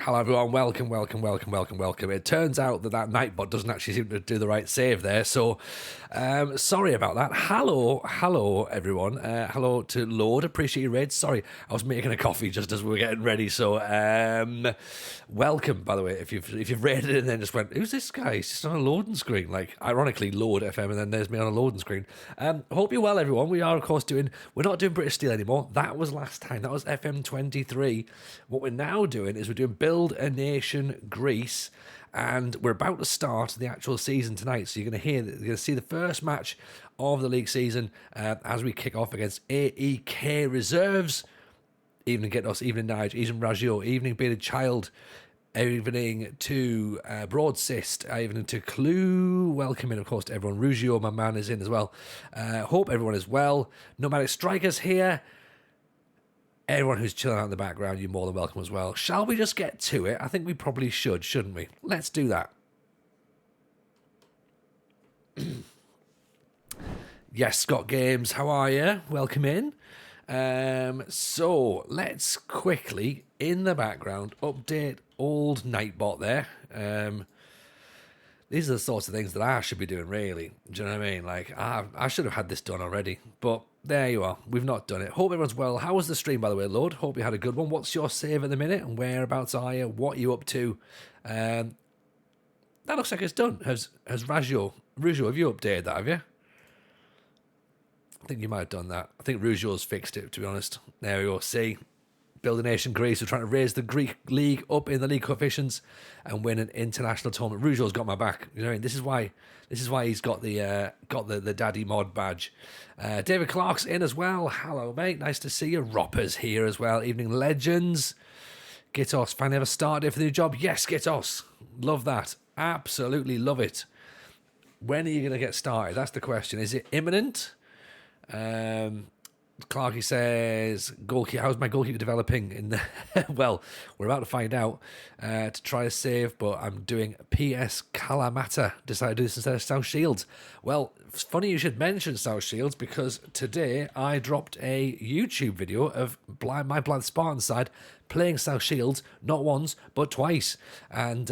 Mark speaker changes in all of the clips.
Speaker 1: Hello everyone, welcome. It turns out that Nightbot doesn't actually seem to do the right save there, so sorry about that. Hello everyone. Hello to Lord, appreciate your raid. Sorry, I was making a coffee just as we were getting ready, so welcome, by the way, if you've raided it and then just went, who's this guy? He's just on a loading screen, like, ironically, Lord FM, and then there's me on a loading screen. Hope you're well, everyone. We are, of course, we're not doing British Steel anymore. That was last time. That was FM23. What we're now doing is we're doing Build a Nation Greece, and we're about to start the actual season tonight. So you're going to see the first match of the league season as we kick off against AEK reserves. Evening Get Us, evening Nige, evening Rajio, evening Bearded Child, evening to Broad Cyst, evening to Clue. Welcome in, of course, to everyone. Rugio, my man, is in as well. Hope everyone is well. Nomadic Strikers here. Everyone who's chilling out in the background, you're more than welcome as well. Shall we just get to it? I think we probably should, shouldn't we? Let's do that. Yes, Scott Games, how are you? Welcome in. So let's quickly, in the background, update old Nightbot there. These are the sorts of things that I should be doing, really. Do you know what I mean? Like, I should have had this done already. But there you are. We've not done it. Hope everyone's well. How was the stream, by the way, Lord? Hope you had a good one. What's your save at the minute? And whereabouts are you? What are you up to? That looks like it's done. Has Rugio, have you updated that, have you? I think you might have done that. I think Rugio's fixed it, to be honest. There we go. See? Build a Nation Greece. We're trying to raise the Greek league up in the league coefficients and win an international tournament. Rugio's got my back. You know what I mean? This is why he's got the daddy mod badge. David Clark's in as well. Hello, mate. Nice to see you. Ropper's here as well. Evening Legends. Gitos, finally ever started for the new job? Yes, Gitos. Love that. Absolutely love it. When are you going to get started? That's the question. Is it imminent? Clarky says, goalkeeper, how's my goalkeeper developing? In the well, we're about to find out to try to save, but I'm doing PS Kalamata. Decided to do this instead of South Shields. Well, it's funny you should mention South Shields because today I dropped a YouTube video of my Blind Spartan side playing South Shields, not once, but twice. And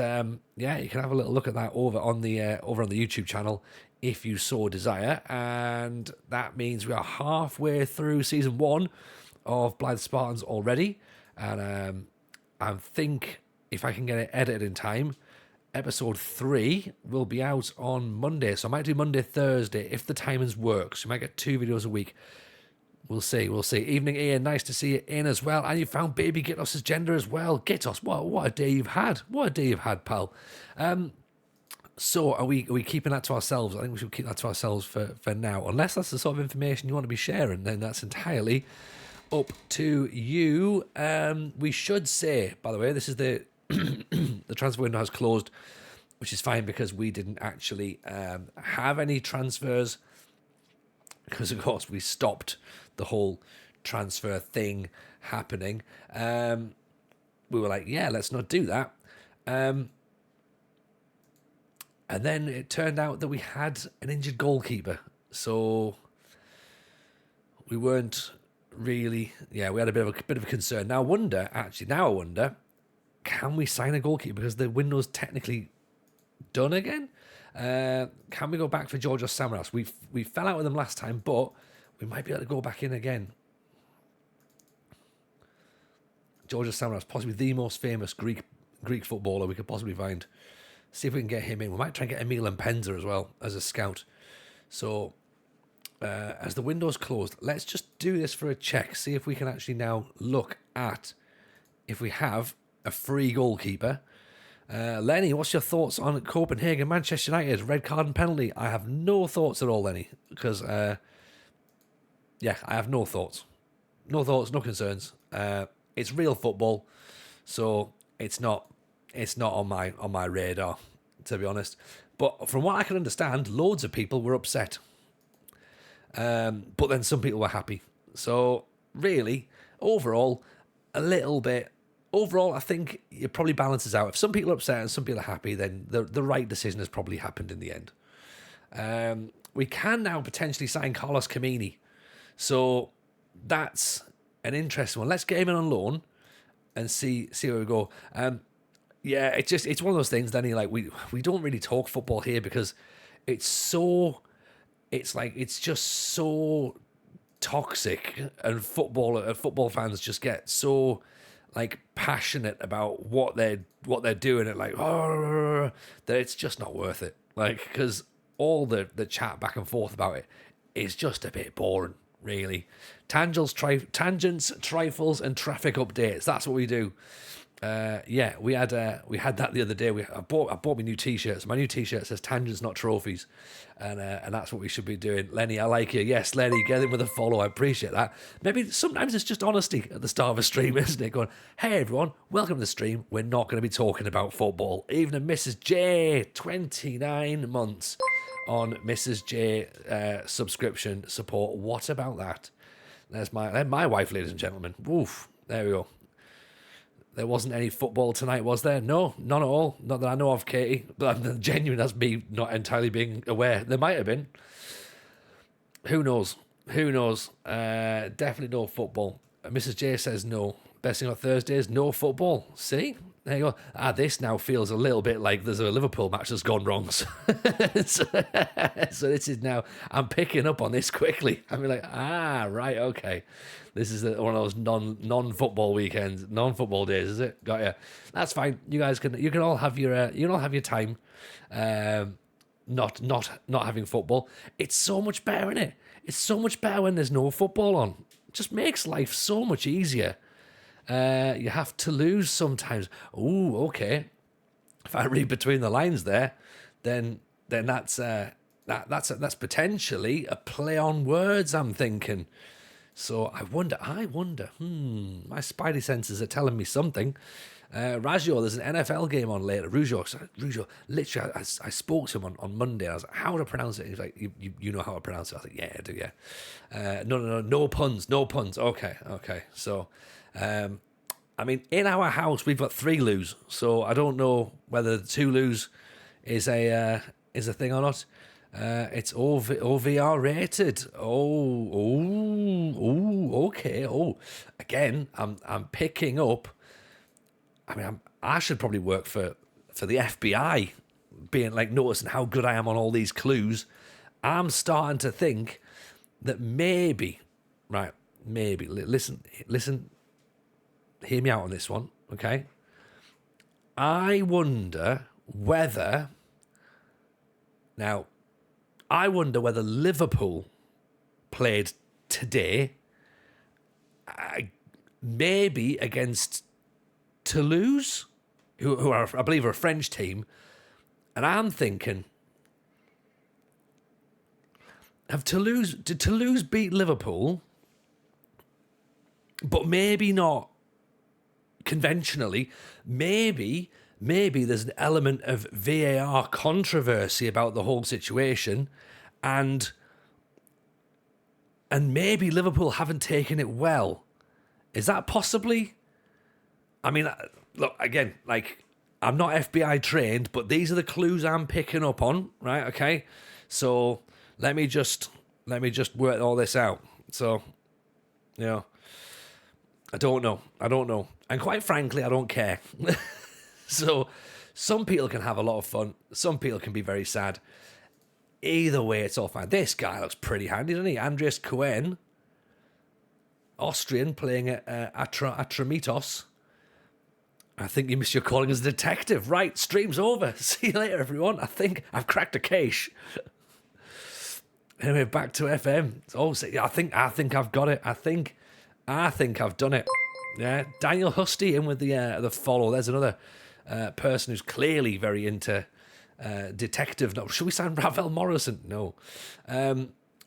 Speaker 1: yeah, you can have a little look at that over on the YouTube channel if you so desire. And that means we are halfway through season 1 of Blind Spartans already. And I think if I can get it edited in time, episode 3 will be out on Monday. So I might do Monday, Thursday, if the timings work. So you might get 2 videos a week. We'll see. Evening, Ian. Nice to see you in as well. And you found baby Gitos' gender as well. Gitos, what a day you've had. What a day you've had, pal. So are we keeping that to ourselves? I think we should keep that to ourselves for now. Unless that's the sort of information you want to be sharing, then that's entirely up to you. We should say, by the way, this is the the transfer window has closed, which is fine because we didn't actually have any transfers because, of course, we stopped the whole transfer thing happening. We were like, yeah, let's not do that. And then it turned out that we had an injured goalkeeper. So we weren't really... Yeah, we had a bit of a concern. Now I wonder, can we sign a goalkeeper? Because the window's technically done again. Can we go back for Georgios Samaras? We fell out with them last time, but we might be able to go back in again. Georgios Samaras, possibly the most famous Greek footballer we could possibly find. See if we can get him in. We might try and get Emil Penza as well as a scout. So, as the window's closed, let's just do this for a check. See if we can actually now look at if we have a free goalkeeper. Lenny, what's your thoughts on Copenhagen, Manchester United, red card and penalty? I have no thoughts at all, Lenny, because, I have no thoughts. No thoughts, no concerns. It's real football, so it's not on my radar, to be honest. But from what I can understand, loads of people were upset. But then some people were happy. So really, overall, I think it probably balances out. If some people are upset and some people are happy, then the right decision has probably happened in the end. We can now potentially sign Carlos Camini. So that's an interesting one. Let's get him in on loan and see where we go. Yeah, it's one of those things, Danny. Like we don't really talk football here because it's so it's just so toxic, and football fans just get so like passionate about what they're doing, and like that it's just not worth it. Like, because all the chat back and forth about it is just a bit boring, really. Tangents, trifles, and traffic updates. That's what we do. Yeah, we had that the other day. I bought my new t-shirts. My new t-shirt says "Tangents, not trophies," and that's what we should be doing. Lenny, I like you. Yes, Lenny, get in with a follow. I appreciate that. Maybe sometimes it's just honesty at the start of a stream, isn't it? Going, hey everyone, welcome to the stream. We're not going to be talking about football. Even a Mrs. J, 29 months on Mrs. J subscription support. What about that? There's my wife, ladies and gentlemen. Woof. There we go. There wasn't any football tonight, was there? No, none at all. Not that I know of, Katie. But I'm genuine as me not entirely being aware. There might have been. Who knows? Who knows? Definitely no football. Mrs. J says no. Best thing on Thursdays, no football. See? There you go. This now feels a little bit like there's a Liverpool match that's gone wrong. So this is now, I'm picking up on this quickly. I'm like, right, okay. This is one of those non-football weekends, non-football days, is it? Got ya. That's fine. You guys can all have your time. Not having football. It's so much better, isn't it? It's so much better when there's no football on. It just makes life so much easier. You have to lose sometimes. Ooh, okay. If I read between the lines there, then that's potentially a play on words, I'm thinking. So I wonder. My spidey senses are telling me something. Raggio, there's an NFL game on later. Ruggio, literally, I spoke to him on Monday. I was like, how to pronounce it? He's like, you know how to pronounce it? I was like, yeah, I do, yeah. No puns. Okay. So, I mean, in our house, we've got 3 loos. So I don't know whether the 2 loos is a thing or not. It's OVR rated. Okay. Again, I'm picking up. I mean, I should probably work for the FBI, being like noticing how good I am on all these clues. I'm starting to think that maybe, listen, hear me out on this one, okay? I wonder whether Liverpool played today, maybe against Toulouse, who are, I believe, are a French team, and I'm thinking, did Toulouse beat Liverpool, but maybe not conventionally? Maybe there's an element of VAR controversy about the whole situation, and maybe Liverpool haven't taken it well. Is that possibly? I mean, look, again, like, I'm not FBI trained, but these are the clues I'm picking up on, right? Okay, so let me just work all this out. So, I don't know, and quite frankly, I don't care. So, some people can have a lot of fun. Some people can be very sad. Either way, it's all fine. This guy looks pretty handy, doesn't he? Andreas Cohen, Austrian, playing at Atramitos. I think you missed your calling as a detective. Right, stream's over. See you later, everyone. I think I've cracked a case. Anyway, back to FM. I think I've got it. I think I've done it. Yeah, Daniel Husty in with the follow. There's another person who's clearly very into detective. No, should we sign Ravel Morrison? No.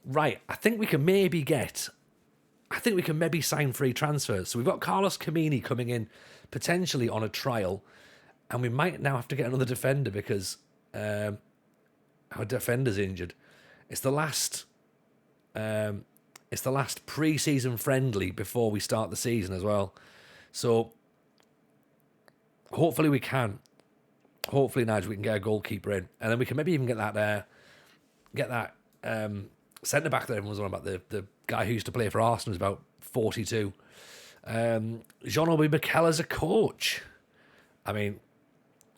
Speaker 1: Right, I think we can maybe sign free transfers. So we've got Carlos Camini coming in potentially on a trial, and we might now have to get another defender because our defender's injured. It's the last pre-season friendly before we start the season as well. So hopefully we can. Hopefully, Nigel, we can get a goalkeeper in, and then we can maybe even get that centre back that everyone was on about, the guy who used to play for Arsenal, is about 42. Jean-Obi Mikel as a coach. I mean,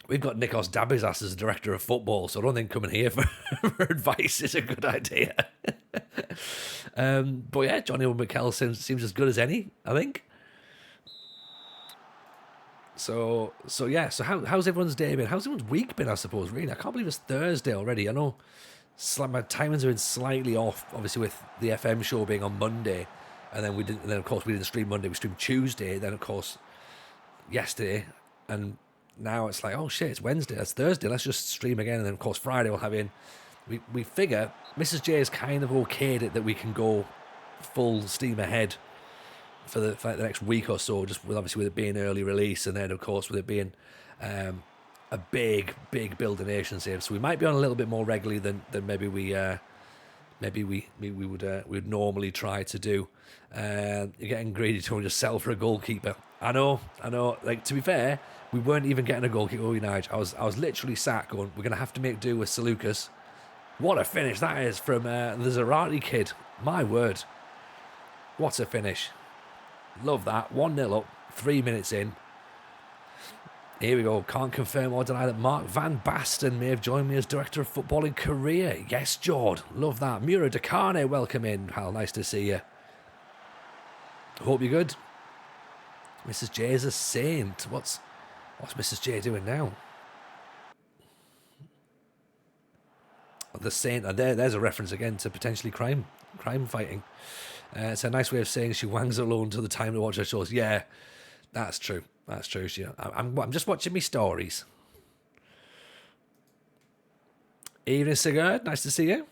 Speaker 1: We've got Nikos Dabizas as director of football, so I don't think coming here for, for advice is a good idea. But yeah, Johnny McKell seems as good as any, I think. So how's everyone's day been? How's everyone's week been, I suppose, really? I can't believe it's Thursday already. I know my timings have been slightly off, obviously, with the FM show being on Monday. And then of course we didn't stream Monday, we streamed Tuesday, then of course yesterday, and now it's like, oh shit, it's Wednesday, that's Thursday, let's just stream again. And then of course Friday we'll have in, we figure Mrs. J has kind of okayed it that we can go full steam ahead for the next week or so, just with it being early release, and then of course with it being a big Build a Nation save, so we might be on a little bit more regularly than maybe we would normally try to do. You're getting greedy to just sell for a goalkeeper. I know. Like, to be fair, we weren't even getting a goalkeeper, were we, Nige? I was literally sat going, we're going to have to make do with Seleucus. What a finish that is from the Zarate kid. My word. What a finish. Love that. 1-0 up, 3 minutes in. Here we go. Can't confirm or deny that Mark Van Basten may have joined me as Director of Football in Korea. Yes, Jord. Love that. Mura Dakane, welcome in, pal. Nice to see you. Hope you're good. Mrs. J is a saint. What's Mrs. J doing now? The saint. And there's a reference again to potentially crime fighting. It's a nice way of saying she wangs alone till the time to watch her shows. Yeah, that's true. That's true. I'm just watching me stories. Evening, Sigurd. Nice to see you.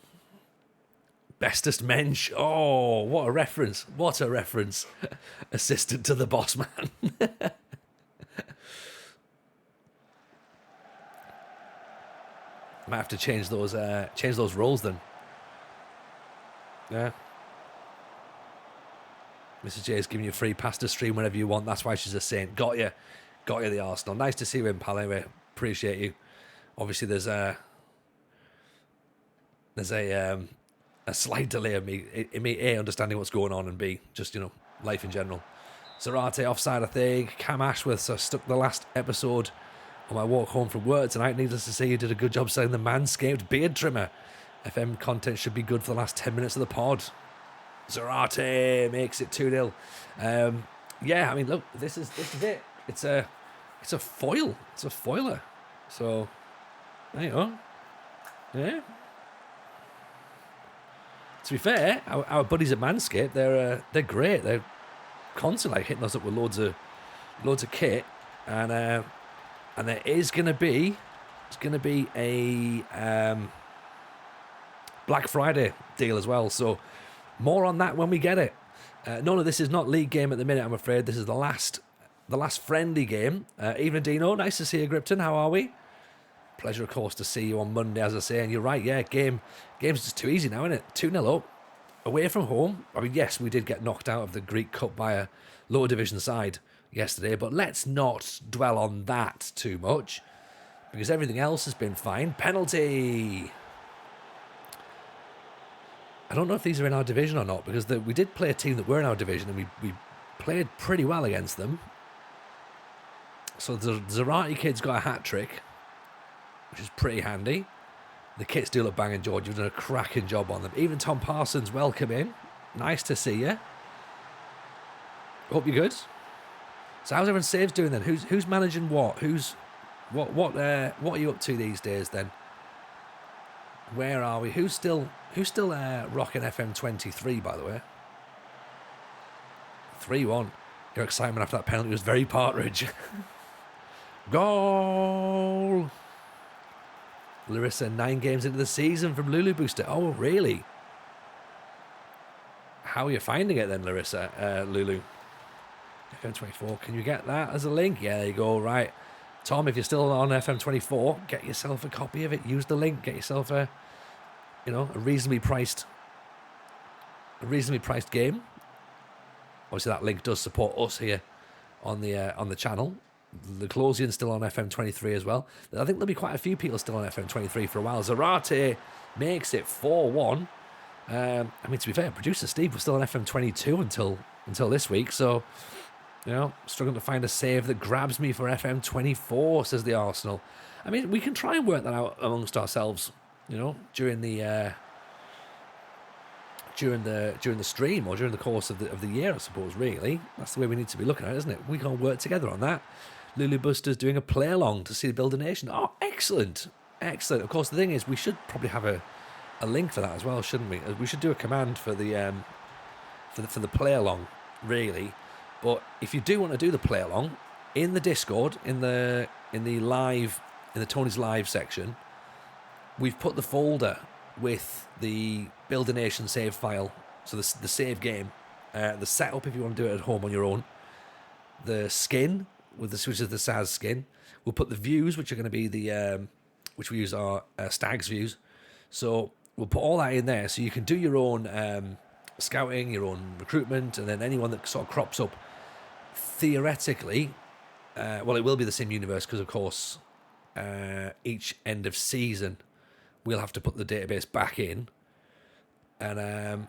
Speaker 1: Bestest mensch. Oh, what a reference. What a reference. Assistant to the boss man. Might have to change those roles then. Yeah. Mrs. J is giving you a free pass to stream whenever you want. That's why she's a saint. Got you, the Arsenal. Nice to see you in, pal. Anyway, appreciate you. Obviously, there's a slight delay of me A, understanding what's going on, and B, just, life in general. Zarate offside, I think. Cam Ashworth, so I stuck the last episode on my walk home from work tonight. Needless to say, you did a good job selling the manscaped beard trimmer. FM content should be good for the last 10 minutes of the pod. Zarate makes it 2-0. Yeah, I mean, look, this is it. It's a foil. It's a foiler. So there you go. Yeah. To be fair, our buddies at Manscaped, they're great. They're constantly hitting us up with loads of kit, and there is gonna be a Black Friday deal as well. So more on that when we get it. No, this is not league game at the minute, I'm afraid. This is the last friendly game. Evening, Dino. Nice to see you, Gripton. How are we? Pleasure, of course, to see you on Monday, as I say. And you're right, yeah, game's just too easy now, isn't it? 2-0 up, away from home. I mean, yes, we did get knocked out of the Greek Cup by a lower division side yesterday, but let's not dwell on that too much, because everything else has been fine. Penalty! I don't know if these are in our division or not, because we did play a team that were in our division, and we played pretty well against them. So the Zarate kid's got a hat-trick, which is pretty handy. The kits do look banging, George. You've done a cracking job on them. Even Tom Parsons, welcome in. Nice to see you. Hope you're good. So how's everyone's saves doing then? Who's managing what? What are you up to these days then? Where are we? Who's still rocking FM23, by the way? 3-1. Your excitement after that penalty was very Partridge. Goal! Larisa, 9 games into the season from Lulu Booster. Oh, really? How are you finding it then, Larissa? Lulu. FM24, can you get that as a link? Yeah, there you go. Right. Tom, if you're still on FM24, get yourself a copy of it. Use the link. Get yourself a reasonably priced game. Obviously, that link does support us here on the channel. The Closian's still on FM23 as well. I think there'll be quite a few people still on FM23 for a while. Zarate makes it 4-1. I mean, to be fair, producer Steve was still on FM22 until this week. So, You know, struggling to find a save that grabs me for FM24, says the Arsenal. I mean, we can try and work that out amongst ourselves, you know, during the stream or during the course of the year, I suppose. Really, that's the way we need to be looking at it, isn't it? We can work together on that. Lulu Buster's doing a play along to see the Build a Nation. Oh, excellent, excellent. Of course, the thing is, we should probably have a link for that as well, shouldn't we? We should do a command for the play along, really. But if you do want to do the play along in the Discord, in the Tony's live section, we've put the folder with the Build a Nation save file, so the save game, the setup if you want to do it at home on your own, the skin with the switch of the Saz skin. We'll put the views, which are going to be the which we use our Stags views. So we'll put all that in there, so you can do your own scouting, your own recruitment, and then anyone that sort of crops up. Theoretically, well, it will be the same universe because, of course, each end of season we'll have to put the database back in, and then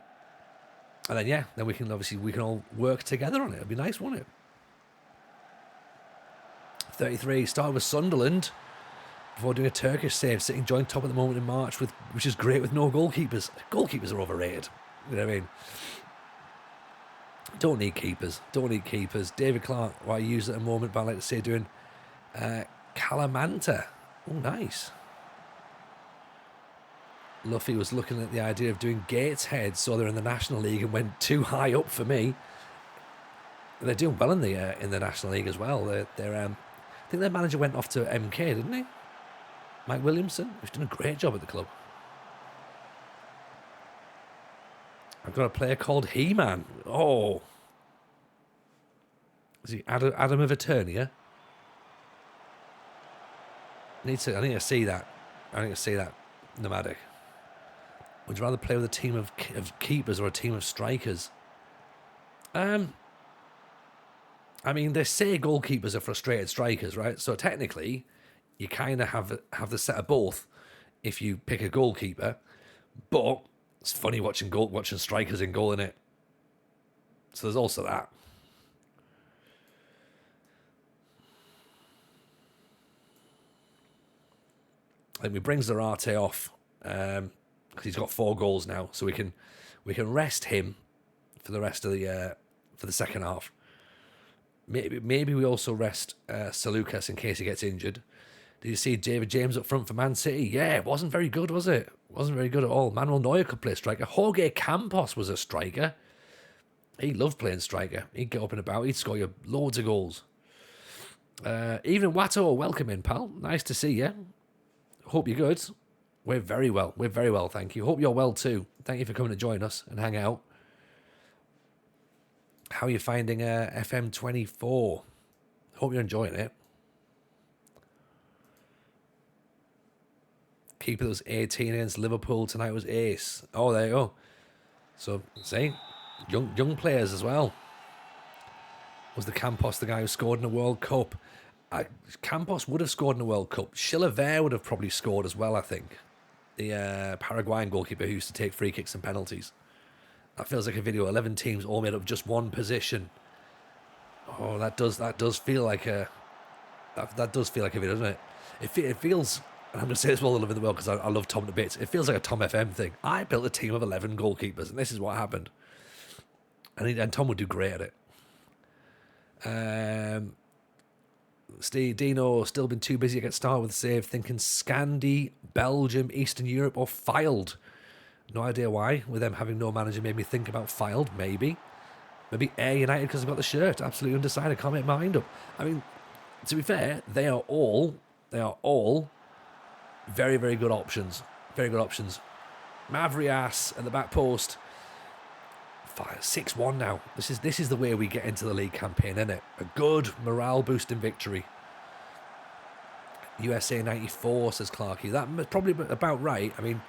Speaker 1: then we can all work together on it. It'd be nice, wouldn't it? 33 started with Sunderland before doing a Turkish save, sitting joint top at the moment in March, which is great with no goalkeepers. Goalkeepers are overrated. You know what I mean? Don't need keepers. David Clark, who I use at the moment, but I like to say doing Calamanta. Oh, nice. Luffy was looking at the idea of doing Gateshead, so they're in the National League and went too high up for me. They're doing well in the National League as well. They're I think their manager went off to MK, didn't he? Mike Williamson, who's done a great job at the club. I've got a player called He-Man. Oh. Is he Adam of Eternia? I need to see that. Nomadic. Would you rather play with a team of keepers or a team of strikers? I mean, they say goalkeepers are frustrated strikers, right? So technically, you kind of have the set of both if you pick a goalkeeper. But it's funny watching strikers in goal, innit? So there's also that. I think we bring Zarate off because he's got 4 goals now, so we can rest him for the rest of the second half. Maybe we also rest Salukas in case he gets injured. Did you see David James up front for Man City? Yeah, it wasn't very good, was it? Wasn't very good at all. Manuel Neuer could play striker. Jorge Campos was a striker. He loved playing striker. He'd get up and about. He'd score you loads of goals. Even Watto, welcome in, pal. Nice to see you. Hope you're good. We're very well. Thank you. Hope you're well too. Thank you for coming to join us and hang out. How are you finding FM24? Hope you're enjoying it. Keeper was 18 against Liverpool tonight was ace. Oh, there you go. So, see, young players as well. Was the Campos the guy who scored in the World Cup? Campos would have scored in the World Cup. Chilavert would have probably scored as well, I think. The Paraguayan goalkeeper who used to take free kicks and penalties. That feels like a video. 11 teams all made up just one position. Oh, that does feel like a video, doesn't it? It feels, and I'm going to say this while I live in the world because I love Tom to bits. It feels like a Tom FM thing. I built a team of 11 goalkeepers, and this is what happened. And Tom would do great at it. Steve Dino still been too busy to get started with the save, thinking Scandi, Belgium, Eastern Europe, or Filed. No idea why. With them having no manager made me think about Filed, maybe. Maybe Air United because I've got the shirt. Absolutely undecided. Can't make my mind up. I mean, to be fair, they are all very, very good options. Very good options. Mavrias at the back post. 6-1 now. This is the way we get into the league campaign, isn't it? A good morale boosting victory. USA 94, says Clarky. That's probably about right. I mean,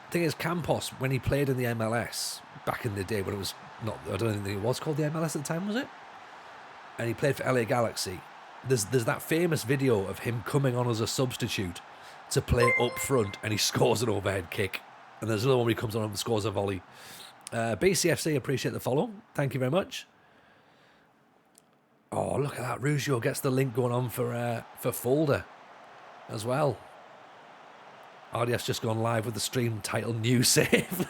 Speaker 1: the thing is, Campos, when he played in the MLS back in the day when it was not, I don't think it was called the MLS at the time, was it? And he played for LA Galaxy. There's that famous video of him coming on as a substitute to play up front, and he scores an overhead kick. And there's another one where he comes on and scores a volley. BCFC, appreciate the follow. Thank you very much. Oh, look at that. Ruggiero gets the link going on for Folder as well. RDF's just gone live with the stream titled New Save.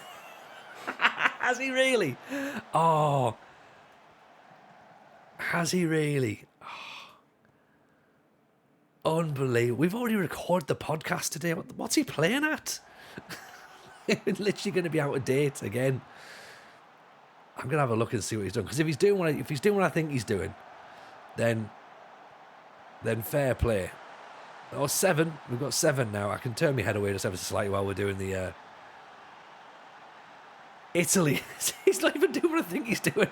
Speaker 1: Has he really? Oh. Has he really? Oh. Unbelievable. We've already recorded the podcast today. What's he playing at? It's literally going to be out of date again. I'm going to have a look and see what he's doing. Because if he's doing what I think he's doing, then fair play. Oh, 7. We've got 7 now. I can turn my head away just ever so slightly while we're doing the Italy. He's not even doing what I think he's doing.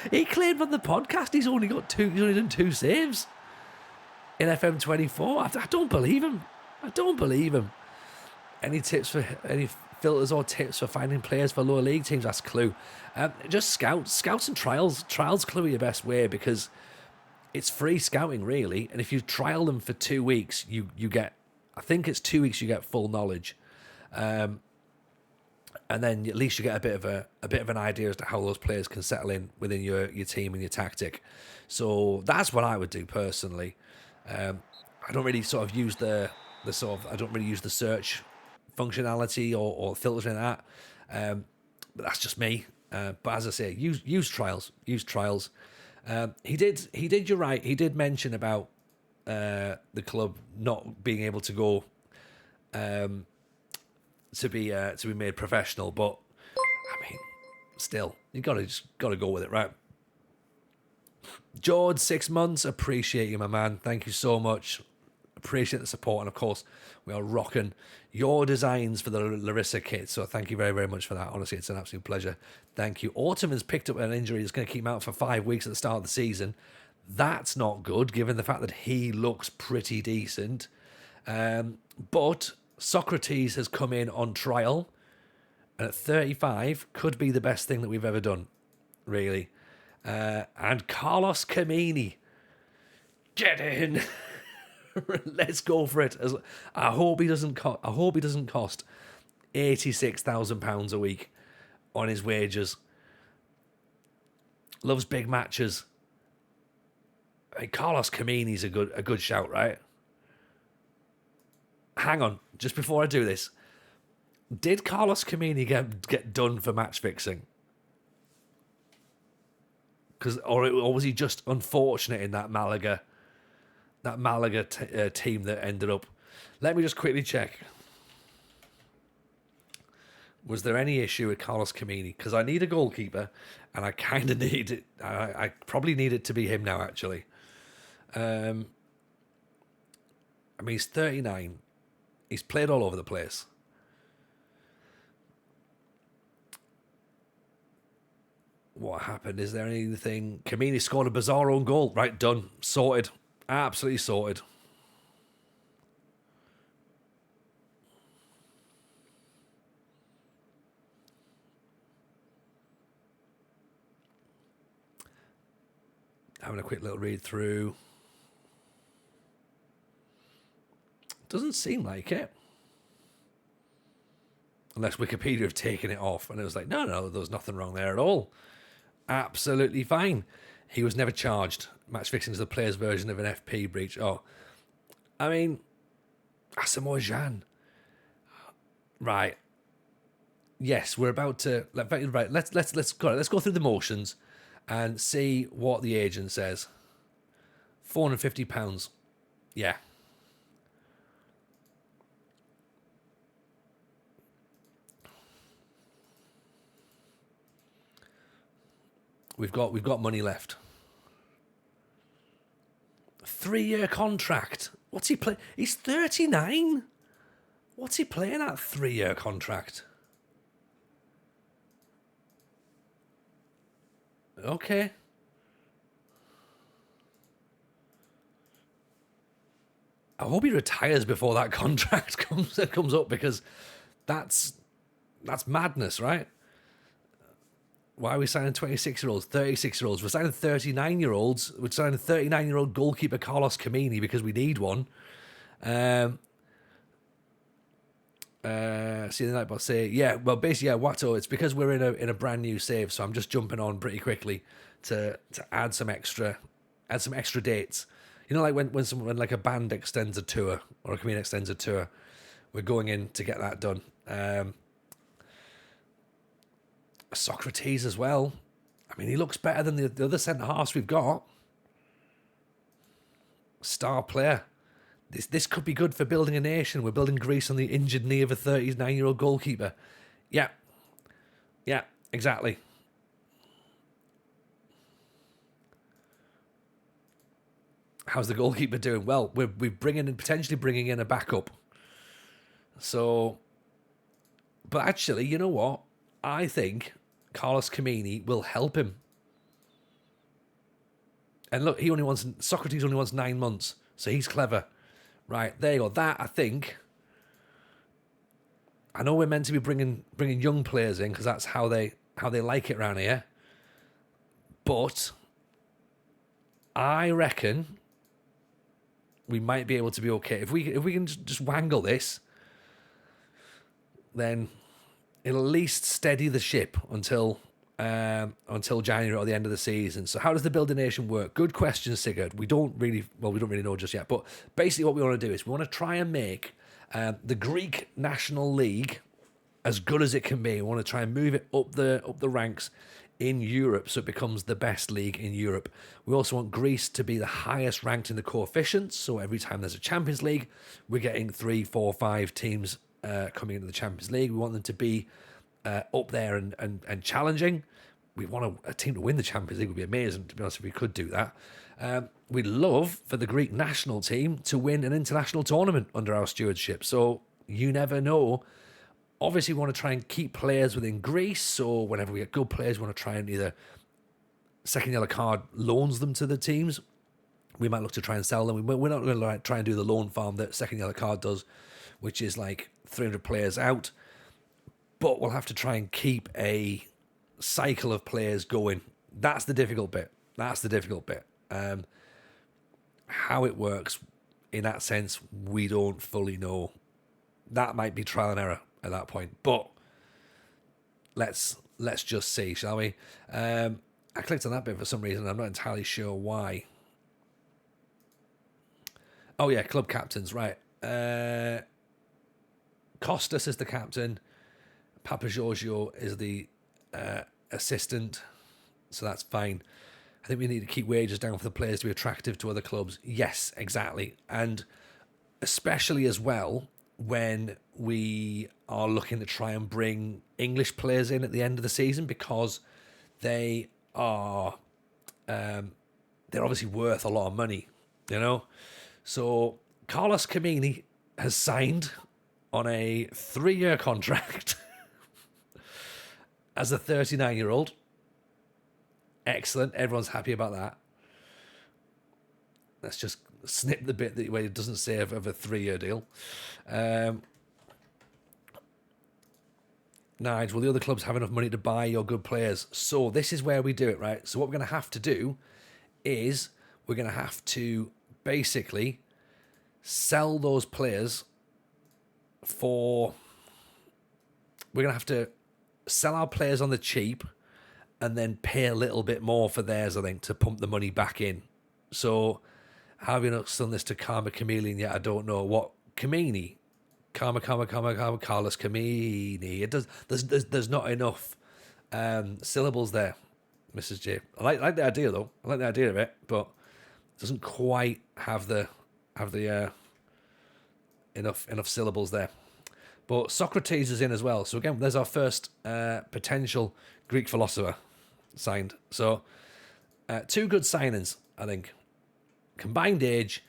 Speaker 1: He claimed on the podcast he's only done 2 saves in FM24. I don't believe him. Any filters or tips for finding players for lower league teams? That's Clue. Just scouts and trials. Trials Clue are your best way because it's free scouting really, and if you trial them for 2 weeks, you get, I think it's 2 weeks, you get full knowledge, and then at least you get a bit of an idea as to how those players can settle in within your team and your tactic. So that's what I would do personally. I don't really sort of use I don't really use the search functionality or filters in that. But that's just me. But as I say, use trials. He did. You're right. He did mention about the club not being able to go to be made professional. But I mean, still, you gotta go with it, right? George, 6 months. Appreciate you, my man. Thank you so much. Appreciate the support, and of course, we are rocking your designs for the Larisa kit. So thank you very, very much for that. Honestly, it's an absolute pleasure. Thank you. Autumn has picked up an injury that's going to keep him out for 5 weeks at the start of the season. That's not good, given the fact that he looks pretty decent. But Socrates has come in on trial, and at 35, could be the best thing that we've ever done, really. And Carlos Camini, get in. Let's go for it. I hope he doesn't cost £86,000 a week on his wages. Loves big matches. I mean, Carlos Camini's a good shout, right? Hang on, just before I do this, did Carlos Camini get done for match fixing? Or was he just unfortunate in that Malaga? Team that ended up. Let me just quickly check. Was there any issue with Carlos Camini? Because I need a goalkeeper, and I kind of need it. I probably need it to be him now, actually. I mean, he's 39. He's played all over the place. What happened? Is there anything? Camini scored a bizarre own goal. Right, done. Sorted. Absolutely sorted. Having a quick little read through. Doesn't seem like it. Unless Wikipedia have taken it off and it was like, no, there was nothing wrong there at all. Absolutely fine. He was never charged. Match fixing is the player's version of an FP breach. Oh, I mean, Asamoah Gyan. Right. Yes, we're about to. Right. Let's go through the motions and see what the agent says. £450. Yeah. We've got money left. 3-year contract. What's he play? He's 39. What's he playing at? 3-year contract. Okay. I hope he retires before that contract comes up, because that's madness, right? Why are we signing 26-year-olds, 36-year-olds? We're signing 39-year-olds. We're signing 39-year-old goalkeeper Carlos Camini because we need one. See the Nightbot say, yeah, well, basically, yeah, Watto, it's because we're in a brand new save, so I'm just jumping on pretty quickly to add some extra dates. You know, like when like a band extends a tour or a comedian extends a tour, we're going in to get that done. Socrates as well. I mean, he looks better than the other centre halves we've got. Star player. This could be good for building a nation. We're building Greece on the injured knee of a 39-year-old goalkeeper. Yeah, exactly. How's the goalkeeper doing? Well, we're potentially bringing in a backup. So, but actually, you know what? I think Carlos Kamini will help him. And look, Socrates only wants 9 months, so he's clever. Right, there you go. That, I think, I know we're meant to be bringing young players in because that's how they like it around here. But I reckon we might be able to be okay if we can just wangle this. Then it'll at least steady the ship until January or the end of the season. So how does the Build a Nation work? Good question, Sigurd. We don't really know just yet. But basically what we want to do is we want to try and make the Greek National League as good as it can be. We want to try and move it up the ranks in Europe so it becomes the best league in Europe. We also want Greece to be the highest ranked in the coefficients. So every time there's a Champions League, we're getting 3, 4, 5 teams coming into the Champions League. We want them to be up there and challenging. We want a team to win the Champions League. Would be amazing, to be honest, if we could do that. We'd love for the Greek national team to win an international tournament under our stewardship. So you never know. Obviously, we want to try and keep players within Greece. So whenever we get good players, we want to try and either second yellow card loans them to the teams. We might look to try and sell them. We're not going to try and do the loan farm that second yellow card does, which is like 300 players out. But we'll have to try and keep a cycle of players going. That's the difficult bit. How it works in that sense, we don't fully know. That might be trial and error at that point. But let's just see, shall we? I clicked on that bit for some reason. I'm not entirely sure why. Oh yeah, club captains, right. Costas is the captain. Papa Giorgio is the assistant, so that's fine. I think we need to keep wages down for the players to be attractive to other clubs. Yes, exactly. And especially as well when we are looking to try and bring English players in at the end of the season, because they are they're obviously worth a lot of money, you know. So Carlos Kamini has signed on a 3-year contract as a 39-year-old. Excellent. Everyone's happy about that. Let's just snip the bit where it doesn't say of a 3-year deal. Nige, will the other clubs have enough money to buy your good players? So this is where we do it, right? So what we're going to have to do is we're going to have to basically sell those players for... We're going to have to sell our players on the cheap and then pay a little bit more for theirs, I think, to pump the money back in. So how have you not done this to Karma Chameleon yet? I don't know. What? Kamini? Karma, Carlos Kamini. It does. There's not enough syllables there, Mrs. J. I like the idea though. I like the idea of it, but it doesn't quite have the enough syllables there. But Socrates is in as well. So again, there's our first potential Greek philosopher signed. So 2 good signings, I think. Combined age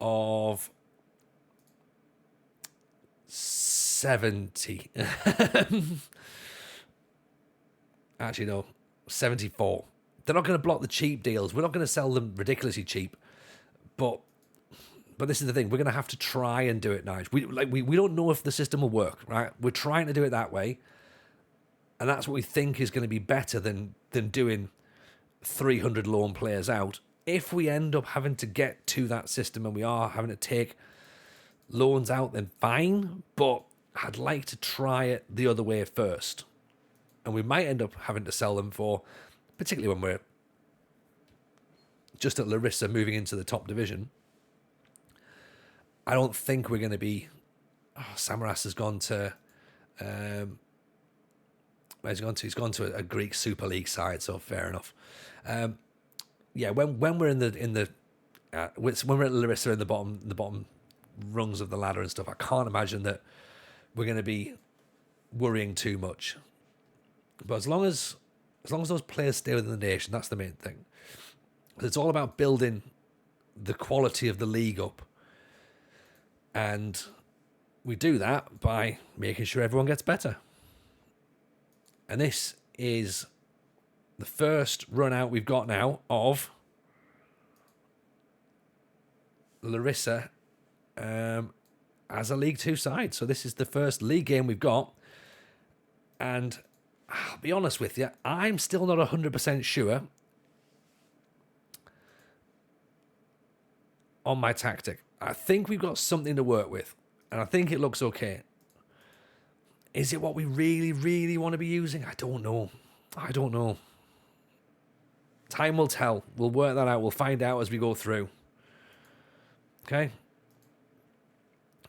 Speaker 1: of 70. Actually, no, 74. They're not going to block the cheap deals. We're not going to sell them ridiculously cheap. But this is the thing. We're going to have to try and do it nice. We don't know if the system will work, right? We're trying to do it that way. And that's what we think is going to be better than doing 300 loan players out. If we end up having to get to that system and we are having to take loans out, then fine. But I'd like to try it the other way first. And we might end up having to sell them for, particularly when we're just at Larisa moving into the top division. I don't think we're going to be... Samaras has gone to... where's he gone to? He's gone to a Greek Super League side, so fair enough. Yeah, when we're in the when we're at Larisa in the bottom rungs of the ladder and stuff, I can't imagine that we're going to be worrying too much. But as long as those players stay within the nation, that's the main thing. It's all about building the quality of the league up, and we do that by making sure everyone gets better. And this is the first run out we've got now of Larisa as a League Two side. So this is the first league game we've got. And I'll be honest with you, I'm still not 100% sure on my tactic. I think we've got something to work with, and I think it looks okay. Is it what we really, really want to be using? I don't know. Time will tell. We'll work that out. We'll find out as we go through. Okay.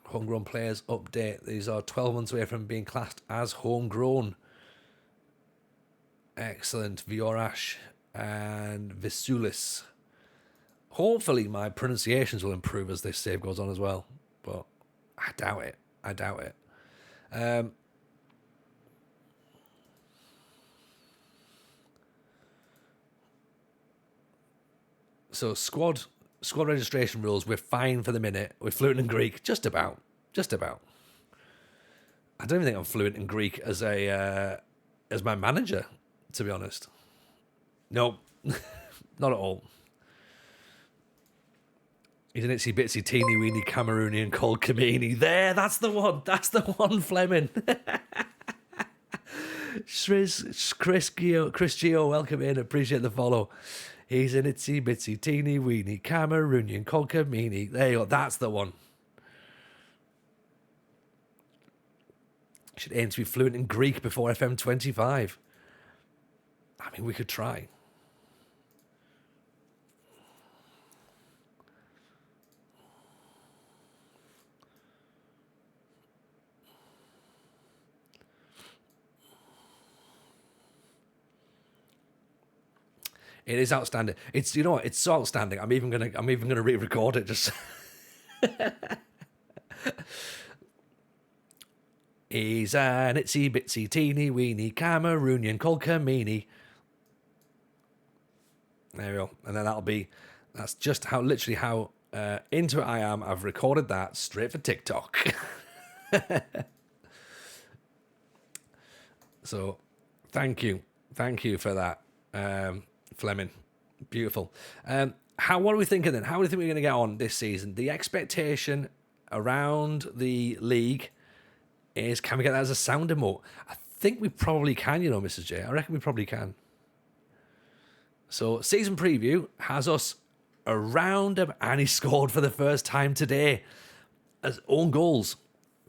Speaker 1: Homegrown players update. These are 12 months away from being classed as homegrown. Excellent. Viorash and Visulis. Hopefully my pronunciations will improve as this save goes on as well. But I doubt it. So squad registration rules, we're fine for the minute. We're fluent in Greek, just about. I don't even think I'm fluent in Greek as my manager, to be honest. No, not at all. He's an itsy bitsy teeny weeny Cameroonian called Kamini. There, that's the one, Fleming. Chris Gio, welcome in. Appreciate the follow. He's an itsy bitsy teeny weeny Cameroonian called Kamini. There you go, that's the one. Should aim to be fluent in Greek before FM25. I mean, we could try. It is outstanding. It's, you know what, it's so outstanding. I'm even gonna re-record it just. He's an itsy bitsy teeny weeny Cameroonian called Kamini. There we go. And then that's just how into it I am. I've recorded that straight for TikTok. So thank you for that, Fleming. Beautiful. What are we thinking then? How do we think we're going to get on this season? The expectation around the league is, can we get that as a sound emote? I think we probably can, Mrs. J. I reckon we probably can. So season preview has us around him, and he scored for the first time today as own goals.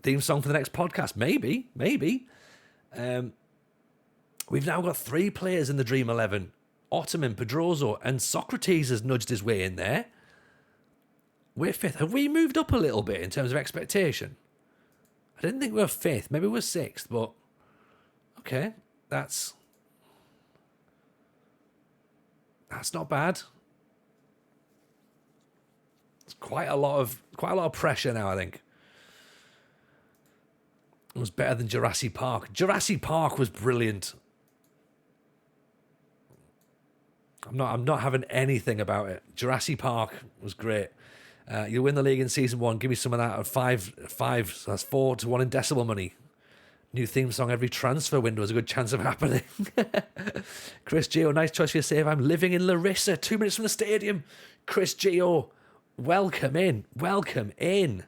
Speaker 1: Theme song for the next podcast. Maybe. We've now got 3 players in the Dream 11. Ottoman, Pedroso, and Socrates has nudged his way in there. We're 5th. Have we moved up a little bit in terms of expectation? I didn't think we were 5th. Maybe we're 6th, but okay. That's not bad. It's quite a lot of pressure now, I think. It was better than Jurassic Park. Jurassic Park was brilliant. I'm not having anything about it. Jurassic Park was great. You'll win the league in season 1. Give me some of that at 5. So that's 4-1 in decimal money. New theme song every transfer window is a good chance of happening. Chris Gio, nice choice for your save. I'm living in Larisa, 2 minutes from the stadium. Chris Gio, welcome in. In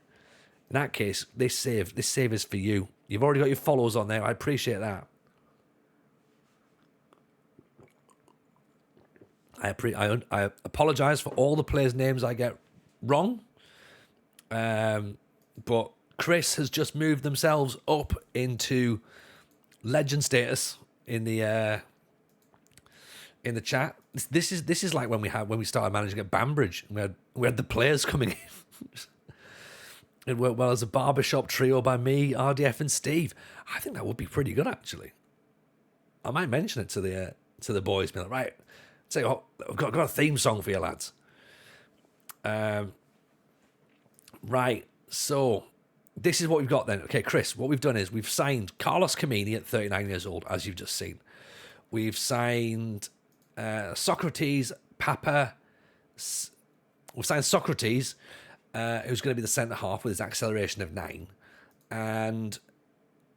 Speaker 1: that case, this save is for you. You've already got your follows on there. I appreciate that. I apologise for all the players' names I get wrong. But Chris has just moved themselves up into legend status in the chat. This is like when we started managing at Banbridge. We had the players coming in. It worked well as a barbershop trio by me, RDF, and Steve. I think that would be pretty good, actually. I might mention it to the boys. Be like, right, say, I've got a theme song for you, lads. Right, so this is what we've got then. Okay, Chris, what we've done is we've signed Carlos Camini at 39 years old, as you've just seen. We've signed Socrates, Papa. We've signed Socrates, who's going to be the centre half with his acceleration of 9. And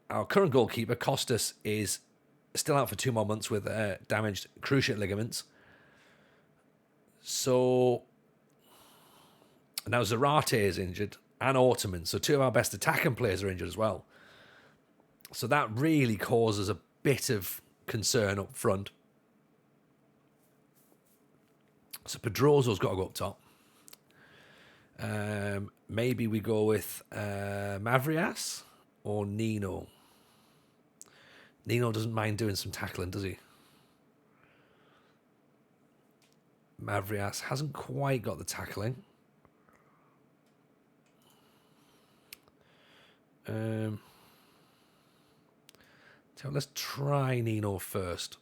Speaker 1: our current goalkeeper, Costas, is still out for 2 more months with damaged cruciate ligaments. So now Zarate is injured and Orteman. So 2 of our best attacking players are injured as well. So that really causes a bit of concern up front. So Pedroso's got to go up top. Maybe we go with Mavrias or Nino. Nino doesn't mind doing some tackling, does he? Mavrias hasn't quite got the tackling. So let's try Nino first.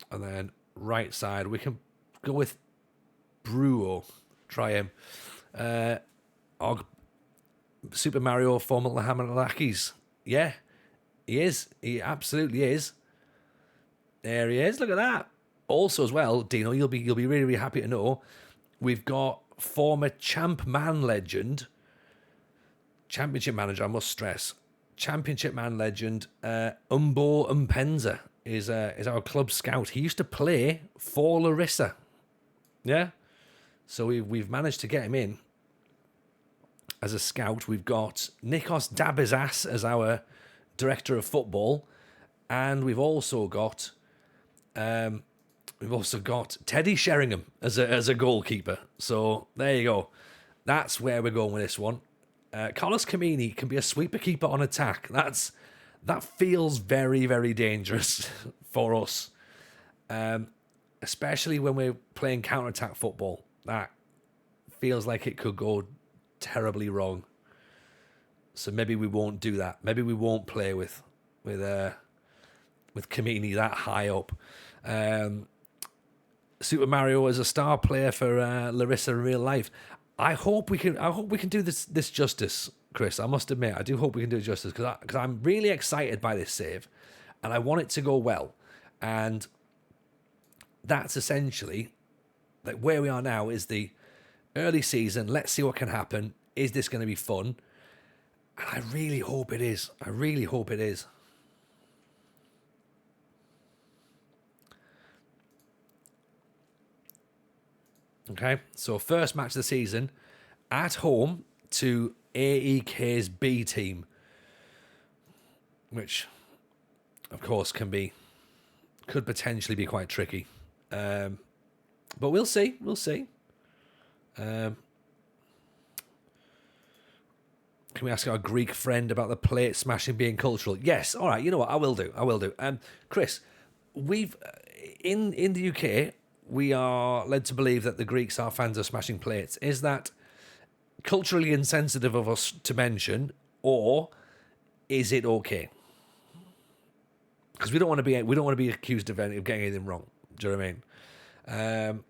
Speaker 1: And then right side, we can go with Bruo. Try him. Super Mario Formula Hamanakis. Yeah, he is. He absolutely is. There he is. Look at that. Also, as well, Dino, you'll be really, really happy to know we've got former champ man legend, championship manager. I must stress, championship man legend. Umbo Umpenza is our club scout. He used to play for Larisa. Yeah, so we've managed to get him in as a scout. We've got Nikos Dabizas as our director of football, and we've also got Teddy Sheringham as a goalkeeper. So there you go. That's where we're going with this one. Carlos Camini can be a sweeper keeper on attack. That feels very, very dangerous for us, especially when we're playing counter-attack football. That feels like it could go terribly wrong. So maybe we won't do that. Maybe we won't play with Camini that high up. Super Mario is a star player for Larisa in real life. I hope we can do this justice, Chris. I must admit, I do hope we can do it justice because I'm really excited by this save, and I want it to go well. And that's essentially like where we are now. Is the early season. Let's see what can happen. Is this going to be fun? And I really hope it is. I really hope it is. Okay, so first match of the season at home to AEK's B team, which, of course, could potentially be quite tricky. But we'll see. We'll see. Can we ask our Greek friend about the plate smashing being cultural? Yes. All right. You know what? I will do. Chris, we've in the UK. We are led to believe that the Greeks are fans of smashing plates. Is that culturally insensitive of us to mention, or is it okay? Because we don't want to be accused of getting anything wrong. Do you know what I mean?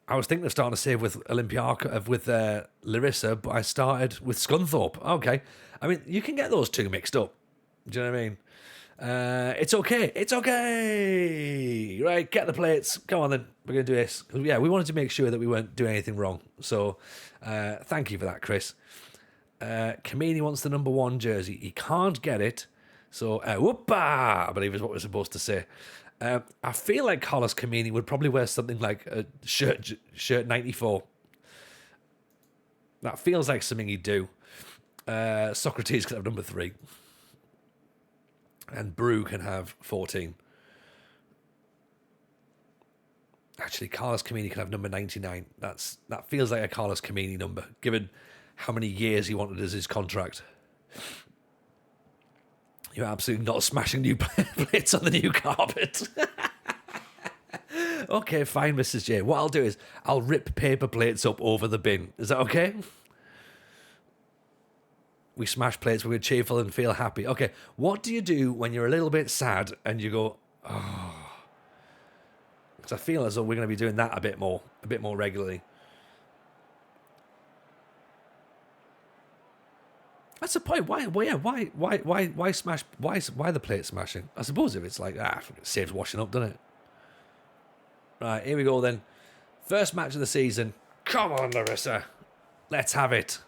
Speaker 1: I was thinking of starting a save with Larisa, but I started with Scunthorpe. Okay, I mean you can get those two mixed up. Do you know what I mean? It's okay. It's okay. Right, get the plates. Come on then. We're going to do this. Yeah, we wanted to make sure that we weren't doing anything wrong. So, thank you for that, Chris. Kamini wants the number 1 jersey. He can't get it. So, whoopah, I believe is what we're supposed to say. I feel like Carlos Kamini would probably wear something like a shirt 94. That feels like something he'd do. Socrates could have number 3. And Brew can have 14. Actually, Carlos Camini can have number 99. That feels like a Carlos Camini number, given how many years he wanted as his contract. You're absolutely not smashing new plates on the new carpet. Okay, fine, Mrs. J. What I'll do is I'll rip paper plates up over the bin. Is that okay? We smash plates when we're cheerful and feel happy. Okay, what do you do when you're a little bit sad and you go, oh? Because I feel as though we're going to be doing that a bit more regularly. That's the point. Why smash? Why the plate smashing? I suppose if it's like, it saves washing up, doesn't it? Right, here we go then. First match of the season. Come on, Larisa. Let's have it.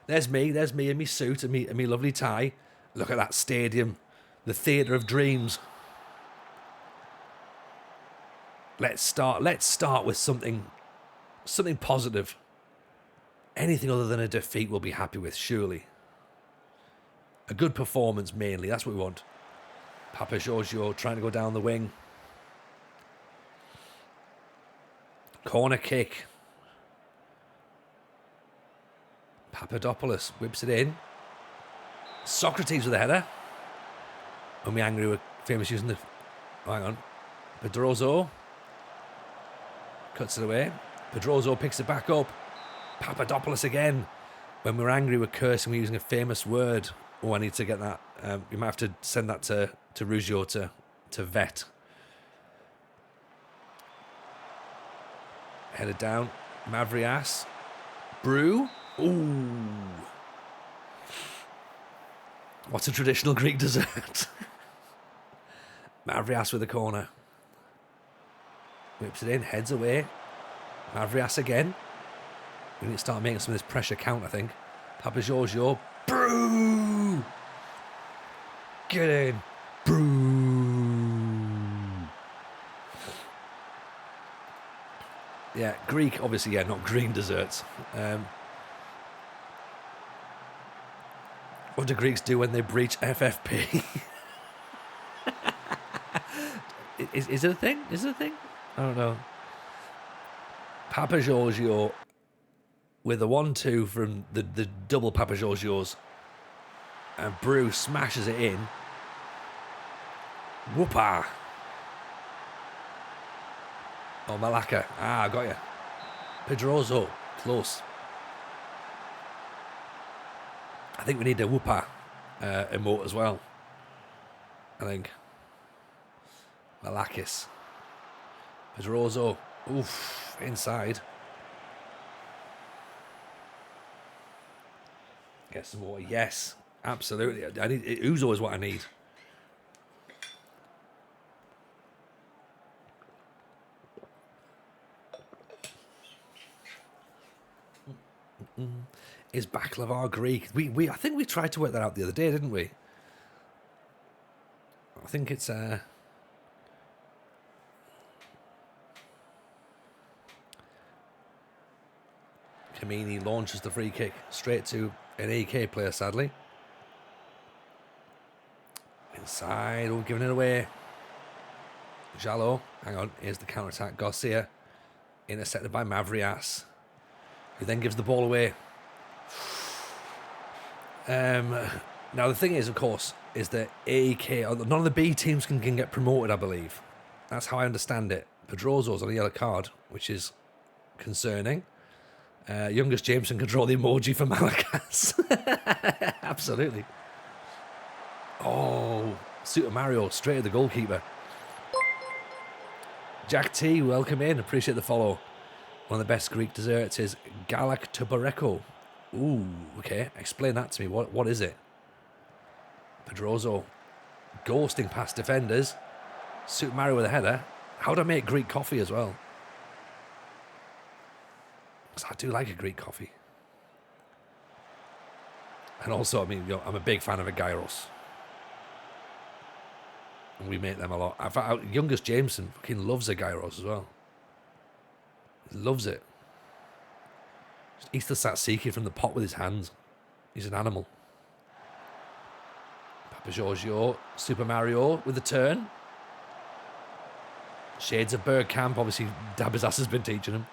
Speaker 1: There's me in my suit and me lovely tie. Look at that stadium. The theatre of dreams. Let's start with something positive. Anything other than a defeat we'll be happy with, surely. A good performance mainly, that's what we want. Papa Giorgio trying to go down the wing. Corner kick. Papadopoulos whips it in. Socrates with a header. And we angry with famous using the... Oh, hang on. Pedroso. Cuts it away. Pedroso picks it back up. Papadopoulos again. When we're angry, we're cursing, we're using a famous word. Oh, I need to get that. You might have to send that to Ruggiero to vet. Headed down. Mavrias. Brew. Ooh. What's a traditional Greek dessert? Mavrias with a corner. Whips it in, heads away. Mavrias again. We need to start making some of this pressure count, I think. Papa Giorgio. Brew! Get in. Brew! Yeah, Greek, obviously, yeah, not green desserts. What do Greeks do when they breach FFP? Is it a thing? Is it a thing? I don't know. Papa Giorgio with a 1-2 from the double Papa Giorgios. And Brew smashes it in. Whoopa. Oh, Malacca. I got you. Pedroso. Close. I think we need a whoopa emote as well. I think. Malakis. Pedroso. Oof. Inside. Get some water. Yes. Absolutely. I need Uzo is what I need. Is baklava Greek? I think we tried to work that out the other day, didn't we? I think it's Kamini launches the free kick straight to an AK player, sadly. Inside, oh, giving it away. Jallo, hang on, here's the counter-attack. Garcia, intercepted by Mavrias, who then gives the ball away. Now the thing is, of course, is that AK, none of the B teams can get promoted, I believe. That's how I understand it. Pedroso's on a yellow card, which is concerning. Youngest Jameson can draw the emoji for Malakas. Absolutely. Oh, Super Mario straight at the goalkeeper. Jack T, welcome in. Appreciate the follow. One of the best Greek desserts is galaktobareko. Ooh, okay. Explain that to me. What is it? Pedroso ghosting past defenders. Super Mario with a header. How do I make Greek coffee as well? Because I do like a Greek coffee. And also, I mean, I'm a big fan of a gyros. And we make them a lot. In fact, youngest Jameson fucking loves a gyros as well. He loves it. Just eats the tzatziki from the pot with his hands. He's an animal. Papa Giorgio, Super Mario with the turn. Shades of Bergkamp, obviously Dabizas has been teaching him.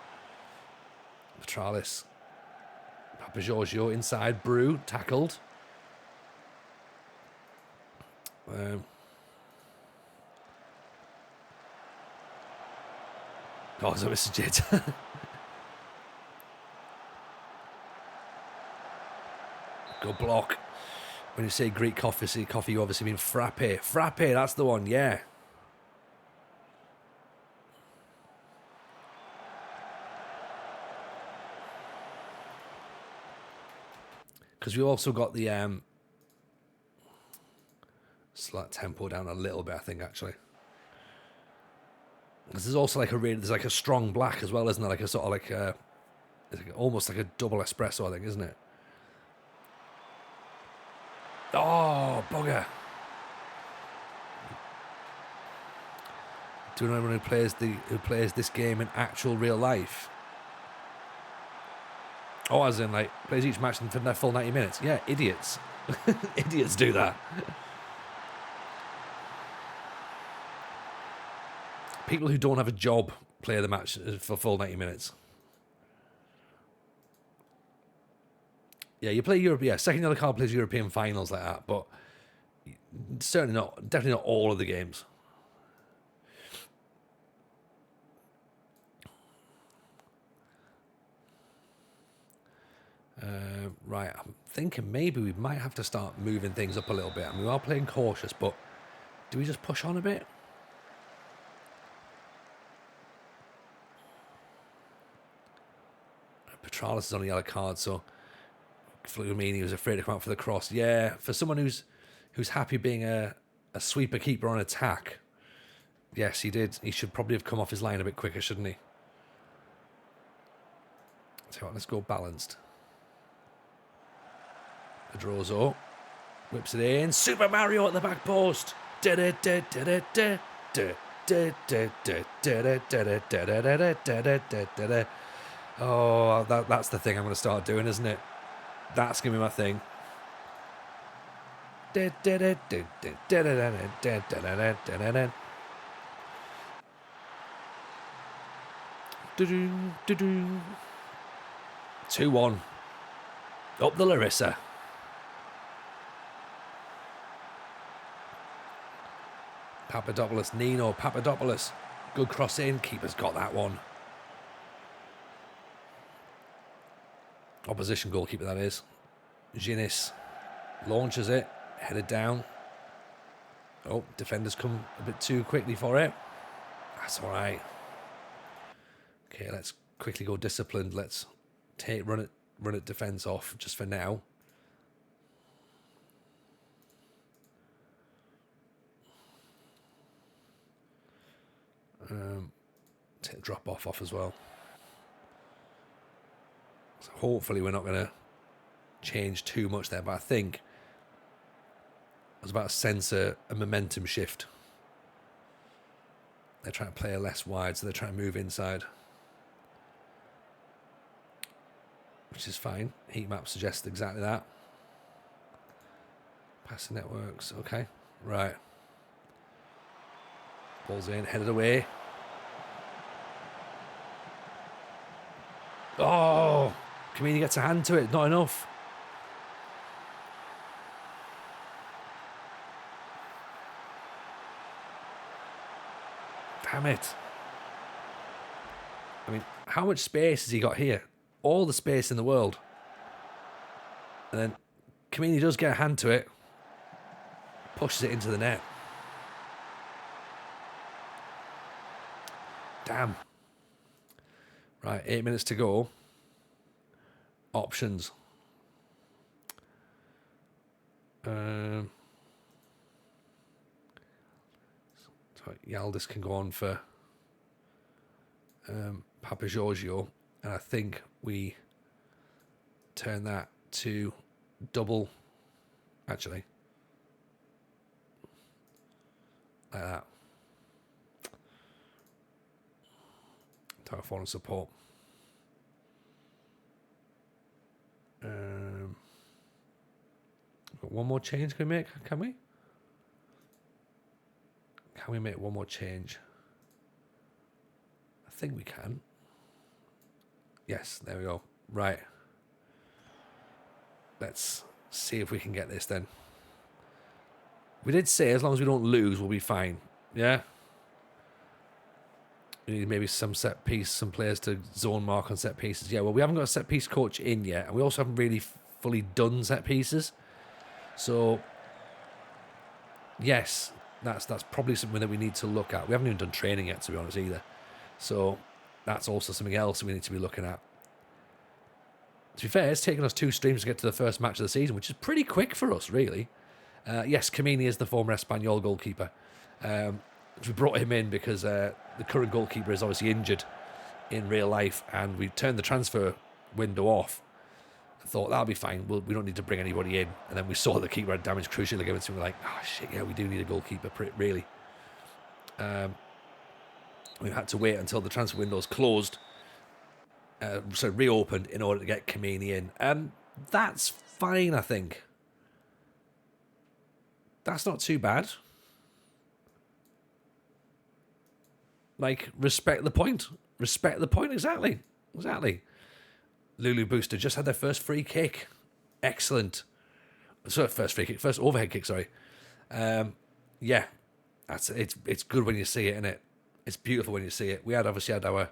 Speaker 1: Petralis. Papa Giorgio inside. Brew tackled. Oh, it's a Mr. Jit. Good block. When you say Greek coffee, you obviously mean frappe. Frappe, that's the one, yeah. Because we've also got the slight tempo down a little bit, I think, actually. Because there's also there's like a strong black as well, isn't there? Like a sort of like it's like almost like a double espresso, I think, isn't it? Oh, bugger. Do you know anyone who plays this game in actual real life? Oh, as in like plays each match for their full 90 minutes. Yeah, idiots. Idiots do that. People who don't have a job play the match for full 90 minutes. Yeah, you play Europe. Yeah, second yellow card plays European finals like that, but definitely not all of the games. Right, I'm thinking maybe we might have to start moving things up a little bit. I mean, we are playing cautious, but do we just push on a bit? Petralis is on a yellow card, so Flumini was afraid to come out for the cross. Yeah, for someone who's happy being a sweeper keeper on attack, yes, he did. He should probably have come off his line a bit quicker, shouldn't he? So let's go balanced. Pedroso whips it in. Super Mario at the back post. Oh, that's the thing I'm going to start doing, isn't it? That's going to be my thing. Do-do. 2-1. Up the Larisa. Nino Papadopoulos. Good cross in. Keeper's got that one. Opposition goalkeeper, that is. Ginis launches it. Headed down. Oh, defenders come a bit too quickly for it. That's all right. Okay, let's quickly go disciplined. Let's run it defense off just for now. Take the drop off as well. So hopefully we're not going to change too much there, but I think I was about to sense a momentum shift. They're trying to play a less wide, so they're trying to move inside, which is fine. Heat map suggests exactly that. Passing networks, okay, right. Ball's in, headed away. Oh, Kamini gets a hand to it, not enough. Damn it. I mean, how much space has he got here? All the space in the world. And then Kamini does get a hand to it. Pushes it into the net. Damn. Right, 8 minutes to go. Options. So Yaldis can go on for Papa Giorgio, and I think we turn that to double, actually, like that. Tower foreign support. Got one more change can we make? Can we? Can we make one more change? I think we can. Yes, there we go. Right. Let's see if we can get this then. We did say as long as we don't lose, we'll be fine. Yeah? We need maybe some set piece, some players to zone mark on set pieces. Yeah, well, we haven't got a set piece coach in yet, and we also haven't really fully done set pieces. So, yes, that's probably something that we need to look at. We haven't even done training yet, to be honest, either. So, that's also something else we need to be looking at. To be fair, it's taken us 2 streams to get to the first match of the season, which is pretty quick for us, really. Yes, Kamini is the former Espanyol goalkeeper. We brought him in because the current goalkeeper is obviously injured in real life, and we turned the transfer window off. I thought that'll be fine. We don't need to bring anybody in. And then we saw the keeper had damaged crucial ligaments, and we were like, oh shit, yeah, we do need a goalkeeper, really. We've had to wait until the transfer window's closed, so reopened, in order to get Kamini in. That's fine, I think. That's not too bad. Like, respect the point. Respect the point, exactly. Lulu Booster just had their first free kick. Excellent. Sorry, first overhead kick, sorry. Yeah, it's good when you see it, isn't it? It's beautiful when you see it. We obviously had our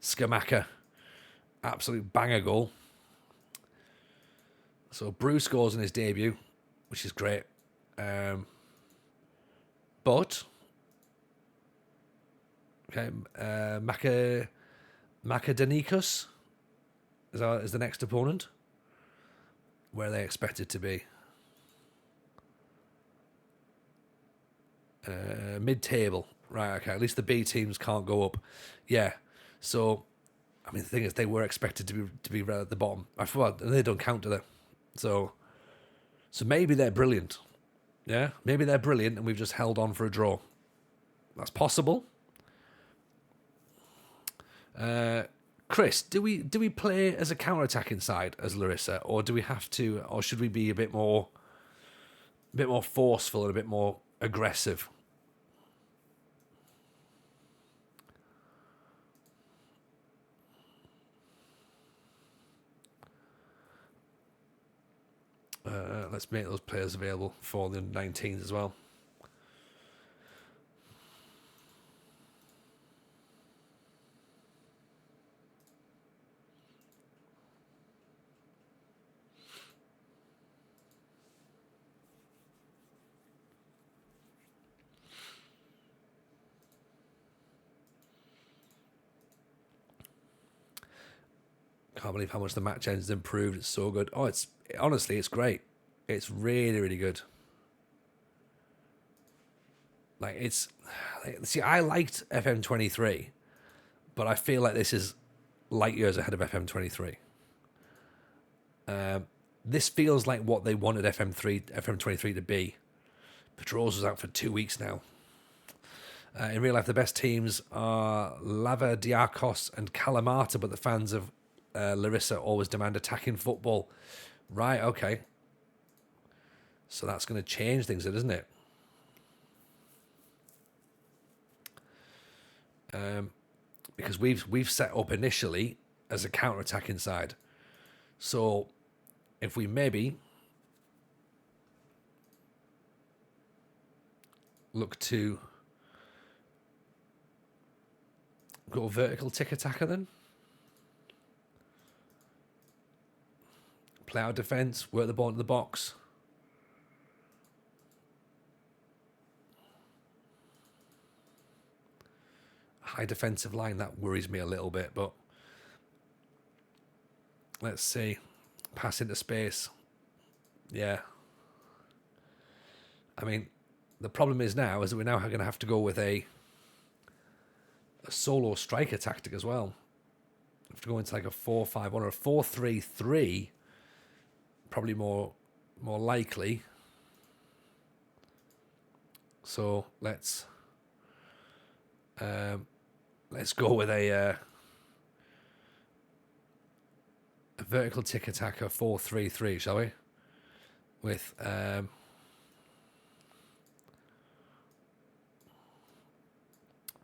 Speaker 1: Skamaka absolute banger goal. So Bruce scores in his debut, which is great. But okay, Macadonikus is the next opponent. Where are they expected to be? Mid-table. Right, okay. At least the B teams can't go up. Yeah. So, I mean, the thing is, they were expected to be right at the bottom. I forgot, they don't count, do they? So maybe they're brilliant. Yeah, maybe they're brilliant, and we've just held on for a draw. That's possible. Chris, do we play as a counter-attacking side as Larisa, or do we have to, or should we be a bit more forceful and a bit more aggressive? Let's make those players available for the 19s as well. Can't believe how much the match end's improved. It's so good. Oh, honestly, it's great. It's really, really good. See, I liked FM23, but I feel like this is light years ahead of FM23. This feels like what they wanted FM23 to be. Pedrosa was out for 2 weeks now. In real life, the best teams are Lava, Diakos, and Kalamata, but the fans of Larisa always demand attacking football. Right, okay. So that's going to change things, isn't it? Because we've set up initially as a counter-attacking side. So if we maybe look to go vertical tick attacker then. Play out defence, work the ball into the box. High defensive line, that worries me a little bit, but let's see. Pass into space. Yeah. I mean, the problem is now is that we're now going to have to go with a solo striker tactic as well. We have to go into like a 4-5-1 or a 4-3-3. Probably more likely. So let's go with a vertical tick attacker 4-3-3, shall we? With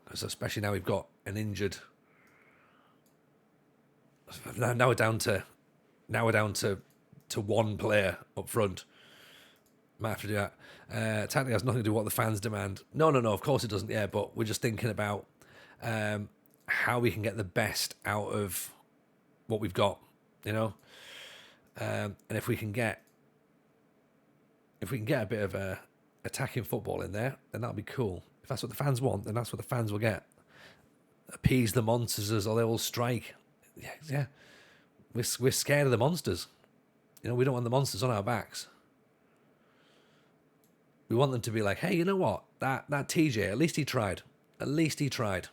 Speaker 1: because especially now we've got an injured. Now we're down to to one player up front. Might have to do that. Technically has nothing to do with what the fans demand. No, of course it doesn't, yeah, but we're just thinking about how we can get the best out of what we've got, you know? And if we can get a bit of attacking football in there, then that'll be cool. If that's what the fans want, then that's what the fans will get. Appease the monsters or they will strike. Yeah. We're scared of the monsters. You know, we don't want the monsters on our backs. We want them to be like, hey, you know what? That TJ, at least he tried. At least he tried.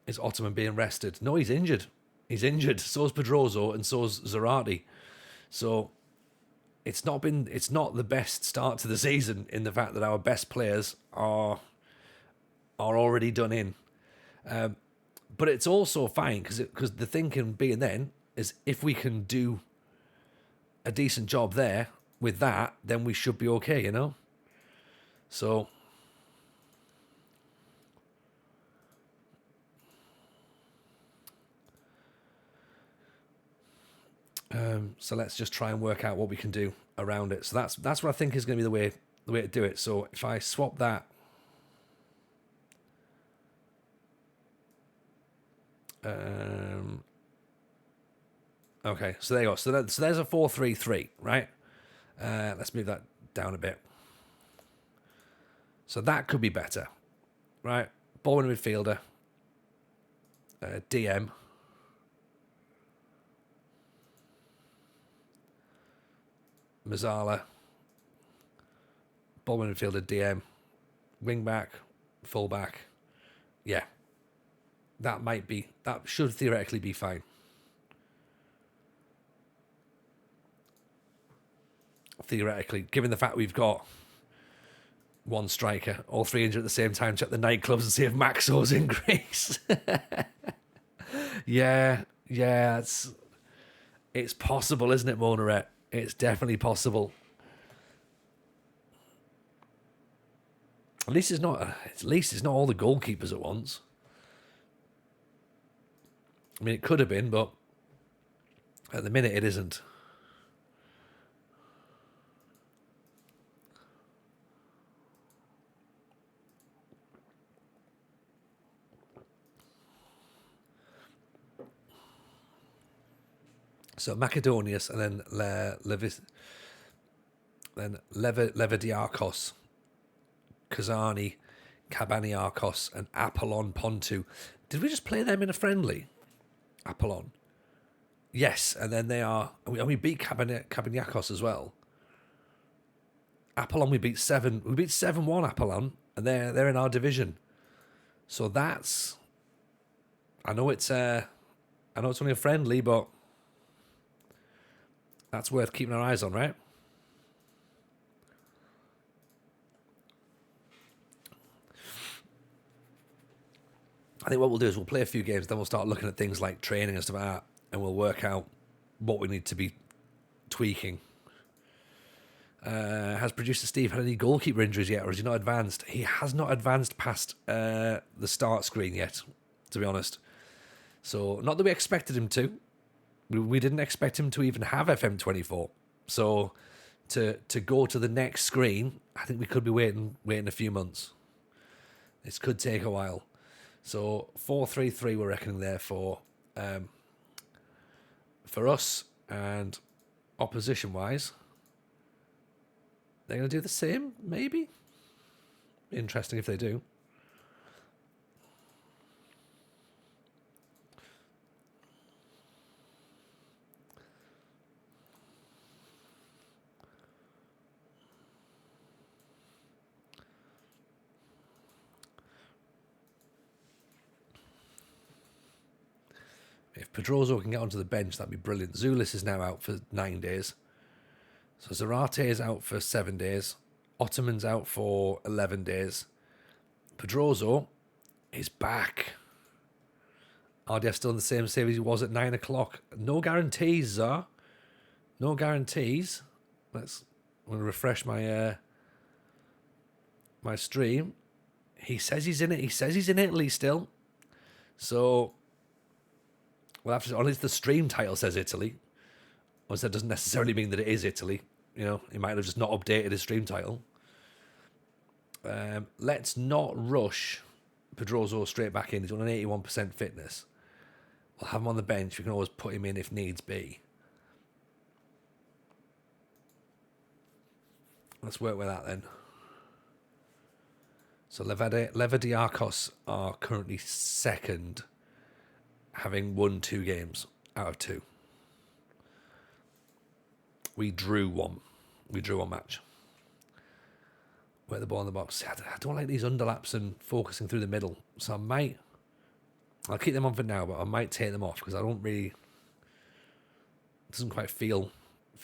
Speaker 1: Is Ottoman being rested? No, he's injured. He's injured. So's Pedroso and so's Zarate. So it's not the best start to the season in the fact that our best players are already done in. But it's also fine because the thinking being then is if we can do a decent job there with that, then we should be okay, you know? So so let's just try and work out what we can do around it. So that's what I think is going to be the way to do it. So if I swap that, okay, so there you go. So there's a 4-3-3, right? Let's move that down a bit. So that could be better, right? Ball in midfielder, DM. Mazzala, ball midfielder, DM, wing back, full back. Yeah, that should theoretically be fine. Theoretically, given the fact we've got one striker, all three injured at the same time, check the nightclubs and see if Maxo's in Greece. yeah, it's possible, isn't it, Monaret? It's definitely possible. At least it's not all the goalkeepers at once. I mean, it could have been, but at the minute it isn't. So Macedonius and then Levadiakos, Kazani, Kabaniakos, and Apollon Pontu. Did we just play them in a friendly? Apollon. Yes, and then we beat Kabaniakos as well. Apollon we beat 7-1 Apollon, and they're in our division. So that's, I know it's only a friendly, but that's worth keeping our eyes on, right? I think what we'll do is we'll play a few games, then we'll start looking at things like training and stuff like that, and we'll work out what we need to be tweaking. Has producer Steve had any goalkeeper injuries yet, or is he not advanced? He has not advanced past the start screen yet, to be honest. So, not that we expected him to. We didn't expect him to even have FM24. So, to go to the next screen, I think we could be waiting a few months. This could take a while. So 4-3-3 we're reckoning there for us, and opposition wise, they're going to do the same, maybe. Interesting if they do. If Pedroso can get onto the bench, that'd be brilliant. Zulis is now out for 9 days. So Zarate is out for 7 days. Ottoman's out for 11 days. Pedroso is back. RDF still in the same save as he was at 9 o'clock. No guarantees, Zar. No guarantees. I'm going to refresh my my stream. He says he's in it. He says he's in Italy still. So, well, after at least the stream title says Italy. Obviously, that doesn't necessarily mean that it is Italy. You know, he might have just not updated his stream title. Let's not rush Pedroso straight back in. He's on an 81% fitness. We'll have him on the bench. We can always put him in if needs be. Let's work with that then. So Levadiakos are currently second, having won 2 games out of 2. We drew one. We drew one match. Where the ball in the box. I don't like these underlaps and focusing through the middle. So I'll keep them on for now, but I might take them off because I don't really. It doesn't quite feel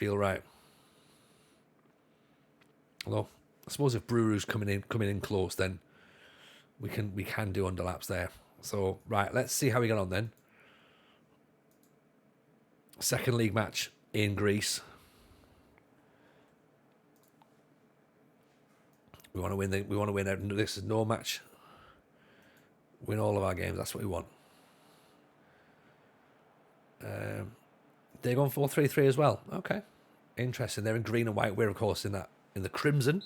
Speaker 1: right. Although I suppose if Bruru's coming in close, then we can do underlaps there. So right, let's see how we get on then. Second league match in Greece. We want to win. We want to win. This is no match. Win all of our games. That's what we want. They're going 4-3-3 as well. Okay, interesting. They're in green and white. We're of course in the crimson.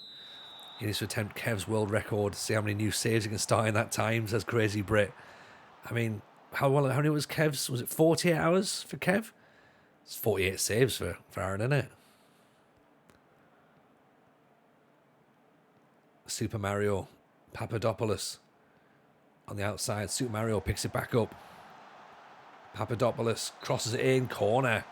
Speaker 1: He needs to attempt Kev's world record. See how many new saves he can start in that time. Says Crazy Brit. I mean, how many was Kev's? Was it 48 hours for Kev? It's 48 saves for Aaron, isn't it? Super Mario Papadopoulos on the outside. Super Mario picks it back up. Papadopoulos crosses it in, corner.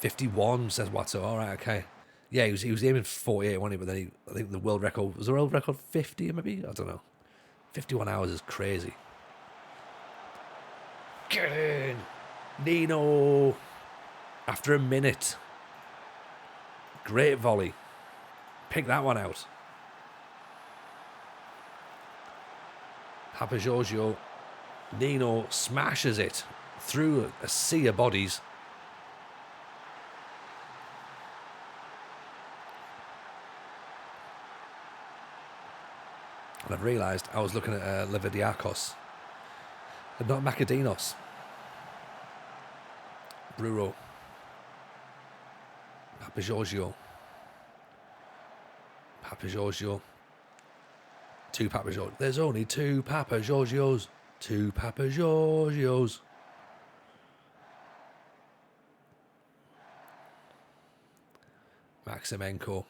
Speaker 1: 51, says Watto. All right, okay. Yeah, he was aiming for 48, wasn't he? But then I think the world record, was the world record 50 maybe? I don't know. 51 hours is crazy. Get in. Nino. After a minute. Great volley. Pick that one out. Papa Giorgio. Nino smashes it through a sea of bodies. And I've realised I was looking at Levadiakos and not Makadinos. Bruro. Papa Giorgio. Papa Giorgio. 2 Papa Giorgios. There's only 2 Papa Giorgios. 2 Papa Giorgios. Maximenko.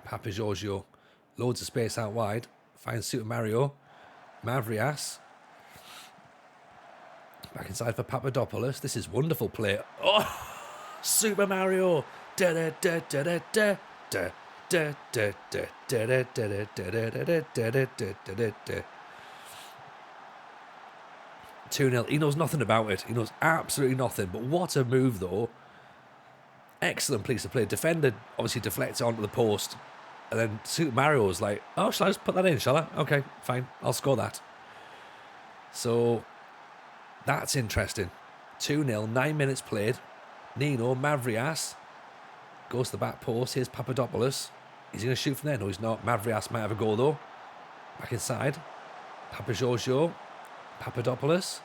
Speaker 1: Papa Giorgio. Loads of space out wide. Finds Super Mario. Mavrias. Back inside for Papadopoulos. This is wonderful play. Oh! Super Mario. Da da da da da da da. 2-0. He knows nothing about it. He knows absolutely nothing. But what a move, though. Excellent piece of play. Defender obviously deflects it onto the post. And then Super Mario was like, oh, shall I just put that in, shall I? Okay, fine. I'll score that. So, that's interesting. 2-0, 9 minutes played. Nino, Mavrias, goes to the back post. Here's Papadopoulos. Is he going to shoot from there? No, he's not. Mavrias might have a goal, though. Back inside. Papa Giorgio. Papadopoulos.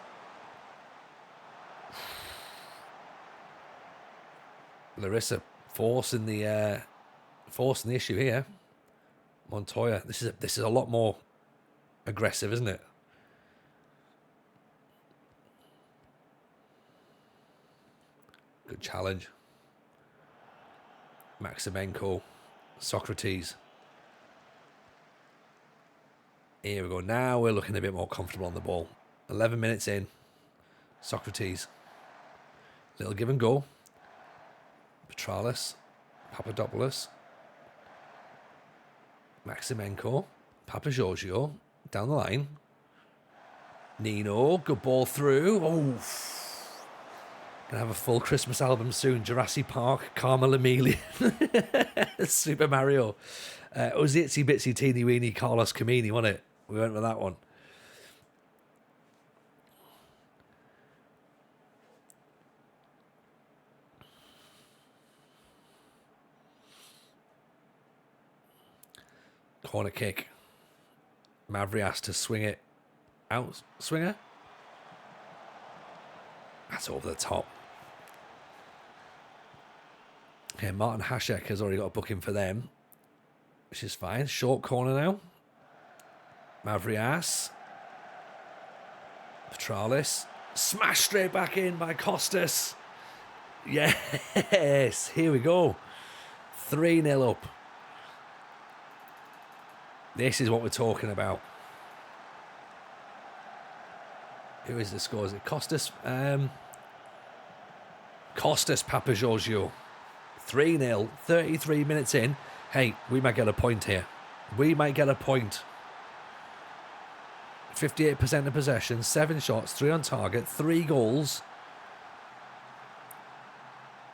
Speaker 1: Larisa forcing the issue here. Montoya. This is a lot more aggressive, isn't it? Good challenge. Maximenko. Socrates. Here we go. Now we're looking a bit more comfortable on the ball. 11 minutes in. Socrates. Little give and go. Petralis. Papadopoulos. Maximenko. Papa Giorgio. Down the line. Nino. Good ball through. Oh. Gonna have a full Christmas album soon. Jurassic Park, Carmel Amelia, Super Mario. It was Itsy Bitsy Teeny Weeny Carlos Camini, wasn't it? We went with that one. Corner kick. Mavrias to swing it out. Swinger? That's over the top. Okay, Martin Hasek has already got a booking for them, which is fine. Short corner now. Mavrias. Petralis. Smash straight back in by Costas. Yes, here we go. 3-0 up. This is what we're talking about. Who is the score? Is it Costas? Costas Papagiorgio. 3-0, 33 minutes in. Hey, we might get a point here. We might get a point. 58% of possession, 7 shots, 3 on target, 3 goals.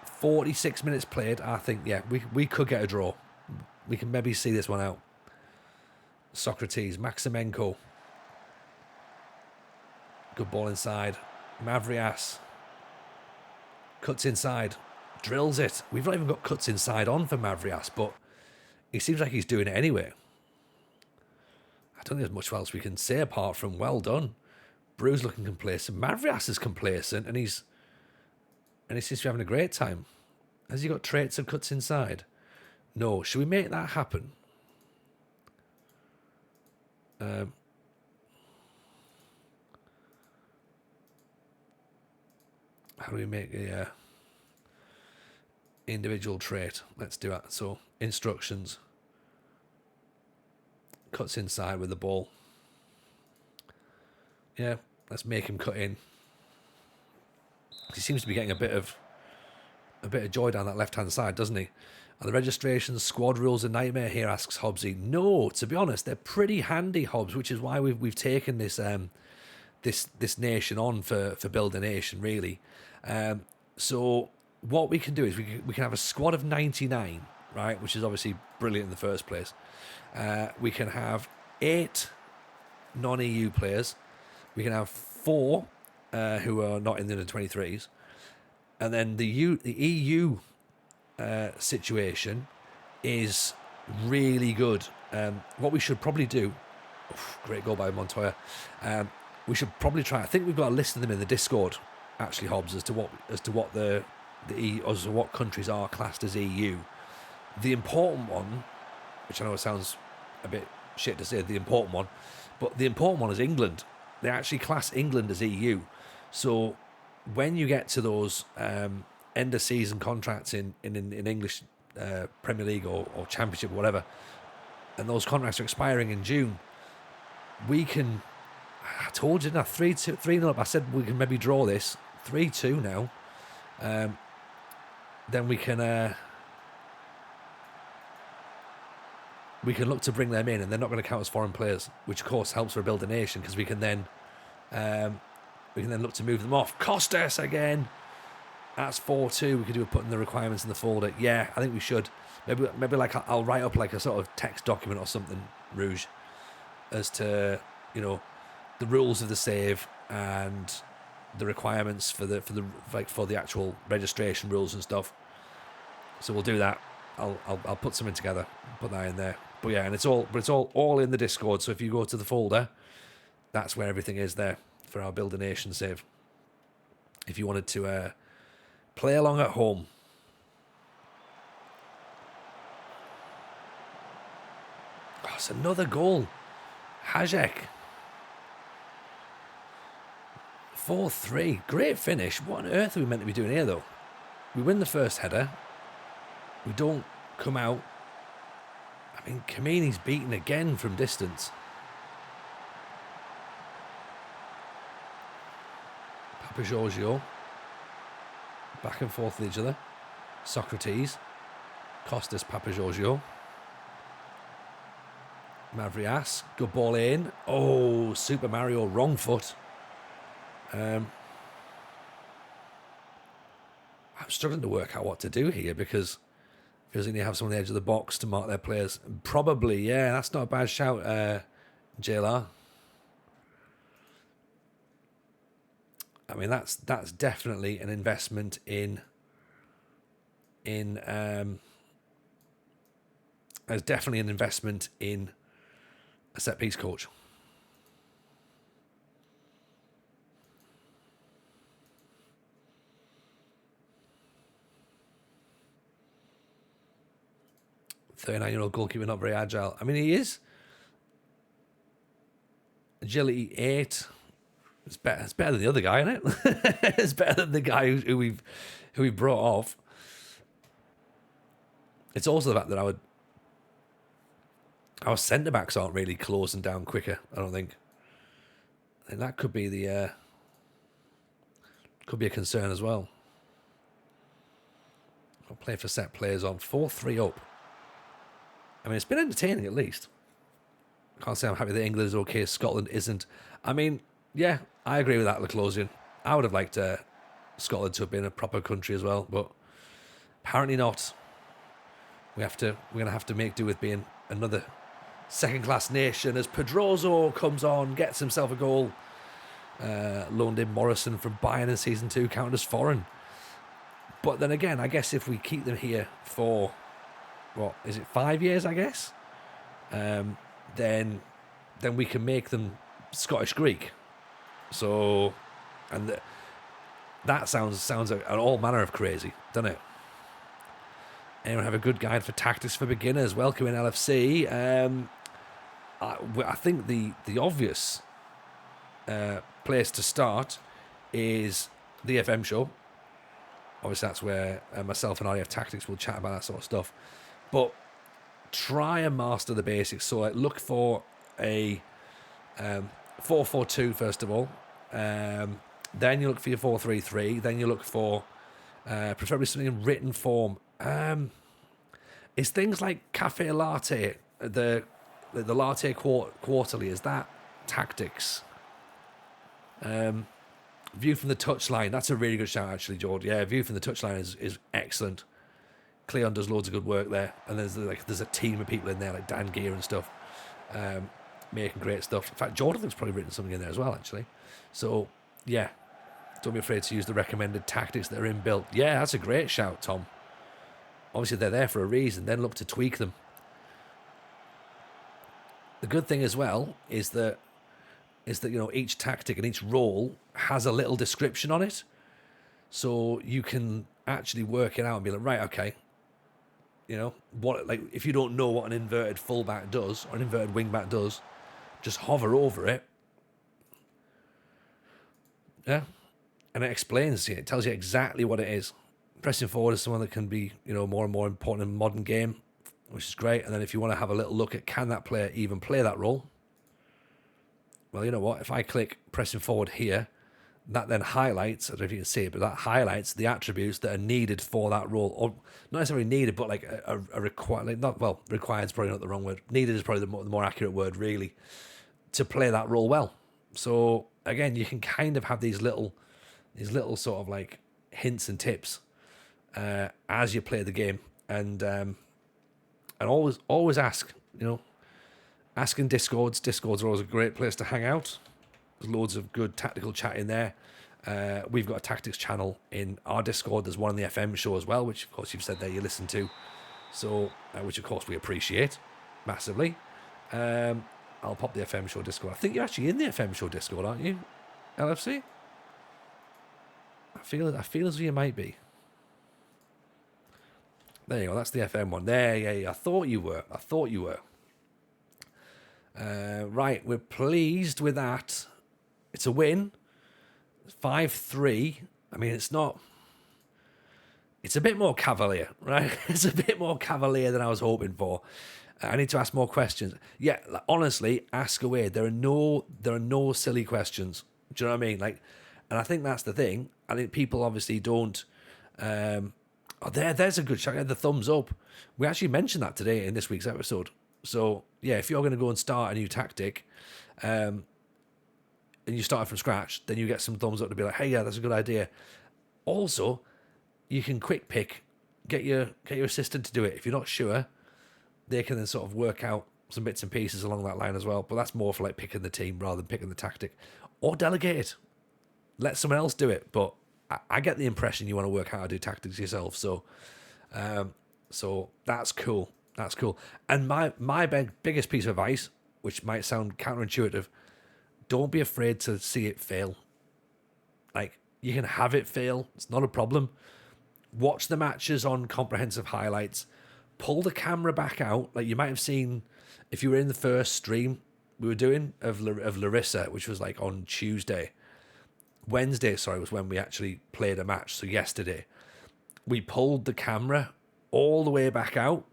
Speaker 1: 46 minutes played. I think, yeah, we could get a draw. We can maybe see this one out. Socrates, Maximenko. Good ball inside. Mavrias. Cuts inside. Drills it. We've not even got cuts inside on for Mavrias, but he seems like he's doing it anyway. I don't think there's much else we can say apart from well done. Bruce looking complacent. Mavrias is complacent, and he seems to be having a great time. Has he got traits of cuts inside? No. Should we make that happen? How do we make a individual trait? Let's do that. So, instructions. Cuts inside with the ball. Yeah, let's make him cut in. He seems to be getting a bit of joy down that left-hand side, doesn't he? Are the registration squad rules a nightmare here, asks Hobbsy. No, to be honest, they're pretty handy, Hobbs, which is why we've taken this this nation on for Build a Nation, really. So what we can do is we can have a squad of 99, right, which is obviously brilliant in the first place. We can have 8 non-EU players. We can have 4 who are not in the under-23s. And then the EU situation is really good. What we should probably do... great goal by Montoya. We should probably try... I think we've got a list of them in the Discord, actually, Hobbs, as to what countries are classed as EU. The important one, which I know it sounds a bit shit to say, the important one, but the important one is England. They actually class England as EU. So when you get to those end of season contracts in English Premier League or Championship or whatever, and those contracts are expiring in June, we can... I told you, now 3-0 up. I said we can maybe draw this 3-2 now. Then we can look to bring them in, and they're not going to count as foreign players, which of course helps for Build a Nation, because we can then look to move them off. Costas again. That's 4-2. We could do with putting the requirements in the folder. Yeah, I think we should. Maybe like I'll write up like a sort of text document or something, Rouge, as to, you know, the rules of the save and the requirements for the actual registration rules and stuff. So we'll do that. I'll put something together, put that in there. But yeah, and it's all in the Discord. So if you go to the folder, that's where everything is there for our Build a Nation save. If you wanted to play along at home. Oh, it's another goal. Hajek. 4-3. Great finish. What on earth are we meant to be doing here, though? We win the first header. We don't come out. I mean, Kamini's beaten again from distance. Papagiorgio. Back and forth with each other. Socrates. Costas Papagiorgio. Mavrias. Good ball in. Oh, Super Mario, wrong foot. I'm struggling to work out what to do here, because it feels like you have someone on the edge of the box to mark their players. Probably, yeah, that's not a bad shout, JLR. I mean, that's definitely an investment in there's definitely an investment in a set piece coach. 39-year-old goalkeeper not very agile. I mean, he is. Agility 8. It's better than the other guy, isn't it? It's better than the guy who we brought off. It's also the fact that our centre backs aren't really closing down quicker. I don't think, and that could be could be a concern as well. I'll play for set players on 4-3 up. I mean, it's been entertaining at least. Can't say I'm happy that England is okay, Scotland isn't. I mean, yeah, I agree with that, Laclosian. I would have liked Scotland to have been a proper country as well, but apparently not. We're going to have to make do with being another second-class nation as Pedroso comes on, gets himself a goal. Loaned in Morrison from Bayern in season 2, counted as foreign. But then again, I guess if we keep them here for, 5 years, I guess? Then we can make them Scottish-Greek. So, and that sounds like an all manner of crazy, doesn't it? Anyone have a good guide for tactics for beginners? Welcome in LFC. I think the obvious place to start is the FM show. Obviously, that's where myself and RF Tactics will chat about that sort of stuff. But try and master the basics. So look for a 4-4-2 first of all. Then you look for your 4-3-3. Then you look for preferably something in written form. Is things like Cafe Latte, the Latte Quarterly, is that tactics? View from the touchline, that's a really good shout actually, George. Yeah, View from the touchline is excellent. Cleon does loads of good work there, and there's a team of people in there like Dan Gear and stuff, making great stuff. In fact, Jordan's probably written something in there as well actually. So yeah, don't be afraid to use the recommended tactics that are inbuilt. Yeah, that's a great shout, Tom. Obviously they're there for a reason, then look to tweak them. The good thing as well is that each tactic and each role has a little description on it, so you can actually work it out and be like, right, okay, what, like, if you don't know what an inverted fullback does or an inverted wingback does, just hover over it, yeah, and it explains it. It tells you exactly what it is. Pressing forward is someone that can be, more and more important in modern game, which is great. And then if you want to have a little look at can that player even play that role, well, you know what? If I click pressing forward here, that then highlights, I don't know if you can see it, but that highlights the attributes that are needed for that role. Or not necessarily needed, but like a required, required is probably not the wrong word. Needed is probably the more accurate word, really, to play that role well. So again, you can kind of have these little sort of like hints and tips as you play the game. And always ask, Asking Discords. Discords are always a great place to hang out. There's loads of good tactical chat in there. We've got a tactics channel in our Discord. There's one on the FM show as well, which of course you've said there you listen to. So, which of course we appreciate massively. I'll pop the FM show Discord. I think you're actually in the FM show Discord, aren't you, LFC? I feel as though you might be. There you go. That's the FM one. There, yeah. I thought you were. Right, we're pleased with that. It's a win. 5-3. I mean, it's not... It's a bit more cavalier, right? It's a bit more cavalier than I was hoping for. I need to ask more questions. Yeah, honestly, ask away. There are no silly questions. Do you know what I mean? Like, and I think that's the thing. I think people obviously don't... there's a good shout. The thumbs up. We actually mentioned that today in this week's episode. So, yeah, if you're going to go and start a new tactic and you start from scratch, then you get some thumbs up to be like, hey, yeah, that's a good idea. Also, you can quick pick, get your assistant to do it. If you're not sure, they can then sort of work out some bits and pieces along that line as well. But that's more for like picking the team rather than picking the tactic. Or delegate it. Let someone else do it. But I get the impression you want to work out how to do tactics yourself. So that's cool. That's cool. And my biggest piece of advice, which might sound counterintuitive, don't be afraid to see it fail. Like, you can have it fail. It's not a problem. Watch the matches on comprehensive highlights. pull the camera back out. Like you might have seen if you were in the first stream we were doing of Larisa, which was like on Wednesday, was when we actually played a match. So yesterday, we pulled the camera all the way back out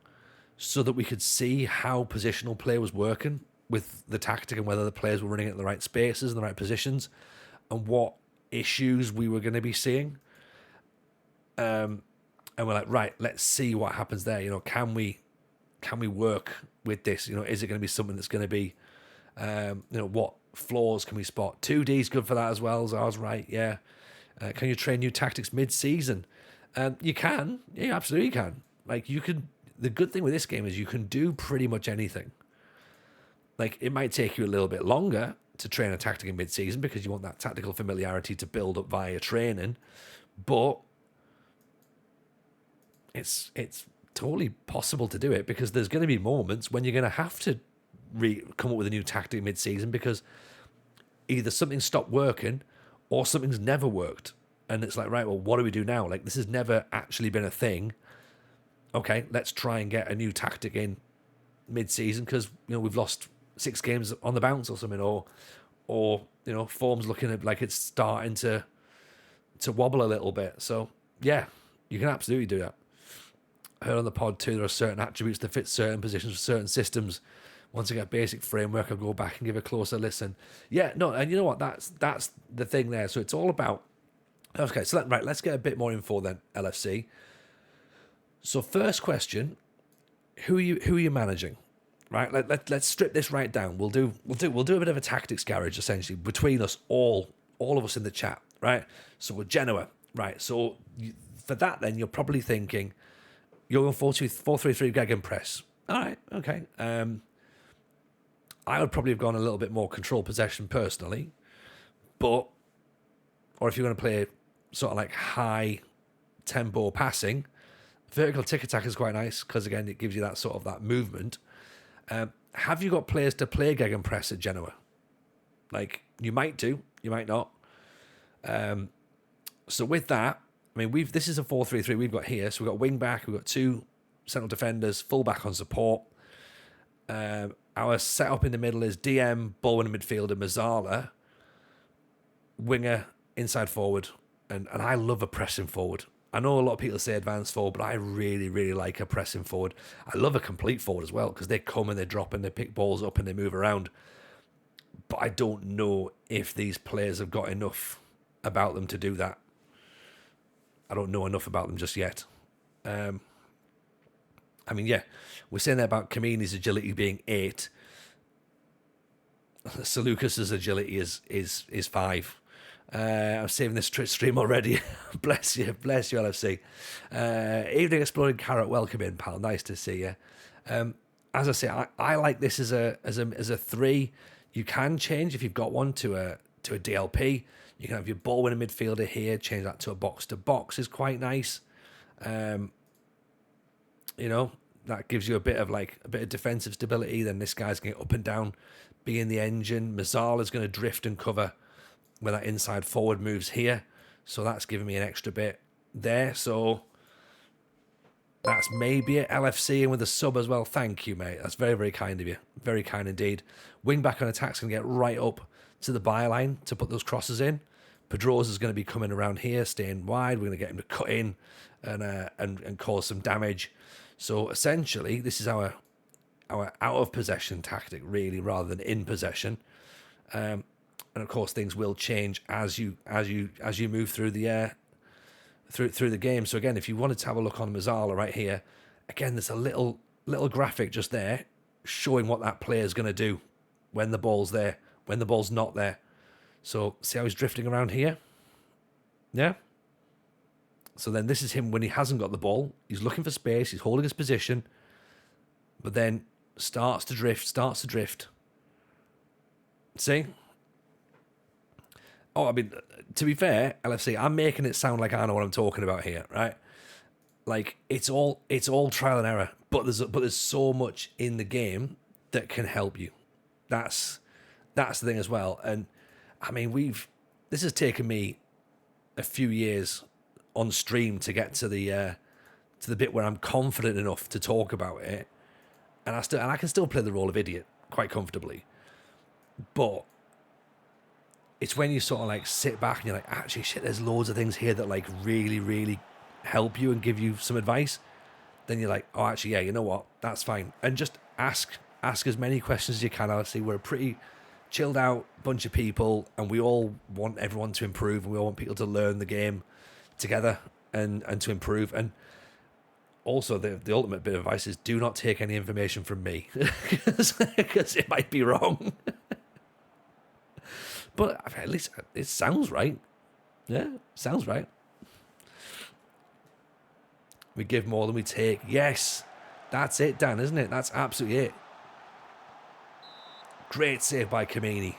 Speaker 1: so that we could see how positional play was working with the tactic and whether the players were running it in the right spaces and the right positions and what issues we were going to be seeing. And we're like, right, let's see what happens there. You know, can we work with this? You know, is it going to be something that's going to be, what flaws can we spot? 2D is good for that as well. As I was right, yeah. Can you train new tactics mid-season? You can. Yeah, you absolutely can. Like, you can. The good thing with this game is you can do pretty much anything. Like, it might take you a little bit longer to train a tactic in mid-season because you want that tactical familiarity to build up via training, but it's totally possible to do it because there's going to be moments when you're going to have to come up with a new tactic mid-season because either something stopped working or something's never worked. And it's like, right, well, what do we do now? Like, this has never actually been a thing. Okay, let's try and get a new tactic in mid-season because, we've lost 6 games on the bounce or something, or form's looking like it's starting to wobble a little bit. So, yeah, you can absolutely do that. I heard on the pod, too, there are certain attributes that fit certain positions for certain systems. Once I get a basic framework, I'll go back and give a closer listen. Yeah, no, and you know what? That's the thing there. So it's all about... Okay, so let's get a bit more info then, LFC. So first question, who are you managing? Right, let's strip this right down. We'll do a bit of a tactics garage essentially between us all of us in the chat, right? So we're Genoa, right? So for that, then you're probably thinking you're going 4-3-3 gegenpress. All right, okay. I would probably have gone a little bit more control possession personally, or if you're going to play sort of like high tempo passing, vertical tick attack is quite nice because again it gives you that sort of that movement. Have you got players to play gegenpress at Genoa? Like, you might do, you might not. So with that, I mean, this is a 4-3-3 we've got here. So we've got wing back, we've got 2 central defenders, full back on support. Our setup in the middle is DM, Bowen midfielder, Mazzala, winger, inside forward, and I love a pressing forward. I know a lot of people say advanced forward, but I really, really like a pressing forward. I love a complete forward as well because they come and they drop and they pick balls up and they move around. But I don't know if these players have got enough about them to do that. I don't know enough about them just yet. I mean, yeah, we're saying that about Kamini's agility being 8. So Lucas's agility is 5. I'm saving this stream already. bless you, LFC. Evening Exploding Carrot, welcome in, pal. Nice to see you. As I say, I like this as a 3. You can change if you've got one to a DLP. You can have your ball winner midfielder here. Change that to a box to box is quite nice. That gives you a bit of defensive stability. Then this guy's going up and down, be in the engine. Mazzala's going to drift and cover when that inside forward moves here. So that's giving me an extra bit there. So that's maybe it. LFC in with a sub as well. Thank you, mate. That's very, very kind of you. Very kind indeed. Wing back on attack's going to get right up to the byline to put those crosses in. Pedrosa's going to be coming around here, staying wide. We're going to get him to cut in and cause some damage. So essentially, this is our out of possession tactic, really, rather than in possession. And of course, things will change as you move through the through the game. So again, if you wanted to have a look on Mazzala right here, again, there's a little graphic just there showing what that player is going to do when the ball's there, when the ball's not there. So see how he's drifting around here? Yeah. So then this is him when he hasn't got the ball. He's looking for space. He's holding his position, but then starts to drift. See? Oh, I mean, to be fair, LFC, I'm making it sound like I know what I'm talking about here, right? Like it's all trial and error, but there's so much in the game that can help you. That's the thing as well. And I mean, this has taken me a few years on stream to get to the to the bit where I'm confident enough to talk about it, and I can still play the role of idiot quite comfortably. But it's when you sort of like sit back and you're like, actually, shit, there's loads of things here that like really, really help you and give you some advice. Then you're like, oh, actually, yeah, you know what? That's fine. And just ask as many questions as you can. Honestly, we're a pretty chilled out bunch of people, and we all want everyone to improve, and we all want people to learn the game together and to improve. And also, the ultimate bit of advice is do not take any information from me because it might be wrong. But at least it sounds right. Yeah, sounds right. We give more than we take. Yes, that's it, Dan, isn't it? That's absolutely it. Great save by Kamini.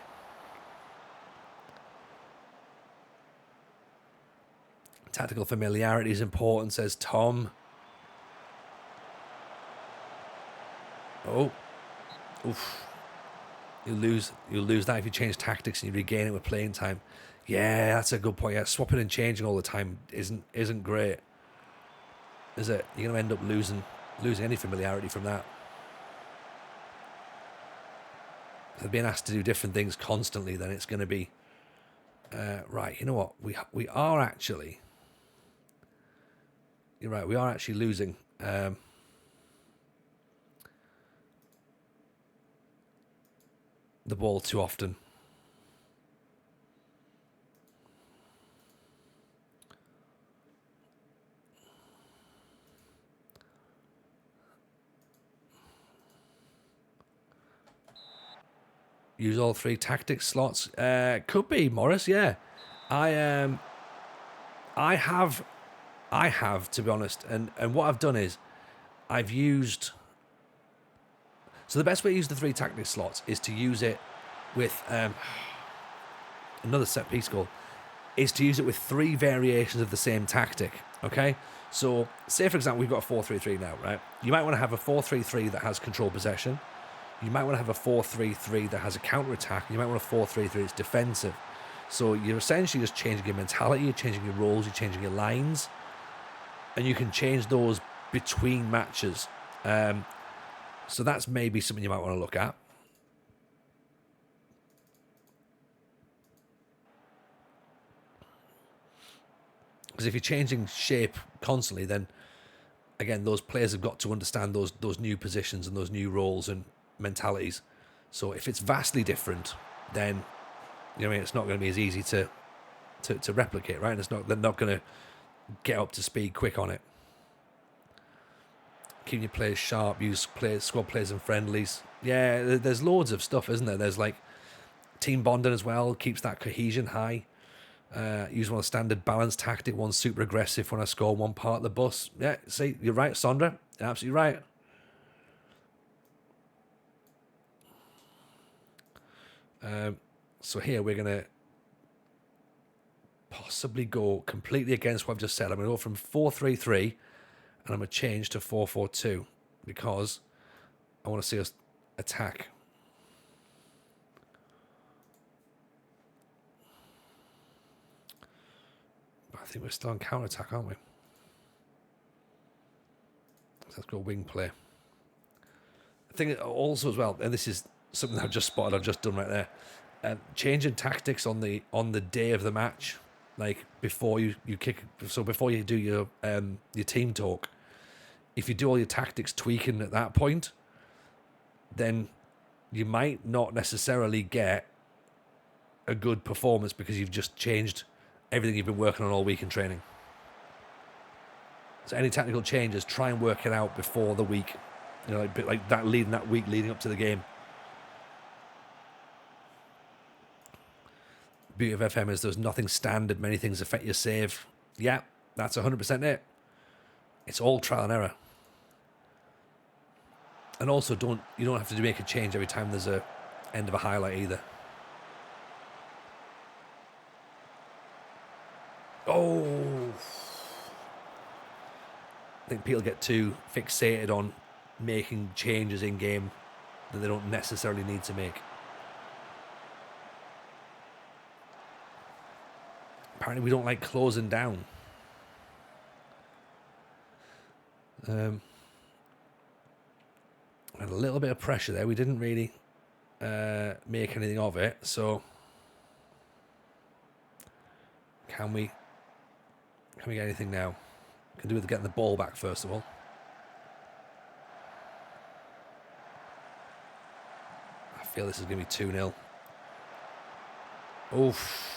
Speaker 1: Tactical familiarity is important, says Tom. Oh. Oof. You'll lose that if you change tactics and you regain it with playing time. Yeah, that's a good point. Yeah, swapping and changing all the time isn't great, is it? You're gonna end up losing any familiarity from that. If they're being asked to do different things constantly, then it's going to be right. You know what? We are actually. You're right. We are actually losing. The ball too often. Use all 3 tactics slots. Could be, Morris. Yeah, I have to be honest, and what I've done is I've used. So the best way to use the 3 tactic slots is to use it with another set piece goal, is to use it with 3 variations of the same tactic. Okay, so say for example we've got a 4-3-3 now, right? You might want to have a 4-3-3 that has control possession. You might want to have a 4-3-3 that has a counter attack. You might want a 4-3-3 that's defensive. So you're essentially just changing your mentality, you're changing your roles, you're changing your lines, and you can change those between matches. So that's maybe something you might want to look at. Because if you're changing shape constantly, then again, those players have got to understand those new positions and those new roles and mentalities. So if it's vastly different, then it's not going to be as easy to replicate, right? And they're not going to get up to speed quick on it. Keep your players sharp, use squad players and friendlies. Yeah, there's loads of stuff, isn't there? There's like team bonding as well, keeps that cohesion high. Use one standard balance tactic, one super aggressive when I score one part of the bus. Yeah, see, you're right, Sondra. You're absolutely right. So here we're going to possibly go completely against what I've just said. I'm going to go from 4-3-3 and I'm going to change to 4-4-2 because I want to see us attack. But I think we're still on counter-attack, aren't we? So let's go wing play. I think also as well, and this is something I've just spotted, I've just done right there, changing tactics on the day of the match, like before you kick, so before you do your team talk, if you do all your tactics tweaking at that point, then you might not necessarily get a good performance because you've just changed everything you've been working on all week in training. So any tactical changes, try and work it out before the week, like that week leading up to the game. Beauty of FM is there's nothing standard. Many things affect your save. Yeah, that's 100% it. It's all trial and error. And also, you don't have to make a change every time there's a end of a highlight either. Oh, I think people get too fixated on making changes in game that they don't necessarily need to make. Apparently we don't like closing down. Had a little bit of pressure there. We didn't really make anything of it. So can we get anything now? Can do with getting the ball back first of all. I feel this is going to be 2-0. Oof.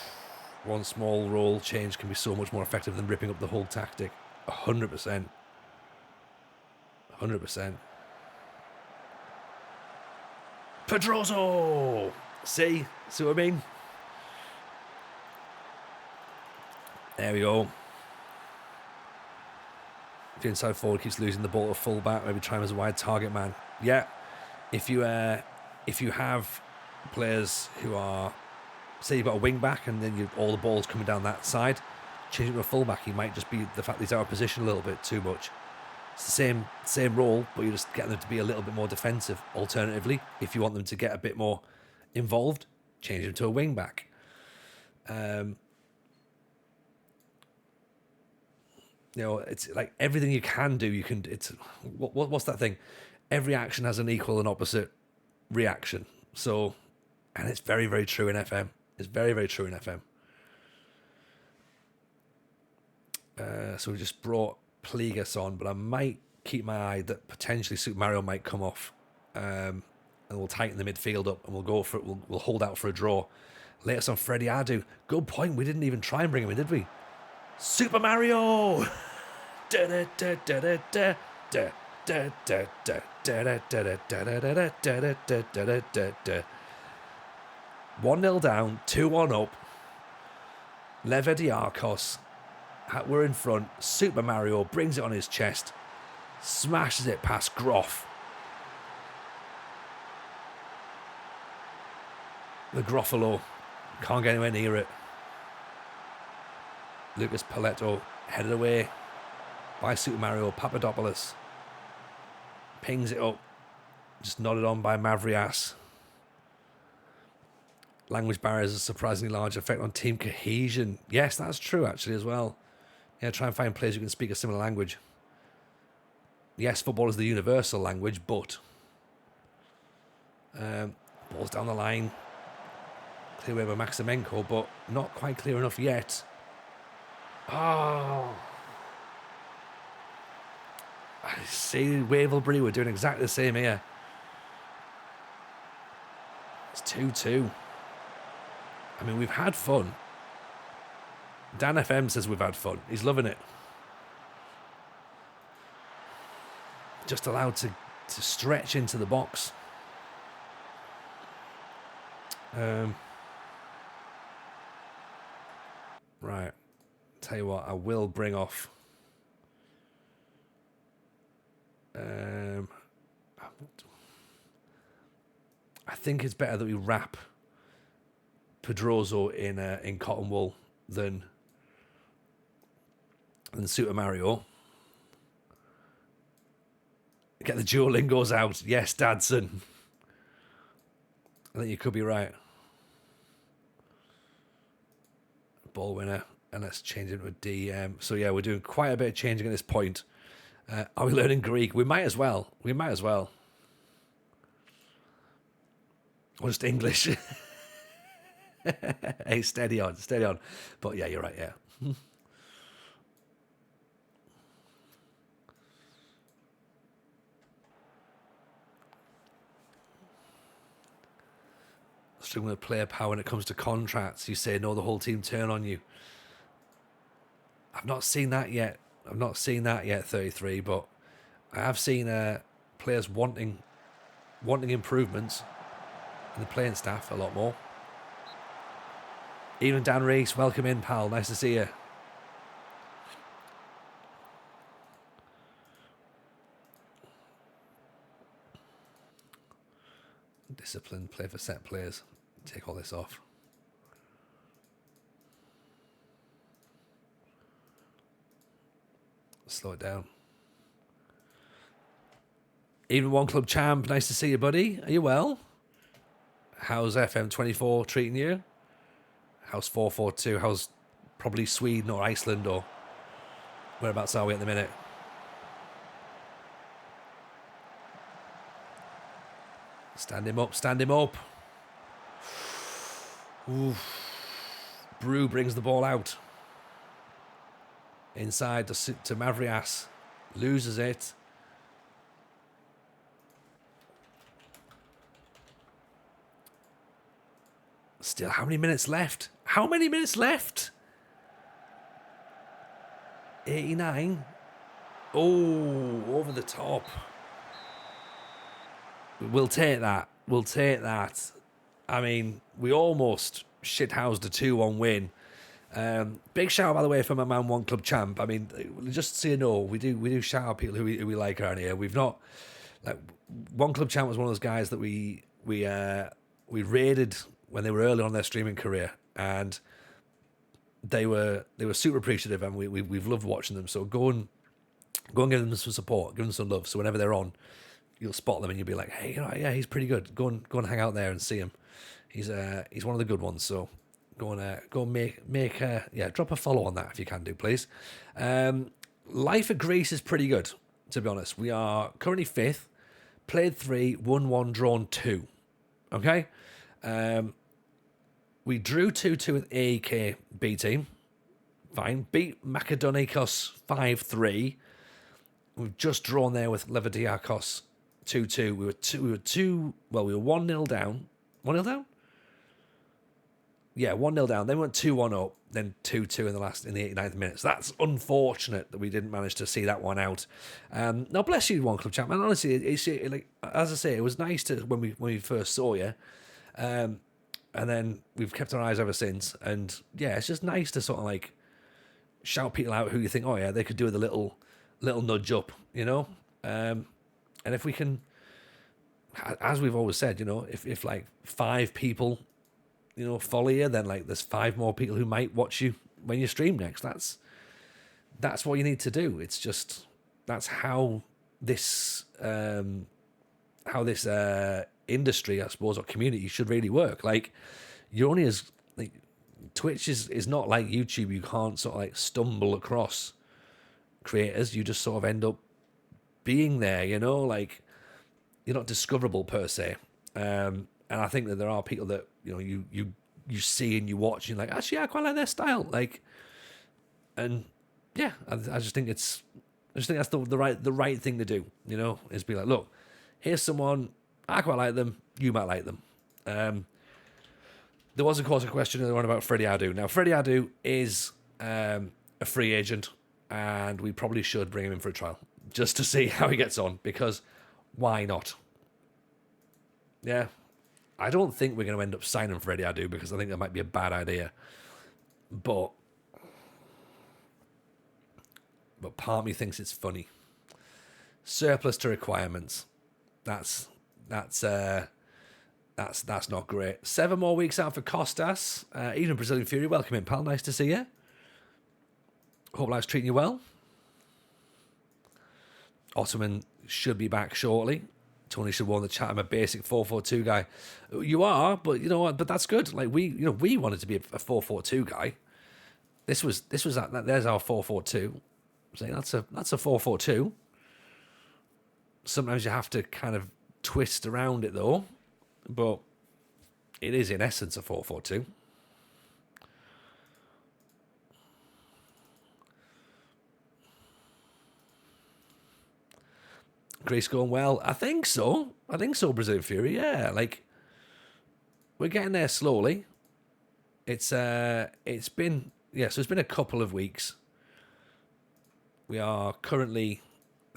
Speaker 1: One small roll change can be so much more effective than ripping up the whole tactic. 100%. 100%. Pedroso! See what I mean? There we go. If the inside forward keeps losing the ball to full back, maybe try him as a wide target man. Yeah. If you have players who are, say you've got a wing back and then all the ball's coming down that side, change it to a full back, he might just be the fact that he's out of position a little bit too much. It's the same role, but you're just getting them to be a little bit more defensive. Alternatively, if you want them to get a bit more involved, change them to a wing back. It's like everything you can do. You can. It's what's that thing? Every action has an equal and opposite reaction. So, and it's very, very true in FM. It's very, very true in FM. So we just brought Pligas on, but I might keep my eye that potentially Super Mario might come off, and we'll tighten the midfield up and we'll go for it. We'll hold out for a draw. Latest on Freddie Adu. Good point. We didn't even try and bring him in, did we? Super Mario. 1-0 down, 2-1 up. Levediakos. We're in front. Super Mario brings it on his chest, smashes it past Groff. The Groffalo can't get anywhere near it. Lucas Paletto headed away by Super Mario Papadopoulos. Pings it up. Just nodded on by Mavrias. Language barriers have a surprisingly large effect on team cohesion. Yes, that's true actually as well. Yeah, try and find players who can speak a similar language. Yes, football is the universal language, but ball's down the line. Clear away by Maximenko, but not quite clear enough yet. Oh. I see Waverbury, we're doing exactly the same here. It's 2-2. I mean, we've had fun. Dan FM says we've had fun. He's loving it. Just allowed to stretch into the box. Right. Tell you what, I will bring off. I think it's better that we wrap Pedroso in cotton wool than Super Mario. Get the Duolingos out. Yes, Dadson. I think you could be right. Ball winner. And let's change it to a DM. So yeah, we're doing quite a bit of changing at this point. Are we learning Greek? We might as well. Or just English. Hey, steady on. But yeah, you're right, yeah. Struggling with player power when it comes to contracts. You say no, the whole team turn on you. I've not seen that yet. 33, but I have seen players wanting improvements in the playing staff a lot more. Even Dan Reese, welcome in, pal. Nice to see you. Discipline, play for set players. Take all this off. Slow it down. Even One Club Champ, nice to see you, buddy. Are you well? How's FM24 treating you? How's 442? How's probably Sweden or Iceland or whereabouts are we at the minute? Stand him up, stand him up. Oof. Brew brings the ball out. Inside to Mavrias. Loses it. Still, how many minutes left? How many minutes left? 89. Oh, over the top. We'll take that. We'll take that. I mean, we almost shithoused a 2-1 win. Big shout, by the way, from my man One Club Champ. I mean, just so you know, we do shout out people who we like around here. We've not, like, One Club Champ was one of those guys that we raided when they were early on their streaming career, and they were super appreciative, and we've loved watching them. So go and give them some support, give them some love. So whenever they're on, you'll spot them and you'll be like, hey, yeah, he's pretty good. Go and hang out there and see him. He's one of the good ones. So go and make drop a follow on that if you can do, please. Life at Greece is pretty good, to be honest. We are currently 5th, played 3, won 1, drawn 2. Okay. We drew 2-2 with AEK B team. Fine. Beat Macedonikos 5-3. We've just drawn there with Levadiakos 2-2. We were 1-0 down. 1-0 down? Yeah, 1-0 down. Then we went 2-1 up, then 2-2 in the 89th minute. So that's unfortunate that we didn't manage to see that one out. Now, bless you, One Club Champ. And honestly, it's like, as I say, it was nice to when we first saw you. And then we've kept our eyes ever since. And yeah, it's just nice to sort of like shout people out who you think, oh yeah, they could do with a little nudge up, you know? And if we can, as we've always said, you know, if like 5 people, you know, follow you, then like there's 5 more people who might watch you when you stream next. That's what you need to do. It's just, that's how this industry, I suppose, or community should really work. Like, you're only as, like, Twitch is not like YouTube. You can't sort of like stumble across creators. You just sort of end up being there, you know, like, you're not discoverable per se. And I think that there are people that, you know, you see and you watch and you're like, actually, I quite like their style. Like, and yeah, I just think that's the right thing to do, you know, is be like, look, here's someone, I quite like them, you might like them. There was, of course, a question earlier on about Freddie Adu. Now, Freddie Adu is a free agent, and we probably should bring him in for a trial just to see how he gets on, because why not? Yeah. I don't think we're going to end up signing Freddie Adu, because I think that might be a bad idea. But part of me thinks it's funny. Surplus to requirements. That's not great. 7 more weeks out for Costas. Even Brazilian Fury, welcome in, pal. Nice to see you. Hope life's treating you well. Ottoman should be back shortly. Tony should warn the chat. I'm a basic 4-4-2 guy. You are, but you know what? But that's good. Like, we wanted to be a 4-4-2 guy. This was there's our 4-4-2. So that's a 4-4-2. Sometimes you have to kind of twist around it though, but it is in essence a 4-4-2. Greece going well. I think so, Brazilian Fury. Yeah, like, we're getting there slowly. It's been a couple of weeks. We are currently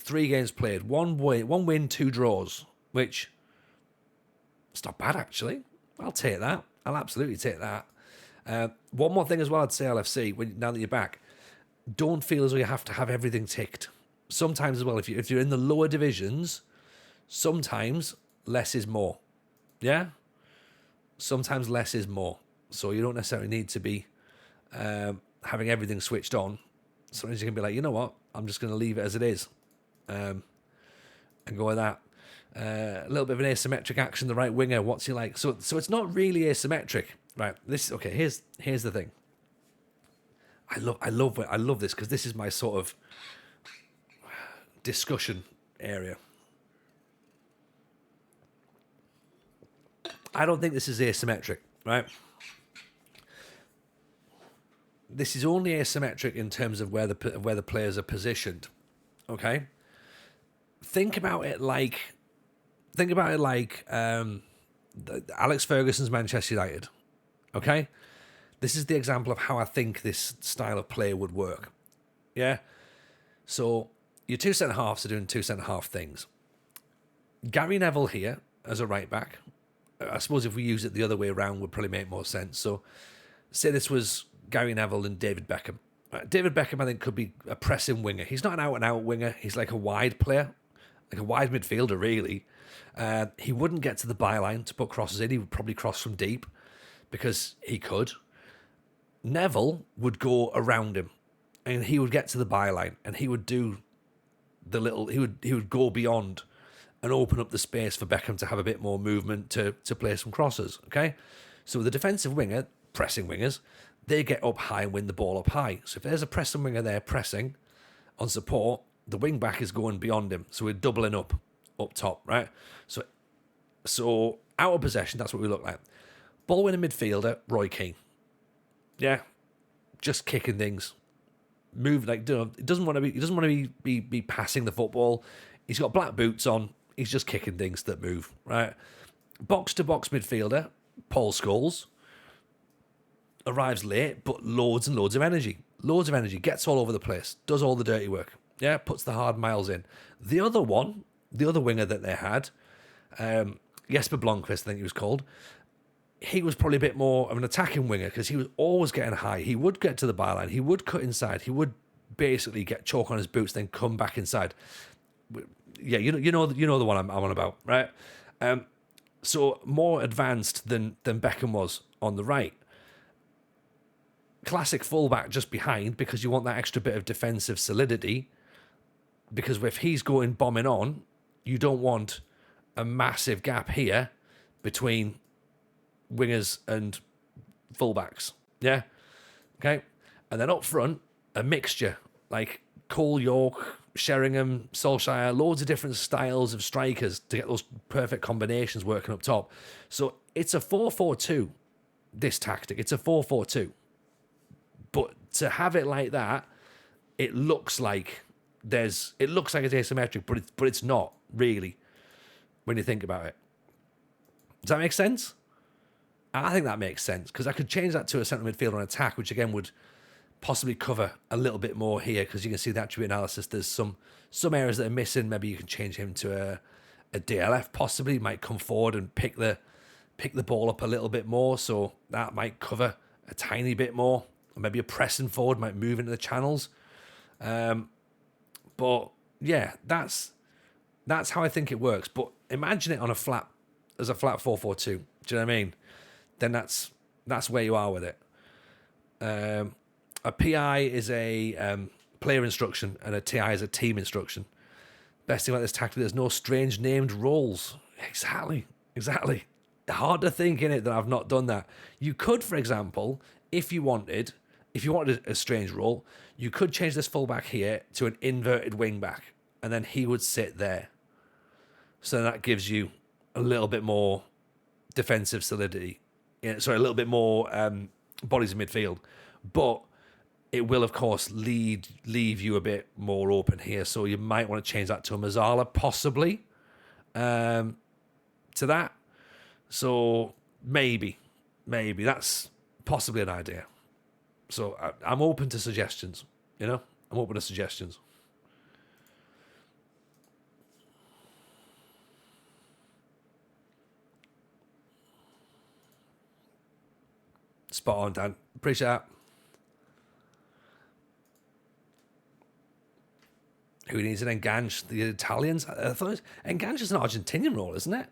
Speaker 1: 3 games played, 1 win, 2 draws, which it's not bad actually. I'll take that. I'll absolutely take that. One more thing as well, I'd say, LFC, now that you're back, don't feel as though you have to have everything ticked. Sometimes as well, if you're in the lower divisions, sometimes less is more. Yeah? Sometimes less is more. So you don't necessarily need to be having everything switched on. Sometimes you can be like, you know what? I'm just going to leave it as it is. And go with that. A little bit of an asymmetric action, the right winger. What's he like? So it's not really asymmetric, right? Here's the thing. I love this, because this is my sort of discussion area. I don't think this is asymmetric, right? This is only asymmetric in terms of where the players are positioned. Okay, think about it like Alex Ferguson's Manchester United. Okay, this is the example of how I think this style of play would work. Yeah, so your two centre halves are doing two centre half things. Gary Neville here as a right back. I suppose if we use it the other way around would probably make more sense. So say this was Gary Neville and David Beckham. David Beckham, I think, could be a pressing winger. He's not an out-and-out winger. He's like a wide player, like a wide midfielder, really. He wouldn't get to the byline to put crosses in. He would probably cross from deep because he could. Neville would go around him and he would get to the byline and he would do the little... He would go beyond and open up the space for Beckham to have a bit more movement to play some crosses, okay? So the defensive winger, pressing wingers, they get up high and win the ball up high. So if there's a pressing winger there pressing on support, the wing back is going beyond him. So we're doubling up top, right? So out of possession, that's what we look like. Ball winning midfielder, Roy Keane. Yeah, just kicking things. Move like he doesn't want to be passing the football. He's got black boots on. He's just kicking things that move, right? Box to box midfielder, Paul Scholes. Arrives late, but loads and loads of energy. Loads of energy. Gets all over the place. Does all the dirty work. Yeah, puts the hard miles in. The other winger that they had, Jesper Blomqvist, I think he was called, he was probably a bit more of an attacking winger because he was always getting high. He would get to the byline. He would cut inside. He would basically get chalk on his boots, then come back inside. Yeah, you know the one I'm on about, right? So more advanced than Beckham was on the right. Classic fullback just behind because you want that extra bit of defensive solidity. Because if he's going bombing on, you don't want a massive gap here between wingers and fullbacks. Yeah? Okay? And then up front, a mixture. Like Cole York, Sheringham, Solskjaer, loads of different styles of strikers to get those perfect combinations working up top. So it's a 4-4-2, this tactic. It's a 4-4-2. But to have it like that, it looks like it's asymmetric, but it's not really when you think about it. Does that make sense? I think that makes sense because I could change that to a central midfielder on attack, which again would possibly cover a little bit more here because you can see the attribute analysis. There's some areas that are missing. Maybe you can change him to a DLF. Possibly he might come forward and pick the ball up a little bit more, so that might cover a tiny bit more. Or maybe a pressing forward might move into the channels. But yeah, that's how I think it works. But imagine it on a flat 4-4-2. Do you know what I mean? Then that's where you are with it. A PI is a player instruction and a TI is a team instruction. Best thing about this tactic, there's no strange named roles. Exactly. Hard to think in it that I've not done that. You could, for example, if you wanted a strange role, you could change this fullback here to an inverted wing back, and then he would sit there. So that gives you a little bit more defensive solidity. A little bit more bodies in midfield. But it will, of course, leave you a bit more open here. So you might want to change that to a Mazzala, possibly, to that. So maybe that's possibly an idea. So I'm open to suggestions, I'm open to suggestions. Spot on, Dan. Appreciate that. Who needs an Enganche? The Italians? I thought Enganche is an Argentinian role, isn't it?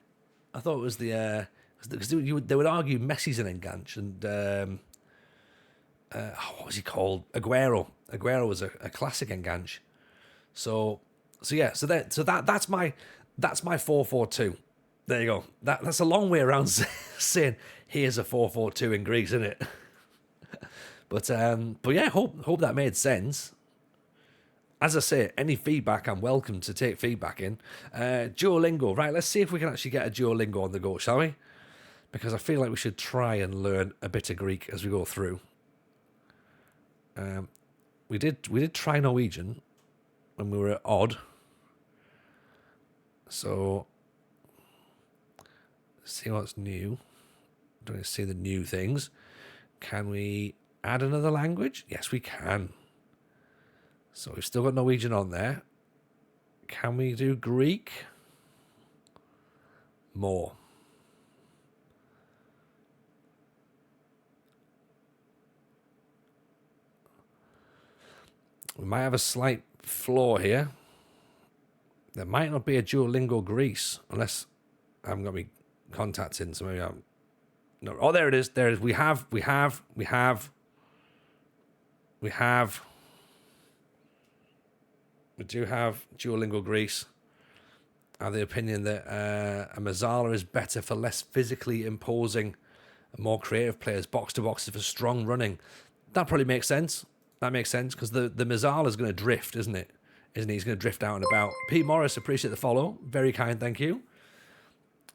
Speaker 1: I thought it was because they would argue Messi's an Enganche and what was he called? Aguero. Aguero was a classic Enganche. So that's my 4-4-2. There you go. That's a long way around saying here's a 4-4-2 in Greece, isn't it? But yeah, hope that made sense. As I say, any feedback, I'm welcome to take feedback in. Duolingo, right? Let's see if we can actually get a Duolingo on the go, shall we? because I feel like we should try and learn a bit of Greek as we go through. We did try Norwegian when we were at Odd. So, see what's new. Don't you see the new things? Can we add another language? Yes, we can. So we've still got Norwegian on there. Can we do Greek? More. We might have a slight flaw here. There might not be a Duolingo Greece unless I haven't got my contacts in. So maybe I'm. No. Oh, there it is. There it is. We do have Duolingo Greece. I have the opinion that a Mazzala is better for less physically imposing and more creative players. Box to box for strong running. That probably makes sense. That makes sense because the Mazzala is going to drift, isn't it? Isn't he? He's going to drift out and about. Pete Morris, appreciate the follow. Very kind, thank you.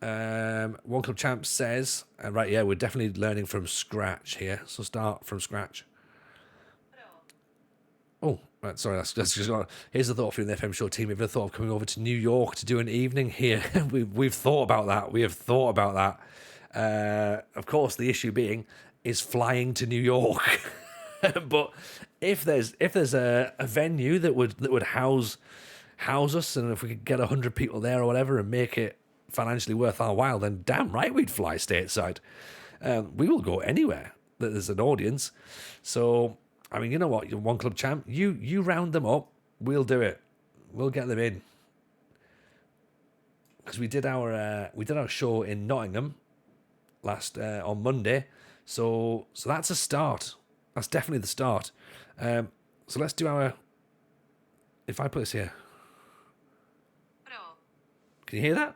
Speaker 1: One Club Champ says, right, yeah, we're definitely learning from scratch here. So start from scratch. Oh, right, sorry, that's just got. Here's the thought from the FM Show team. Have you ever thought of coming over to New York to do an evening here? We've thought about that. We have thought about that. Of course, the issue being is flying to New York. But if there's a venue that would house us, and if we could get 100 people there or whatever and make it financially worth our while, then damn right we'd fly stateside. We will go anywhere that there's an audience. So I mean, you know what, you're One Club Champ. You round them up. We'll do it. We'll get them in. Because we did our show in Nottingham last on Monday. So that's a start. That's definitely the start. So let's do our. If I put this here, can you hear that?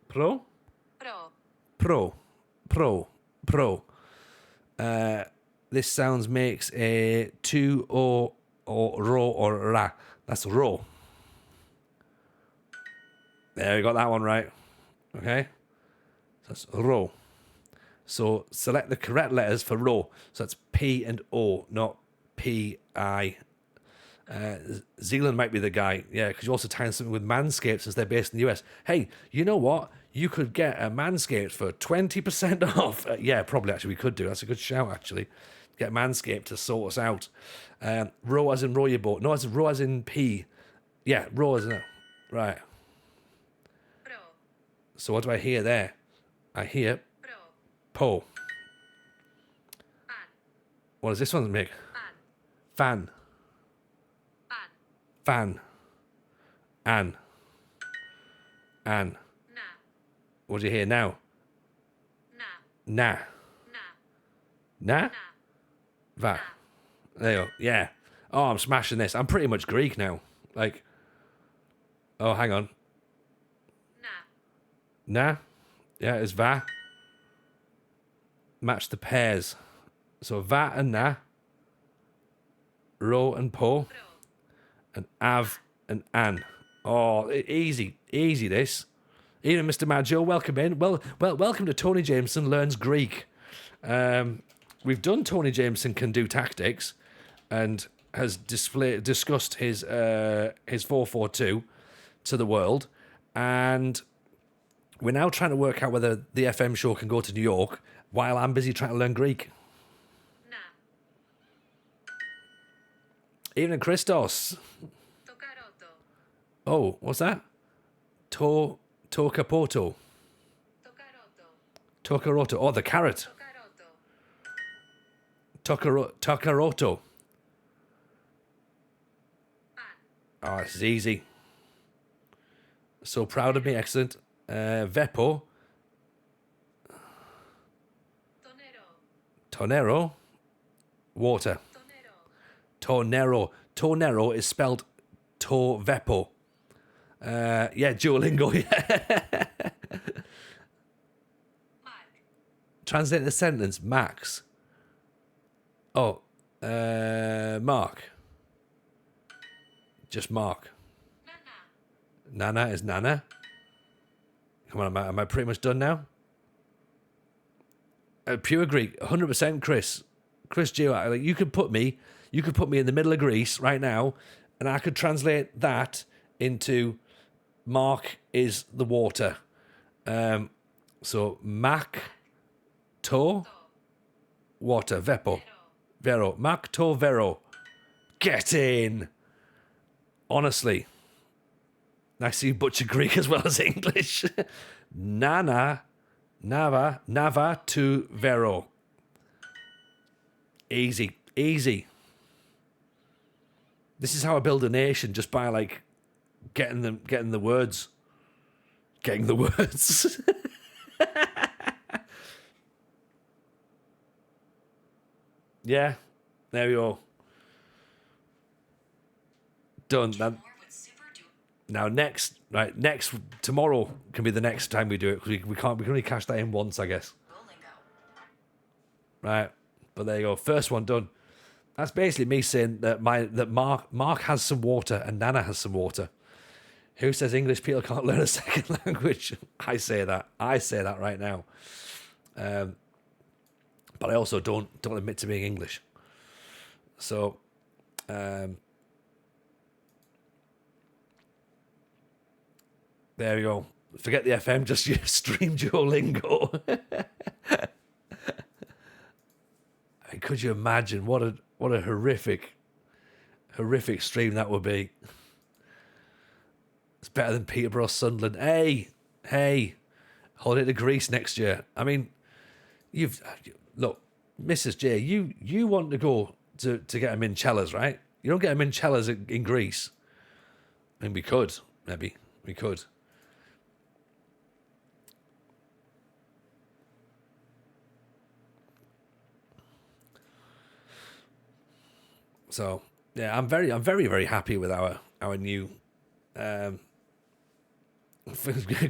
Speaker 1: Pro. This sounds makes a 2 or ro or ra. That's ro. There, we got that one right. Okay. So that's ro. So select the correct letters for ro. So that's P and O, not P-I. Zealand might be the guy. Yeah, because you're also tying something with Manscaped since they're based in the US. Hey, you know what? You could get a Manscaped for 20% off. Yeah, probably, actually, we could do. That's a good shout, actually. Get Manscaped to sort us out. Row as in row your boat. No, as row as in P. Yeah, row as in... Right. So what do I hear there? I hear... Po. What does this one make? Fan. Fan. An. What do you hear now? Na. Va. There you go. Yeah. Oh, I'm smashing this. I'm pretty much Greek now. Like. Oh, hang on. Na. Yeah, it's va. Match the pairs. So va and na. Ro and po. And av and an. Oh, easy. Easy this. Even Mr. Maggio, welcome in. Well, welcome to Tony Jameson Learns Greek. We've done Tony Jameson Can Do Tactics and has discussed his 442 to the world. And we're now trying to work out whether the FM show can go to New York while I'm busy trying to learn Greek. Evening, Christos. Oh, what's that? Tokapoto. Tokaroto. Oh, the carrot. Tokaroto. Oh, this is easy. So proud of me. Excellent. Vepo. Tonero. Water. Tonero. Tonero is spelled Tovepo. Yeah, Duolingo. Yeah. Translate the sentence. Max. Oh, Mark. Just Mark. Nana is Nana. Come on, am I pretty much done now? Pure Greek, 100%, Chris. Chris Gio, like, you could put me in the middle of Greece right now, and I could translate that into Mark is the water. So Mac to water, Vepo. Vero. Mac to Vero. Get in. Honestly. I see butcher Greek as well as English. Nana, Nava to Vero. Easy. This is how I build a nation, just by like getting the words. Getting the words. Yeah. There we go. Done. Now next, tomorrow can be the next time we do it, because we can only cash that in once, I guess. Right, but there you go. First one done. That's basically me saying that Mark has some water and Nana has some water. Who says English people can't learn a second language? I say that right now. But I also don't admit to being English. So, there you go. Forget the FM, just you stream Duolingo. I mean, could you imagine what a horrific stream that would be? It's better than Peterborough, Sunderland. Hey, holiday to Greece next year. I mean, look, Mrs. J, you want to go to get them in cellas, right? You don't get them in cellas in Greece. I mean, we could, maybe. We could. So yeah, I'm very, very happy with our new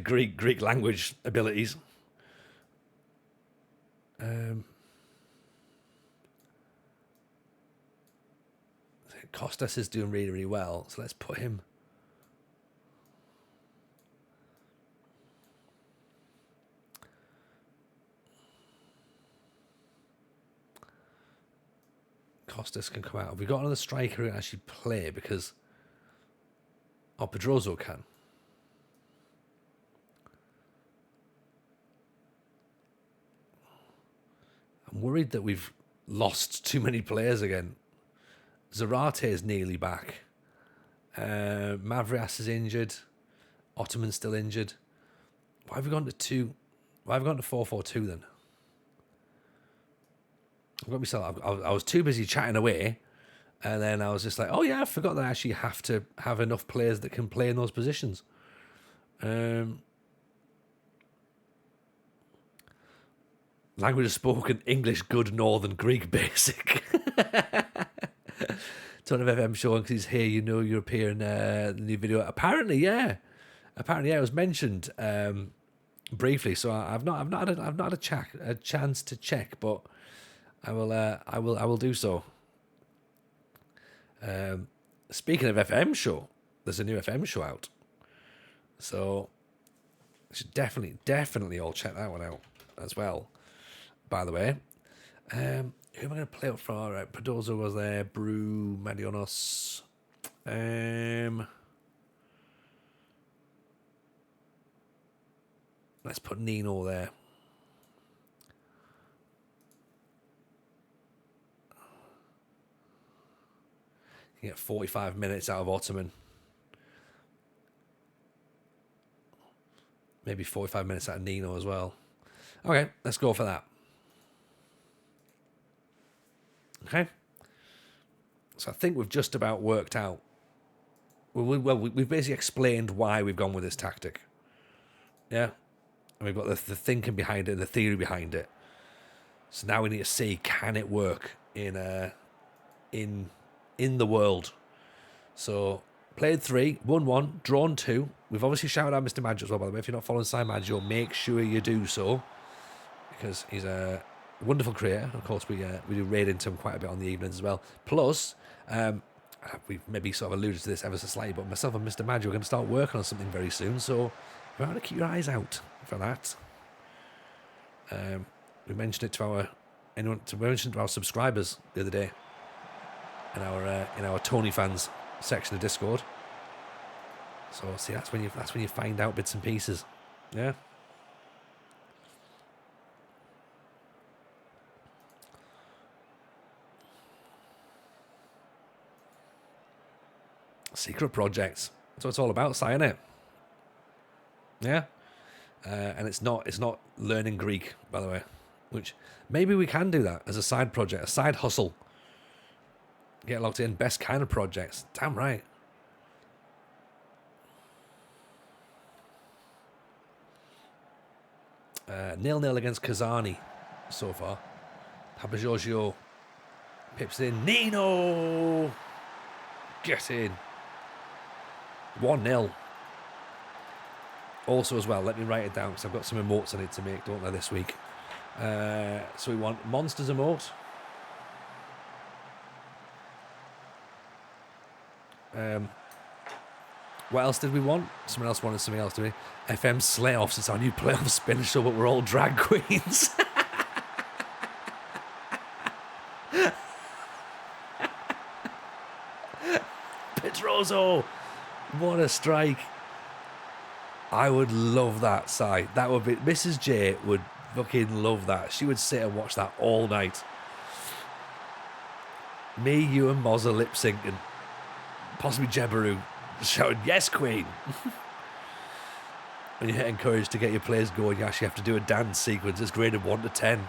Speaker 1: Greek language abilities. Costas is doing really, really well, so let's put him. Costas can come out. Have we got another striker who can actually play? Because Pedroso can. I'm worried that we've lost too many players again. Zarate is nearly back. Mavrias is injured. Ottoman's still injured. Why have we gone to 2? Why have we gone to 4-4-2 then? I've got myself. I was too busy chatting away, and then I was just like, "Oh yeah, I forgot that I actually have to have enough players that can play in those positions." Language spoken: English, good, Northern, Greek, basic. Ton of FM showing because he's here. You know, you're appearing the new video. Apparently, yeah. It was mentioned briefly. So I've not had a chance to check, but. I will do so. Speaking of FM show, there's a new FM show out, so you should definitely all check that one out as well. By the way, who am I going to play up for? All right, Pedroso was there. Brew, Madionos. Let's put Nino there. You get 45 minutes out of Ottoman. Maybe 45 minutes out of Nino as well. Okay, let's go for that. Okay. So I think we've just about worked out. Well, we've basically explained why we've gone with this tactic. Yeah. And we've got the thinking behind it and the theory behind it. So now we need to see, can it work in the world? So played 3, won 1, drawn 2. We've obviously shouted out Mr. Maggio as well, by the way. If you're not following Sai Maggio, make sure you do so, because he's a wonderful creator. Of course, we do raid into him quite a bit on the evenings as well. Plus, we've maybe sort of alluded to this ever so slightly, but myself and Mr. Madge are going to start working on something very soon, so you want to keep your eyes out for that. We mentioned it to our subscribers the other day in our Tony fans section of Discord. So see, that's when you find out bits and pieces. Yeah. Secret projects. That's what it's all about, Si, isn't it? Yeah. And it's not learning Greek, by the way. Which maybe we can do that as a side project, a side hustle. Get locked in, best kind of projects. Damn right. Nil-nil against Kazani so far. Papa Giorgio pips in. Nino! Get in. 1-0. Also as well, let me write it down because I've got some emotes I need to make, don't I, this week. So we want Monsters emote. What else did we want? Someone else wanted something else, did we? FM Slayoffs. It's our new playoff spin show, but we're all drag queens. Petrozo! What a strike. I would love that, Si. That would be... Mrs. J would fucking love that. She would sit and watch that all night. Me, you and Moz are lip syncing. Possibly Jebaru shouting, yes, Queen. When you're encouraged to get your players going, you actually have to do a dance sequence. It's graded 1 to 10.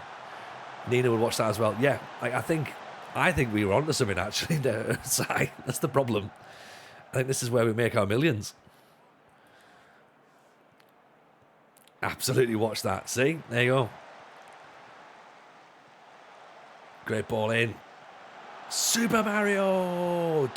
Speaker 1: Nina would watch that as well. Yeah, I think we were onto something, actually. Si, that's the problem. I think this is where we make our millions. Absolutely watch that. See? There you go. Great ball in. Super Mario!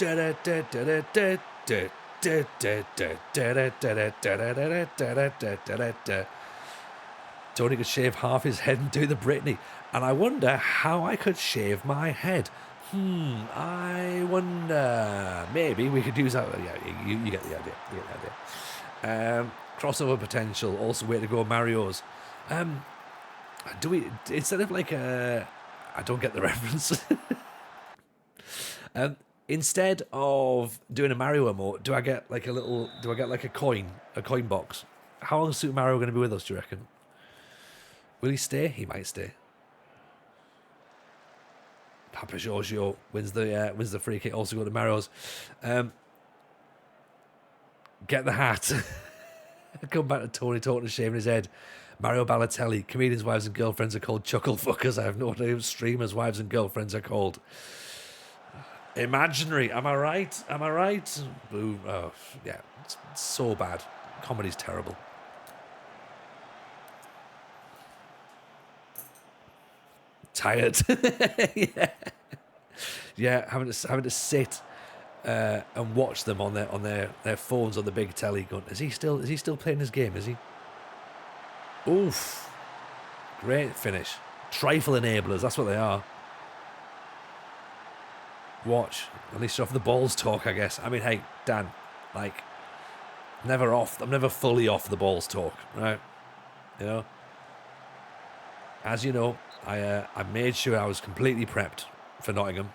Speaker 1: Tony could shave half his head and do the Britney. And I wonder how I could shave my head. I wonder. Maybe we could use that. Yeah, you get the idea. You get the idea. Crossover potential. Also, way to go, Mario's. Do we, instead of like I don't get the reference. Instead of doing a Mario emote, do I get like a coin box? How long is Super Mario going to be with us, do you reckon? Will he stay? He might stay. Papa Giorgio wins the free kick. Also go to Mario's. Get the hat. Come back to Tony talking, shaving his head. Mario Balotelli. Comedians' wives and girlfriends are called chuckle fuckers. I have no idea. Streamers' wives and girlfriends are called imaginary. Am I right? Am I right? Boom. Oh, yeah. It's so bad. Comedy's terrible. Tired. Yeah. Having to sit and watch them on their phones on the big telly. Going, is he still playing his game? Is he? Oof! Great finish. Trifle enablers. That's what they are. Watch. At least off the balls talk, I guess. I mean, hey, Dan, like, I'm never fully off the balls talk, right? You know. As you know, I made sure I was completely prepped for Nottingham.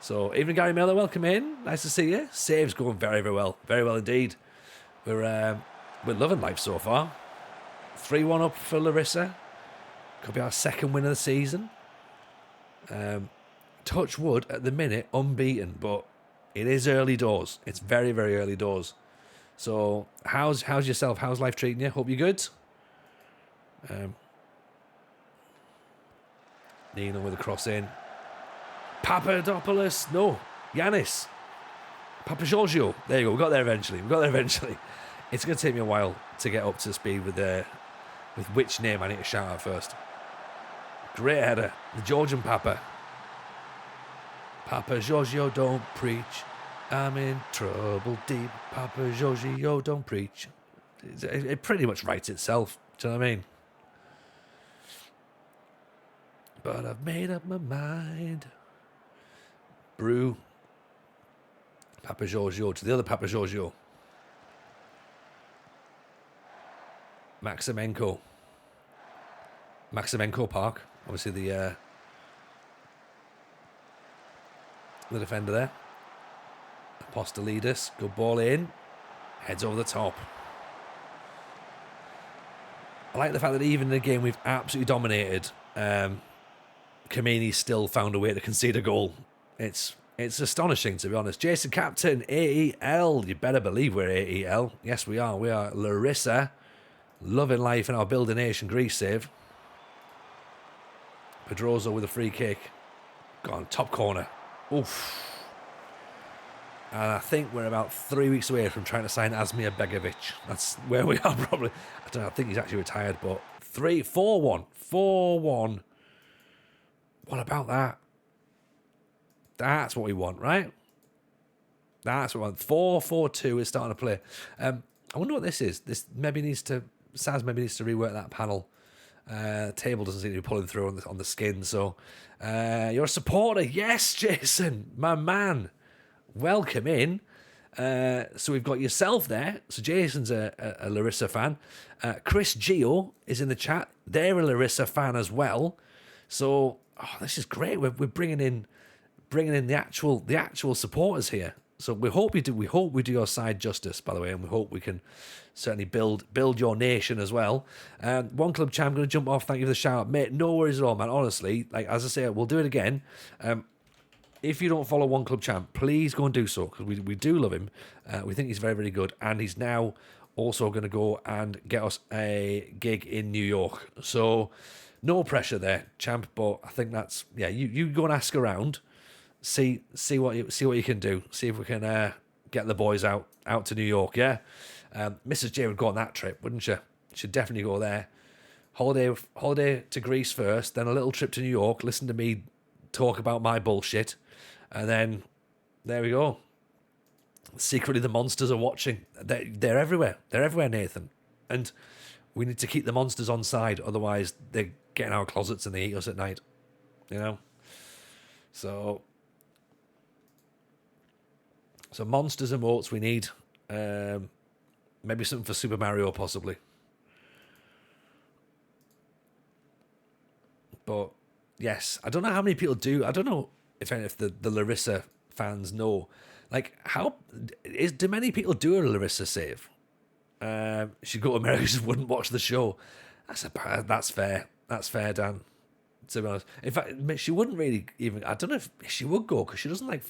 Speaker 1: So, even Gary Miller, welcome in. Nice to see you. Save's going very, very well. Very well indeed. We're loving life so far. 3-1 up for Larisa. Could be our second win of the season. Touch wood at the minute, unbeaten, but it is early doors. It's very, very early doors. So, how's yourself? How's life treating you? Hope you're good. Nino with a cross in. Papadopoulos. No. Yanis. Papa Giorgio. There you go. We got there eventually. It's going to take me a while to get up to speed with which name I need to shout out first. Great header. The Georgian Papa. Papa Giorgio, don't preach. I'm in trouble deep. Papa Giorgio, don't preach. It pretty much writes itself. Do you know what I mean? But I've made up my mind. Brew. Papa Giorgio to the other Papa Giorgio. Maximenko Park. Obviously the defender there. Apostolidis, good ball in. Heads over the top. I like the fact that even in a game we've absolutely dominated, Kamini still found a way to concede a goal. It's astonishing, to be honest. Jason Captain, AEL. You better believe we're AEL. Yes, we are. We are Larisa. Loving life in our Builder Nation Greece save. Pedroso with a free kick. Gone, top corner. Oof. And I think we're about 3 weeks away from trying to sign Asmir Begovic. That's where we are probably. I don't know, I think he's actually retired, but 4-1. 4-1. What about that? That's what we want, right? That's what we want. 4-4-2 is starting to play. I wonder what this is. Saz maybe needs to rework that panel. Table doesn't seem to be pulling through on the skin. So you're a supporter. Yes, Jason, my man. Welcome in. So we've got yourself there. So Jason's a Larisa fan. Chris Gio is in the chat. They're a Larisa fan as well. So this is great. We're bringing in the actual supporters here. So we hope we do your side justice, by the way, and we hope we can certainly build your nation as well. One Club Champ, I'm going to jump off. Thank you for the shout out, mate. No worries at all, man. Honestly, like as I say, we'll do it again. If you don't follow One Club Champ, please go and do so, because we do love him. We think he's very, very good. And he's now also going to go and get us a gig in New York. So no pressure there, Champ. But I think that's, yeah, you go and ask around. See what you can do. See if we can get the boys out to New York, yeah? Mrs. J would go on that trip, wouldn't she? She'd definitely go there. Holiday to Greece first, then a little trip to New York, listen to me talk about my bullshit. And then, there we go. Secretly, the monsters are watching. They're everywhere. They're everywhere, Nathan. And we need to keep the monsters on side. Otherwise, they get in our closets and they eat us at night. You know? So monsters emotes we need. Maybe something for Super Mario, possibly. But, yes. I don't know how many people do. I don't know if the Larisa fans know, like, do many people do a Larisa save? She'd go to America, just wouldn't watch the show. That's fair. That's fair, Dan. To be honest, in fact, she wouldn't really even. I don't know if she would go, because she doesn't like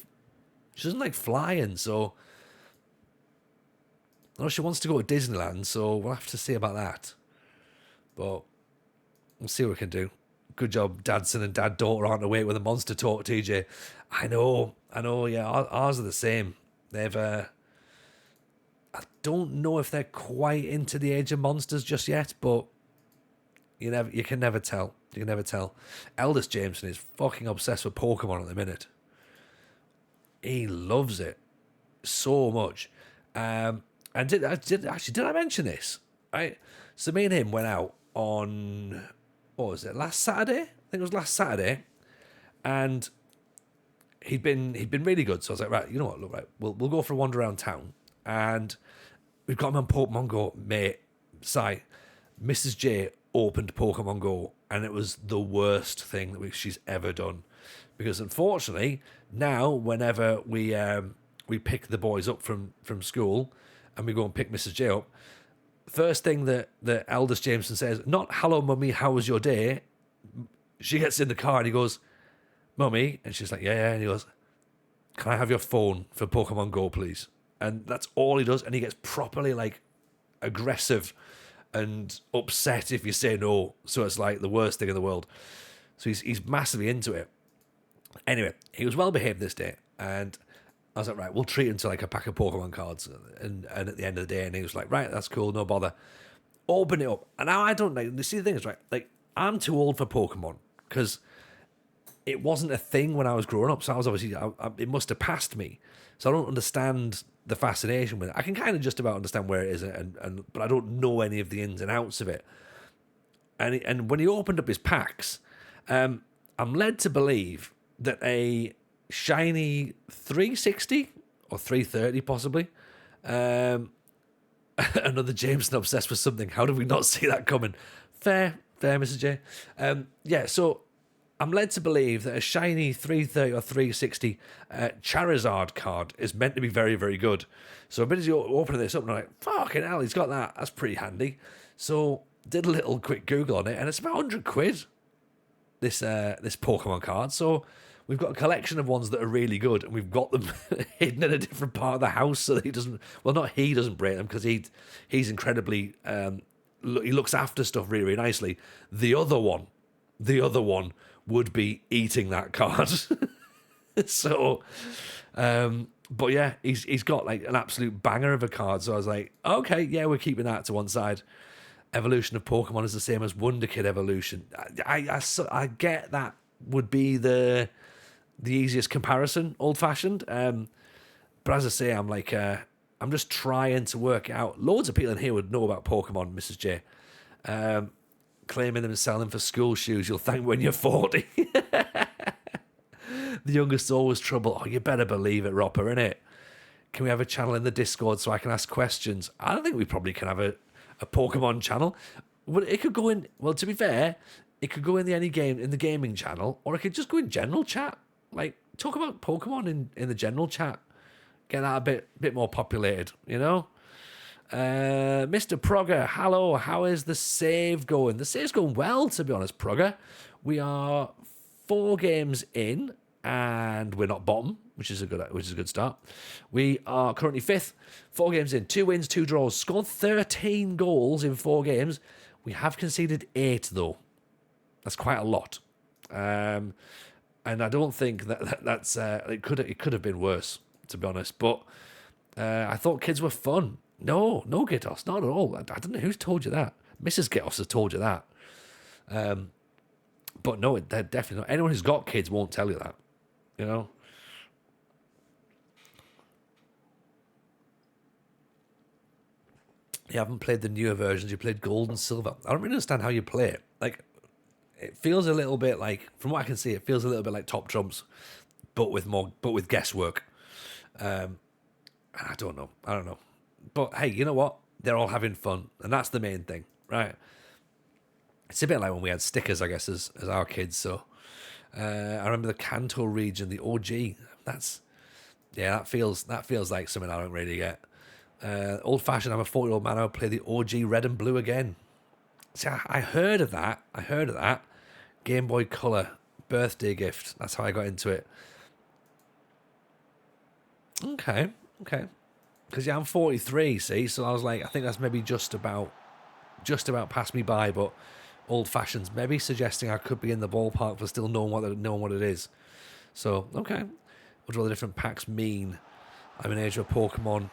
Speaker 1: flying. So, I know she wants to go to Disneyland. So we'll have to see about that. But we'll see what we can do. Good job, Dadson and Dad-daughter aren't awake with a monster talk, TJ. I know, yeah, ours are the same. They've, I don't know if they're quite into the age of monsters just yet, but you can never tell. You can never tell. Eldest Jameson is fucking obsessed with Pokemon at the minute. He loves it so much. And did I mention this? Right? So me and him went out on, what was it, last Saturday? I think it was last Saturday. And he'd been really good. So I was like, right, you know what, look, right, we'll go for a wander around town. And we've got him on Pokemon Go, mate. Mrs. J opened Pokemon Go, and it was the worst thing that she's ever done. Because unfortunately, now whenever we pick the boys up from school and we go and pick Mrs. J up, first thing that the eldest Jameson says, not "Hello, mummy, how was your day?" She gets in the car and he goes, "Mummy," and she's like, yeah. And he goes, "Can I have your phone for Pokemon Go, please?" And that's all he does. And he gets properly like aggressive and upset if you say no. So it's like the worst thing in the world. So he's massively into it. Anyway, he was well behaved this day, and I was like, right, we'll treat him to like a pack of Pokemon cards, and at the end of the day, and he was like, right, that's cool, no bother. Open it up, and now I don't like. See, the thing is, right, like I'm too old for Pokemon because it wasn't a thing when I was growing up. So I was obviously, it must have passed me. So I don't understand the fascination with it. I can kind of just about understand where it is, but I don't know any of the ins and outs of it. And when he opened up his packs, I'm led to believe that a shiny 360 or 3:30 possibly. Another Jameson obsessed with something. How did we not see that coming? Fair, Mrs. J. Yeah, so I'm led to believe that a shiny 330 or 360 Charizard card is meant to be very, very good. So I'm busy opening this up and I'm like, fucking hell, he's got that. That's pretty handy. So did a little quick Google on it, and it's about 100 quid, this Pokemon card. So we've got a collection of ones that are really good, and we've got them hidden in a different part of the house so that he doesn't break them, because he's incredibly, he looks after stuff really, really nicely. The other one would be eating that card. So, but yeah, he's got like an absolute banger of a card. So I was like, okay, yeah, we're keeping that to one side. Evolution of Pokemon is the same as Wonder Kid evolution. I get that would be the easiest comparison, old fashioned. But as I say, I'm like, I'm just trying to work it out. Loads of people in here would know about Pokemon, Mrs. J. Claiming them and selling them for school shoes. You'll thank when you're 40. The youngest always trouble. Oh, you better believe it, Ropper, innit? Can we have a channel in the Discord so I can ask questions? I don't think we probably can have a Pokemon channel. Well, it could go in. Well, to be fair, it could go in the gaming channel, or it could just go in general chat. Like, talk about Pokemon in the general chat. Get that a bit more populated, you know? Mr. Progger, hello. How is the save going? The save's going well, to be honest, Progger. We are 4 games in, and we're not bottom, which is a good start. We are currently 5th, 4 games in, 2 wins, 2 draws, scored 13 goals in 4 games. We have conceded 8 though. That's quite a lot. And I don't think that's it could have been worse, to be honest. But I thought kids were fun. No, Gitos, not at all. I don't know who's told you that. Mrs. Gitos has told you that. But no, they're definitely not. Anyone who's got kids won't tell you that. You know? You haven't played the newer versions. You played Gold and Silver. I don't really understand how you play it. Like, it feels a little bit like, from what I can see, it feels a little bit like Top Trumps, but with guesswork. I don't know. But hey, you know what? They're all having fun, and that's the main thing, right? It's a bit like when we had stickers, I guess, as our kids. So I remember the Kanto region, the OG. That feels like something I don't really get. Old fashioned. I'm a 40-year-old man. I would play the OG red and blue again. See, I heard of that. Game Boy Color birthday gift. That's how I got into it. Okay. Because I'm 43, see, so I was like, I think that's maybe just about passed me by, but old fashions, maybe suggesting I could be in the ballpark for still knowing what it is. So, okay. What do all the different packs mean? I'm an age where Pokemon.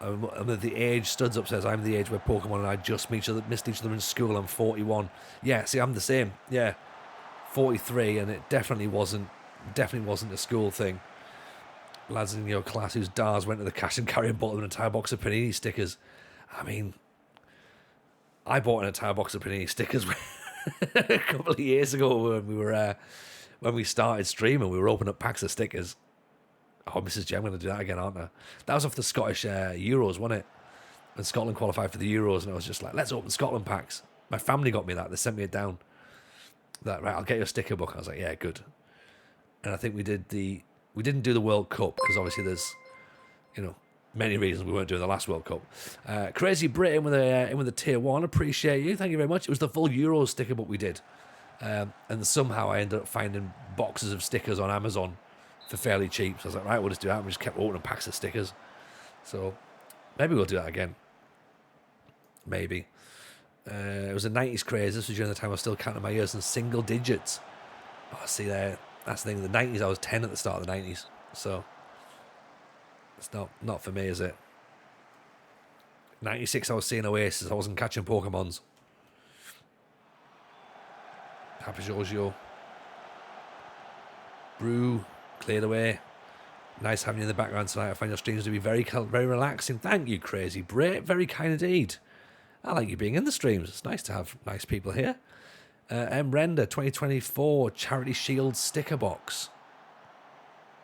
Speaker 1: The age studs up says I'm the age where Pokemon and I just missed each other in school. I'm 41. Yeah, see, I'm the same. Yeah, 43, and it definitely wasn't a school thing. Lads in your class whose DARs went to the cash and carry and bought them an entire box of Panini stickers. I mean, I bought an entire box of Panini stickers a couple of years ago when we started streaming. We were opening up packs of stickers. Oh, Mrs. J, I'm going to do that again, aren't I? That was off the Scottish Euros, wasn't it? When Scotland qualified for the Euros, and I was just like, let's open Scotland packs. My family got me that. They sent me it down. Right, I'll get you a sticker book. I was like, yeah, good. And I think we didn't do the World Cup because obviously there's, many reasons we weren't doing the last World Cup. Crazy Brit in with a tier 1. Appreciate you. Thank you very much. It was the full Euros sticker book we did. And somehow I ended up finding boxes of stickers on Amazon for fairly cheap. So I was like, right, we'll just do that. And we just kept opening packs of stickers. So maybe we'll do that again. Maybe. It was a 90s craze. This was during the time I was still counting my years in single digits. Oh, see there. That's the thing. In the 90s, I was 10 at the start of the 90s. So it's not for me, is it? 96, I was seeing Oasis. I wasn't catching Pokemons. Happy Giorgio. Brew. Cleared away. Nice having you in the background tonight. I find your streams to be very relaxing. Thank you, Crazy Brit. Very kind indeed. I like you being in the streams. It's nice to have nice people here. Render 2024 Charity Shield sticker box.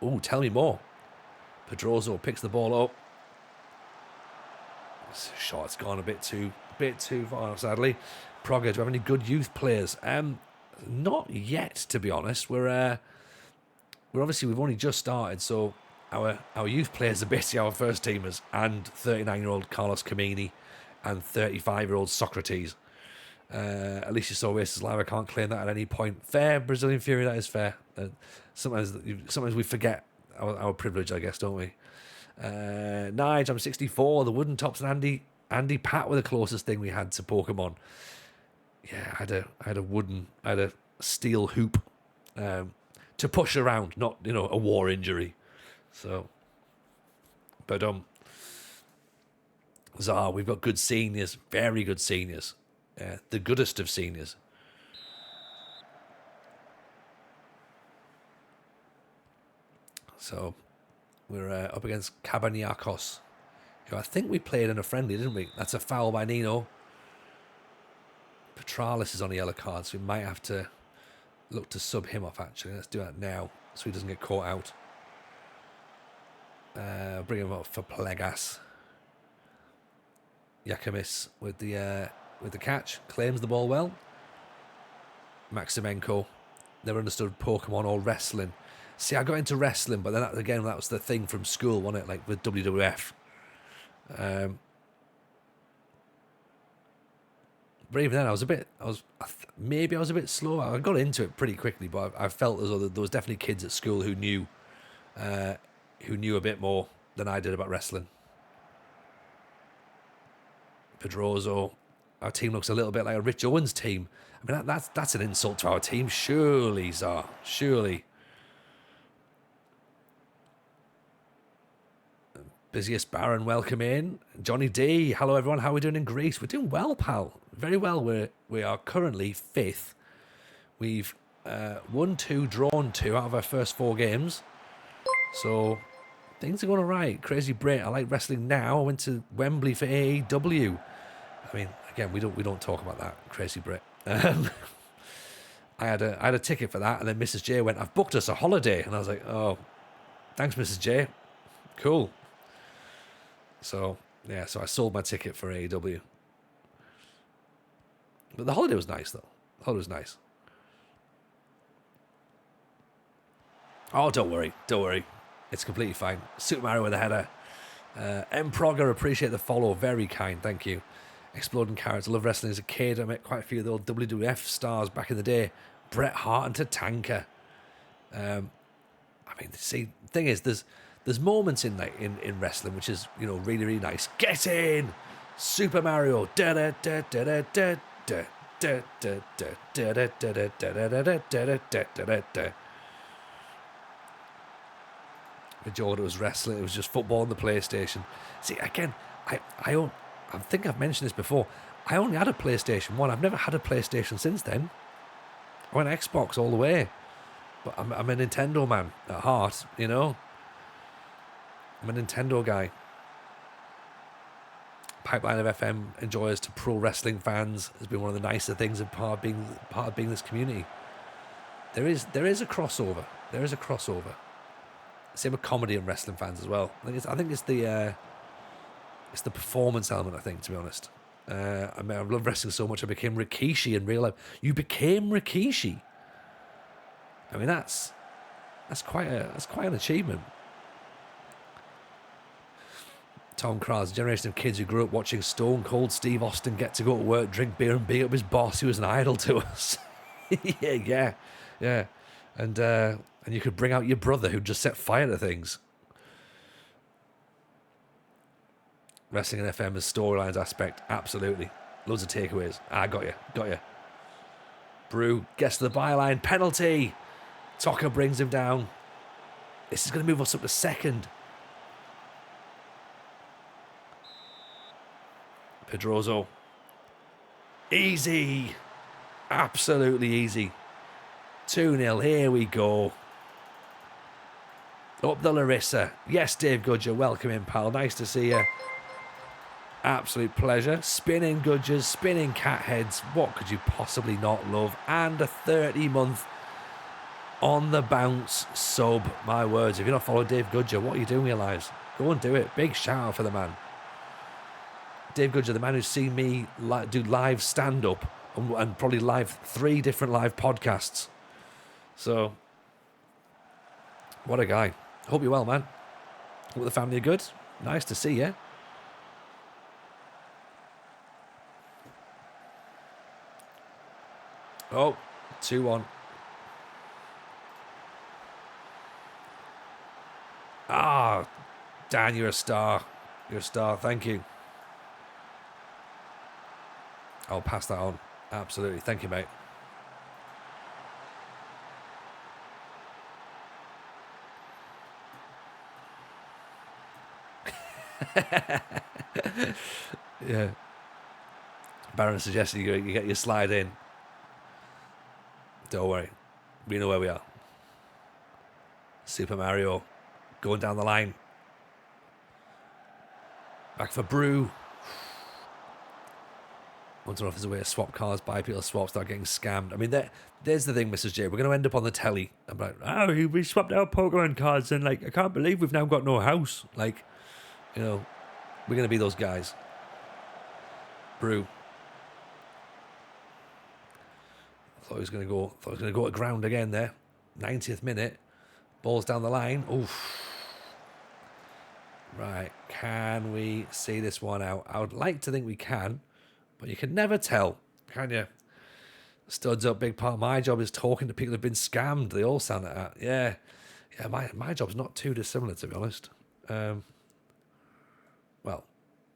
Speaker 1: Ooh, tell me more. Pedroso picks the ball up. Shot's gone a bit too far, sadly. Praga, do you have any good youth players? Not yet, to be honest. We're obviously, we've only just started, so our youth players are basically our first teamers, and 39-year-old Carlos Camini and 35-year-old Socrates. At least you saw Races Live. I can't claim that at any point. Fair, Brazilian Fury, that is fair. Sometimes we forget our privilege, I guess, don't we? Nige, I'm 64. The Wooden Tops and Andy Pat were the closest thing we had to Pokemon. Yeah, I had a steel hoop to push around, not a war injury. So, but Zar, we've got good seniors, very good seniors, the goodest of seniors. So we're up against Cabaniakos, who I think we played in a friendly, didn't we? That's a foul by Nino. Petralis is on a yellow card, so we might have to look to sub him off, actually. Let's do that now, so he doesn't get caught out. Bring him up for Plegas. Yakimis with the catch, claims the ball well. Maximenko, never understood Pokemon or wrestling. See, I got into wrestling, but then that was the thing from school, wasn't it? Like with WWF. But even then, I was a bit slow. I got into it pretty quickly, but I felt as though there was definitely kids at school who knew a bit more than I did about wrestling. Pedroso, our team looks a little bit like a Rich Owens team. I mean, that's an insult to our team, surely, Zar, surely. Busiest Baron, welcome in. Johnny D, hello everyone, how are we doing in Greece? We're doing well, pal, very well. We are currently 5th. We've won 2, drawn 2 out of our first 4 games. So things are going all right. Crazy Brit, I like wrestling now. I went to Wembley for AEW. I mean, again, we don't talk about that, Crazy Brit. I had a ticket for that, and then Mrs. J went, I've booked us a holiday. And I was like, oh, thanks, Mrs. J. Cool. So, yeah, so I sold my ticket for AEW. But the holiday was nice, though. The holiday was nice. Oh, don't worry. It's completely fine. Super Mario with a header. M. Progger, appreciate the follow. Very kind, thank you. Exploding Carrots, I love wrestling as a kid. I met quite a few of the old WWF stars back in the day. Bret Hart and Tatanka. I mean, see, the thing is, there's moments in wrestling which is, really, really nice. Get in! Super Mario. Da da da da da da da da da da da da da da da da da. Majority was wrestling, it was just football on the PlayStation. See, again, I think I've mentioned this before. I only had a PlayStation 1. I've never had a PlayStation since then. I went Xbox all the way. But I'm a Nintendo man at heart, I'm a Nintendo guy. Pipeline of FM enjoyers to pro wrestling fans has been one of the nicer things of part of being this community. There is a crossover. There is a crossover. Same with comedy and wrestling fans as well. I think it's the performance element. I think, to be honest, I love wrestling so much. I became Rikishi in real life. You became Rikishi. I mean, that's quite an achievement. Tom Krause, a generation of kids who grew up watching Stone Cold Steve Austin get to go to work, drink beer, and beat up his boss, who was an idol to us. yeah. And you could bring out your brother who just set fire to things. Wrestling and FM as storylines aspect, absolutely. Loads of takeaways. Got you. Brew gets to the byline, penalty. Tocker brings him down. This is going to move us up to 2nd. Pedroso. Easy. Absolutely easy. 2-0. Here we go. Up the Larissa. Yes, Dave Gudger. Welcome in, pal. Nice to see you. Absolute pleasure. Spinning Gudgers, spinning cat heads. What could you possibly not love? And a 30-month On the bounce sub, my words. If you're not following Dave Goodger, what are you doing with your lives? Go and do it. Big shout out for the man. Dave Goodger, the man who's seen me do live stand-up and probably 3 different live podcasts. So, what a guy. Hope you're well, man. Hope the family are good. Nice to see you. Oh, 2-1. Ah, Dan, you're a star. You're a star. Thank you. I'll pass that on. Absolutely. Thank you, mate. Yeah. Baron suggested you get your slide in. Don't worry. We know where we are. Super Mario going down the line. Back for Brew. I don't know if there's a way to swap cars, buy people swap, start getting scammed. I mean, there's the thing, Mrs. J. We're going to end up on the telly. I'm like, we swapped our Pokemon cards and, like, I can't believe we've now got no house. Like, you know, we're going to be those guys. Brew. Thought he was going to go to ground again there. 90th minute. Ball's down the line. Oof. Right. Can we see this one out? I would like to think we can, but you can never tell, can you? Studs up, big part of my job is talking to people who've been scammed. They all sound like that. Yeah. Yeah, my job's not too dissimilar, to be honest. Well,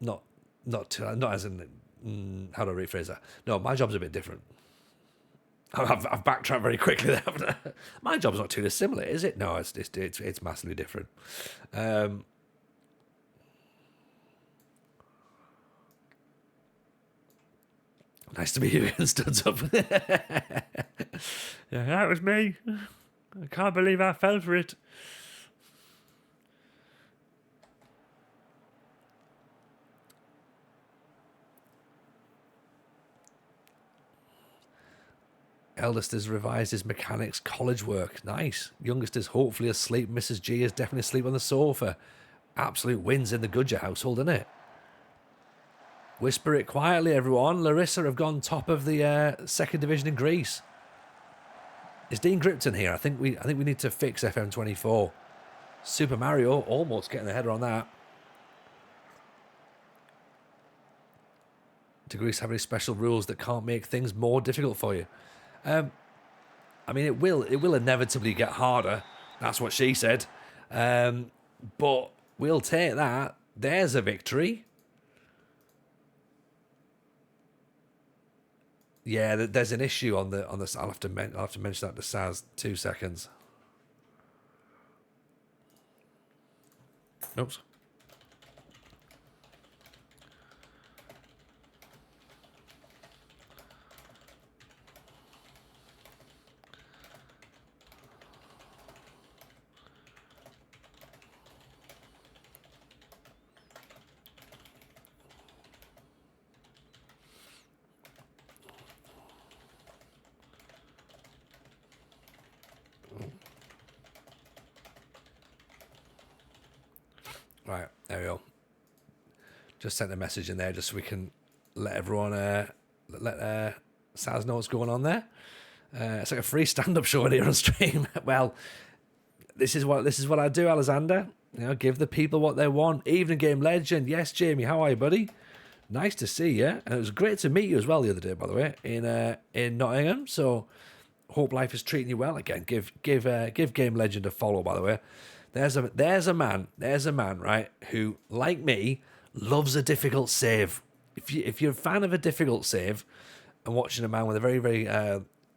Speaker 1: not as in, how do I rephrase that? No, my job's a bit different. I've backtracked very quickly there, haven't I? My job's not too dissimilar, is it? No, it's massively different. Nice to meet you again, Studs Up. Yeah, that was me. I can't believe I fell for it. Eldest has revised his mechanics college work. Nice. Youngest is hopefully asleep. Mrs. G is definitely asleep on the sofa. Absolute wins in the Goodger household, isn't it? Whisper it quietly, everyone. Larisa have gone top of the second division in Greece. Is Dean Gripton here? I think we need to fix FM24. Super Mario almost getting the header on that. Do Greece have any special rules that can't make things more difficult for you? I mean, it will inevitably get harder. That's what she said. But we'll take that. There's a victory. Yeah, there's an issue on the. I'll have to mention that to Saz. 2 seconds. Oops. Right, there we go. Just sent a message in there just so we can let everyone let Saz know what's going on there. It's like a free stand-up show here on stream. Well, this is what I do, Alexander. You know, give the people what they want. Evening Game Legend. Yes, Jamie, how are you, buddy? Nice to see you. And it was great to meet you as well the other day, by the way, in Nottingham. So hope life is treating you well again. Give Game Legend a follow, by the way. There's a man, right, who, like me, loves a difficult save. If you're a fan of a difficult save and watching a man with a very, very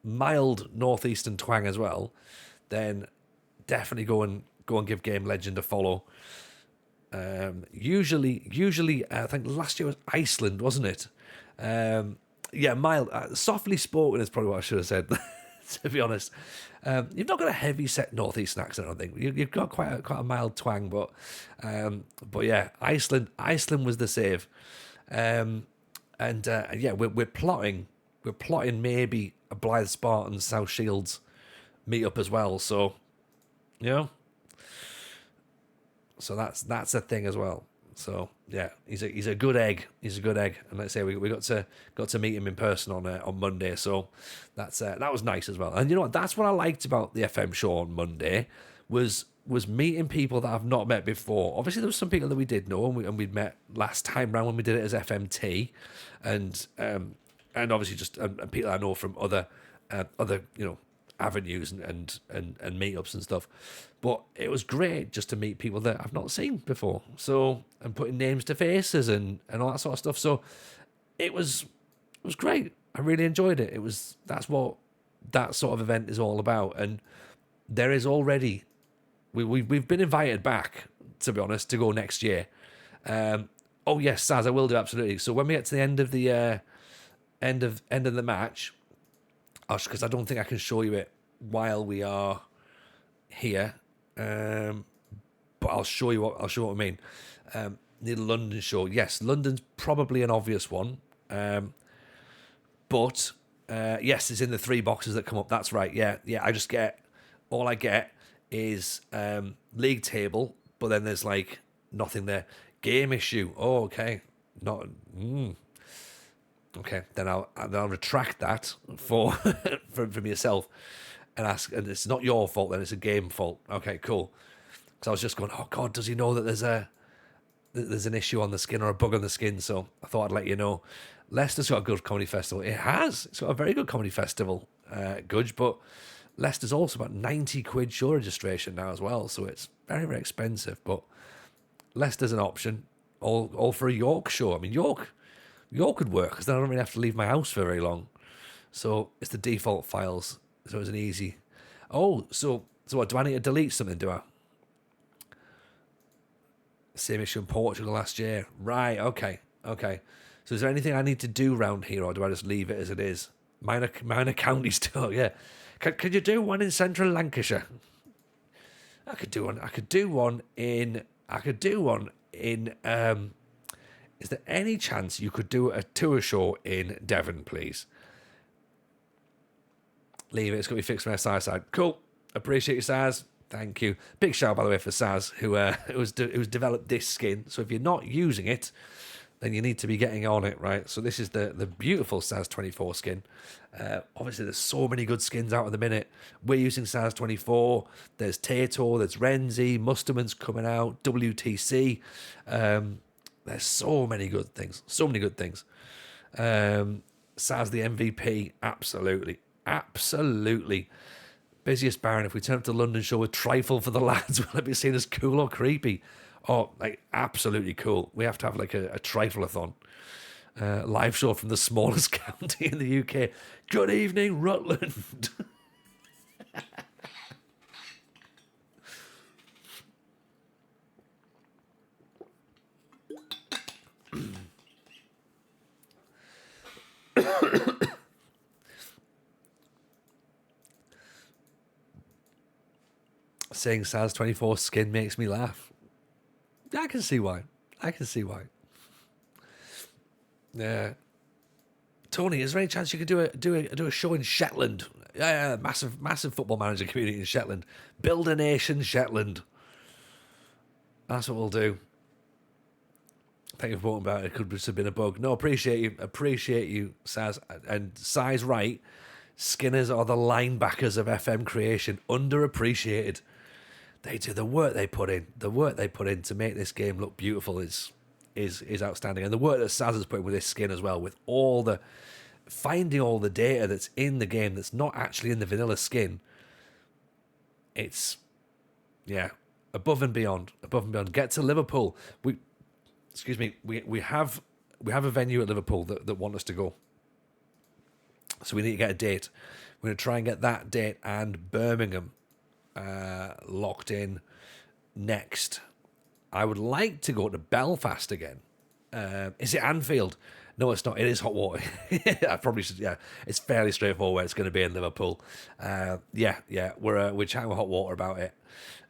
Speaker 1: mild northeastern twang as well, then definitely go and give Game Legend a follow. Usually, I think last year was Iceland, wasn't it? Yeah, mild, softly spoken is probably what I should have said. To be honest, you've not got a heavy set northeastern accent. I don't think you've got quite a mild twang, but yeah, Iceland was the save, yeah, we're plotting maybe a Blythe Spartans South Shields meetup as well. So, you know, so that's a thing as well. So yeah, he's a good egg. He's a good egg, and let's say we got to meet him in person on Monday. So that was nice as well. And you know what? That's what I liked about the FM show on Monday was meeting people that I've not met before. Obviously, there was some people that we did know, and we'd met last time round when we did it as FMT, and obviously just and people I know from other avenues and meetups and stuff. But it was great just to meet people that I've not seen before. So, and putting names to faces and all that sort of stuff. So it was great. I really enjoyed it. That's what that sort of event is all about. And there is already we've been invited back, to be honest, to go next year. Oh yes, Saz, I will do, absolutely. So when we get to the end of the end of the match, because I don't think I can show you it while we are here, but I'll show you what I mean. The London show, yes, London's probably an obvious one, but yes, it's in the 3 boxes that come up. That's right. Yeah. All I get is league table, but then there's like nothing there. Game issue. Oh, okay. Not. Okay, then I'll retract that for from yourself and ask. And it's not your fault. Then it's a game fault. Okay, cool. Because I was just going, oh God, does he know that there's an issue on the skin or a bug on the skin? So I thought I'd let you know. Leicester's got a good comedy festival. It has. It's got a very good comedy festival, Gudge. But Leicester's also about 90 quid show registration now as well. So it's very, very expensive. But Leicester's an option. All for a York show. I mean, York could work because then I don't really have to leave my house for very long. So it's the default files. So it's an easy. Oh, so what? Do I need to delete something? Do I? Same issue in Portugal last year. Right. Okay. So is there anything I need to do around here, or do I just leave it as it is? Minor county still. Yeah. Could you do one in central Lancashire? I could do one in. Is there any chance you could do a tour show in Devon, please? Leave it. It's got to be fixed from our side. Cool. Appreciate you, Saz. Thank you. Big shout, by the way, for Saz, who's developed this skin. So if you're not using it, then you need to be getting on it, right? So this is the beautiful Saz 24 skin. Obviously, there's so many good skins out at the minute. We're using Saz 24. There's Tato. There's Renzi. Musterman's coming out. WTC. There's so many good things. Saz the MVP, absolutely. Busiest Baron, if we turn up to the London show with trifle for the lads, will it be seen as cool or creepy? Oh, like, absolutely cool. We have to have like a trifle-a-thon. Live show from the smallest county in the UK. Good evening, Rutland. Saying Saz 24 skin makes me laugh. I can see why. Yeah. Tony, is there any chance you could do a show in Shetland? Yeah, massive football manager community in Shetland. Build a nation, Shetland. That's what we'll do. Thank you for talking about it. It could just have been a bug. No, appreciate you, Saz. And Si's right. Skinners are the linebackers of FM creation. Underappreciated. They do the work they put in. The work they put in to make this game look beautiful is outstanding. And the work that Saz has put in with this skin as well, with finding all the data that's in the game that's not actually in the vanilla skin. It's, yeah, above and beyond. Get to Liverpool. We have a venue at Liverpool that want us to go. So we need to get a date. We're going to try and get that date and Birmingham locked in next. I would like to go to Belfast again. Is it Anfield? No, it's not. It is hot water. I probably should. Yeah, it's fairly straightforward. It's going to be in Liverpool. Yeah. We're chatting with hot water about it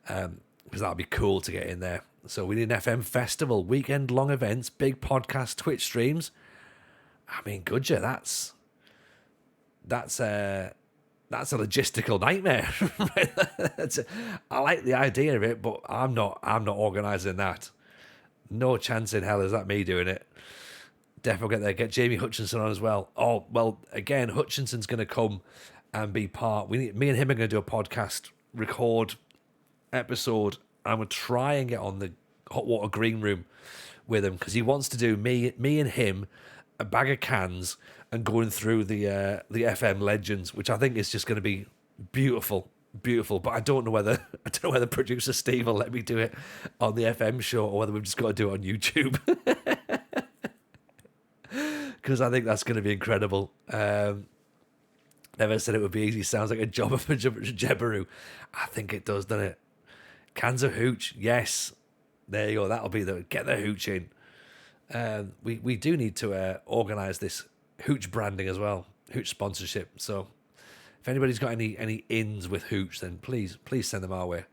Speaker 1: because that'd be cool to get in there. So we need an FM festival, weekend long events, big podcast, Twitch streams. I mean, good yeah, that's that's a logistical nightmare. I like the idea of it, but I'm not organising that. No chance in hell is that me doing it. Definitely get there. Get Jamie Hutchinson on as well. Oh, well, again, Hutchinson's going to come and be part. Me and him are going to do a podcast, record episode. I'm going to try and get on the hot water green room with him because he wants to do me and him a bag of cans and going through the FM legends, which I think is just going to be beautiful. But I don't know whether producer Steve will let me do it on the FM show or whether we've just got to do it on YouTube. Because I think that's going to be incredible. Never said it would be easy. Sounds like a job for Jebaru. I think it does, doesn't it? Cans of hooch, yes. There you go. That'll be get the hooch in. We do need to organise this hooch branding as well, hooch sponsorship. So if anybody's got any ins with hooch, then please send them our way.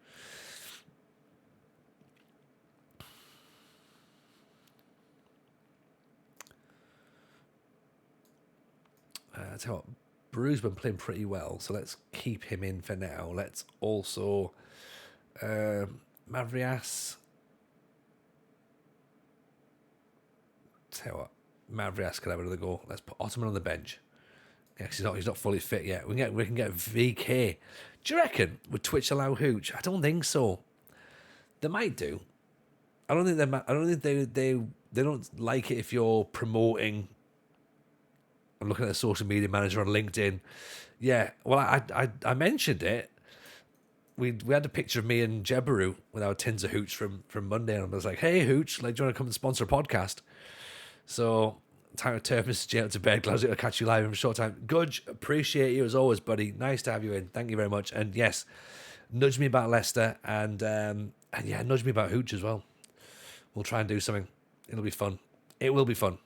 Speaker 1: I tell you what, Brew's been playing pretty well, so let's keep him in for now. Let's also Mavrias. Tell you what, Mavrias can have another go. Let's put Ottoman on the bench. Yeah, he's not fully fit yet. We can get VK. Do you reckon would Twitch allow hooch? I don't think so. They might do. I don't think they don't like it if you're promoting. I'm looking at the social media manager on LinkedIn. Yeah, well, I mentioned it. We had a picture of me and Jebaru with our tins of hooch from Monday, and I was like, "Hey, hooch, like, do you want to come and sponsor a podcast?" So, time to turn Mr. J out to bed. Glad to catch you live in a short time. Gudge, appreciate you as always, buddy. Nice to have you in. Thank you very much. And yes, nudge me about Leicester, and yeah, nudge me about hooch as well. We'll try and do something. It'll be fun. It will be fun.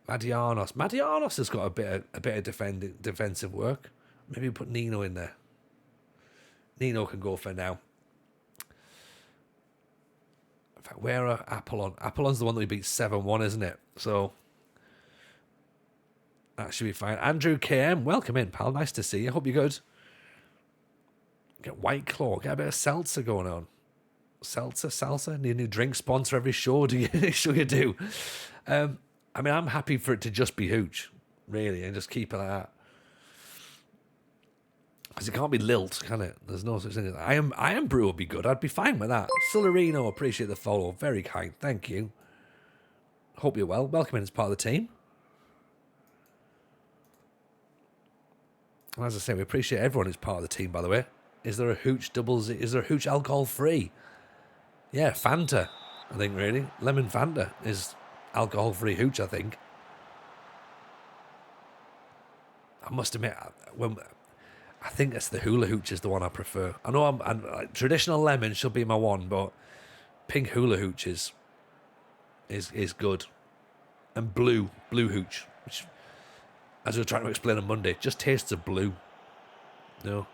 Speaker 1: Madianos has got a bit of defensive work. Maybe put Nino in there. Nino can go for now. In fact, where are Apollon? Apollon's the one that we beat 7-1, isn't it? So that should be fine. Andrew KM, welcome in, pal. Nice to see you. Hope you're good. Get White Claw. Get a bit of seltzer going on. Salsa? Need a new drink sponsor every show? Do you? Sure you do. I mean, I'm happy for it to just be hooch, really, and just keep it like that. Because it can't be lilt, can it? There's no such thing as that. I am brew would be good. I'd be fine with that. Solarino, appreciate the follow. Very kind. Thank you. Hope you're well. Welcome in as part of the team. And as I say, we appreciate everyone who's part of the team, by the way. Is there a hooch doubles? Is there a hooch alcohol free? Yeah, Fanta, I think, really. Lemon Fanta is alcohol-free hooch, I think. I must admit, I think it's the hula hooch is the one I prefer. I know I'm traditional lemon should be my one, but pink hula hooch is good. And blue hooch, which, as we were trying to explain on Monday, just tastes of blue. No.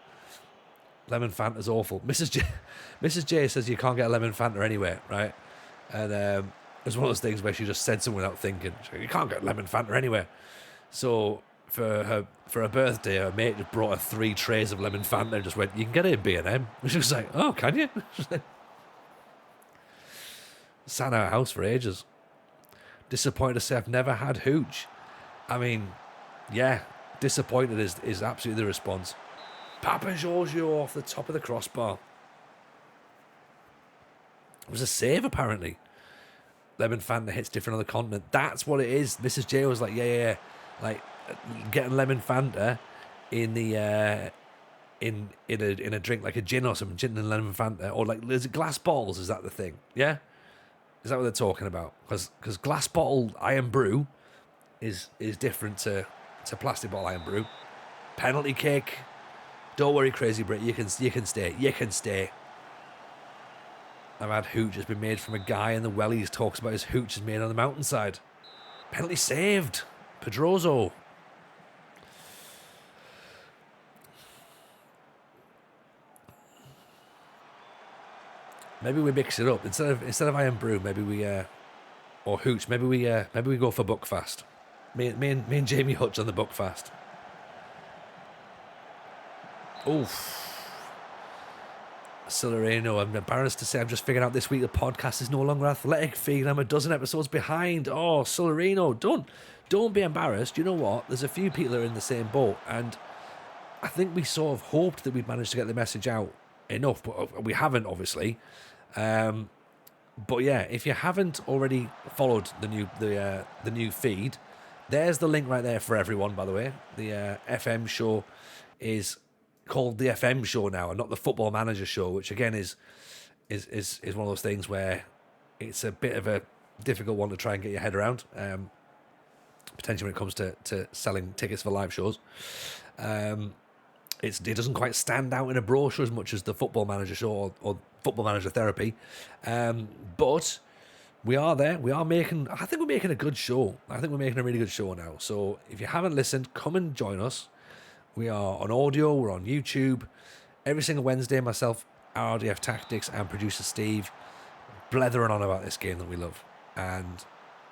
Speaker 1: Lemon Fanta's awful. Mrs. J says you can't get a lemon Fanta anywhere, right? And it was one of those things where she just said something without thinking. She, you can't get lemon Fanta anywhere. So for her birthday, her mate just brought her 3 trays of lemon Fanta and just went, you can get it in B&M. She was like, oh, can you? Sat in our house for ages. Disappointed to say I've never had hooch. I mean, yeah, disappointed is absolutely the response. Papa Giorgio off the top of the crossbar. It was a save, apparently. Lemon Fanta hits different on the continent. That's what it is. Mrs. J was like, yeah. Like, getting lemon Fanta in the in a drink like a gin or something, gin and lemon Fanta, or like, is it glass bottles? Is that the thing? Yeah, is that what they're talking about? Because glass bottle iron brew is different to plastic bottle iron brew. Penalty kick. Don't worry, Crazy Brit. You can stay. You can stay. I've had hooch has been made from a guy in the wellies talks about his hooch is made on the mountainside. Penalty saved. Pedroso. Maybe we mix it up instead of iron brew. Maybe we or hooch. Maybe we go for Buckfast. Me and Jamie Hutch on the Buckfast. Oof. Celerino, I'm embarrassed to say I've just figured out this week the podcast is no longer athletic feed. I'm a dozen episodes behind. Oh, Celerino, don't be embarrassed. You know what? There's a few people that are in the same boat, and I think we sort of hoped that we'd managed to get the message out enough, but we haven't, obviously. But yeah, if you haven't already followed the new feed, there's the link right there for everyone. By the way, the FM show is called the FM show now, and not the Football Manager show, which again is one of those things where it's a bit of a difficult one to try and get your head around. Potentially when it comes to selling tickets for live shows. It doesn't quite stand out in a brochure as much as the Football Manager show or Football Manager Therapy. But we are there. I think we're making a good show. I think we're making a really good show now. So if you haven't listened, come and join us. We are on audio. We're on YouTube. Every single Wednesday, myself, RDF Tactics, and producer Steve blethering on about this game that we love. And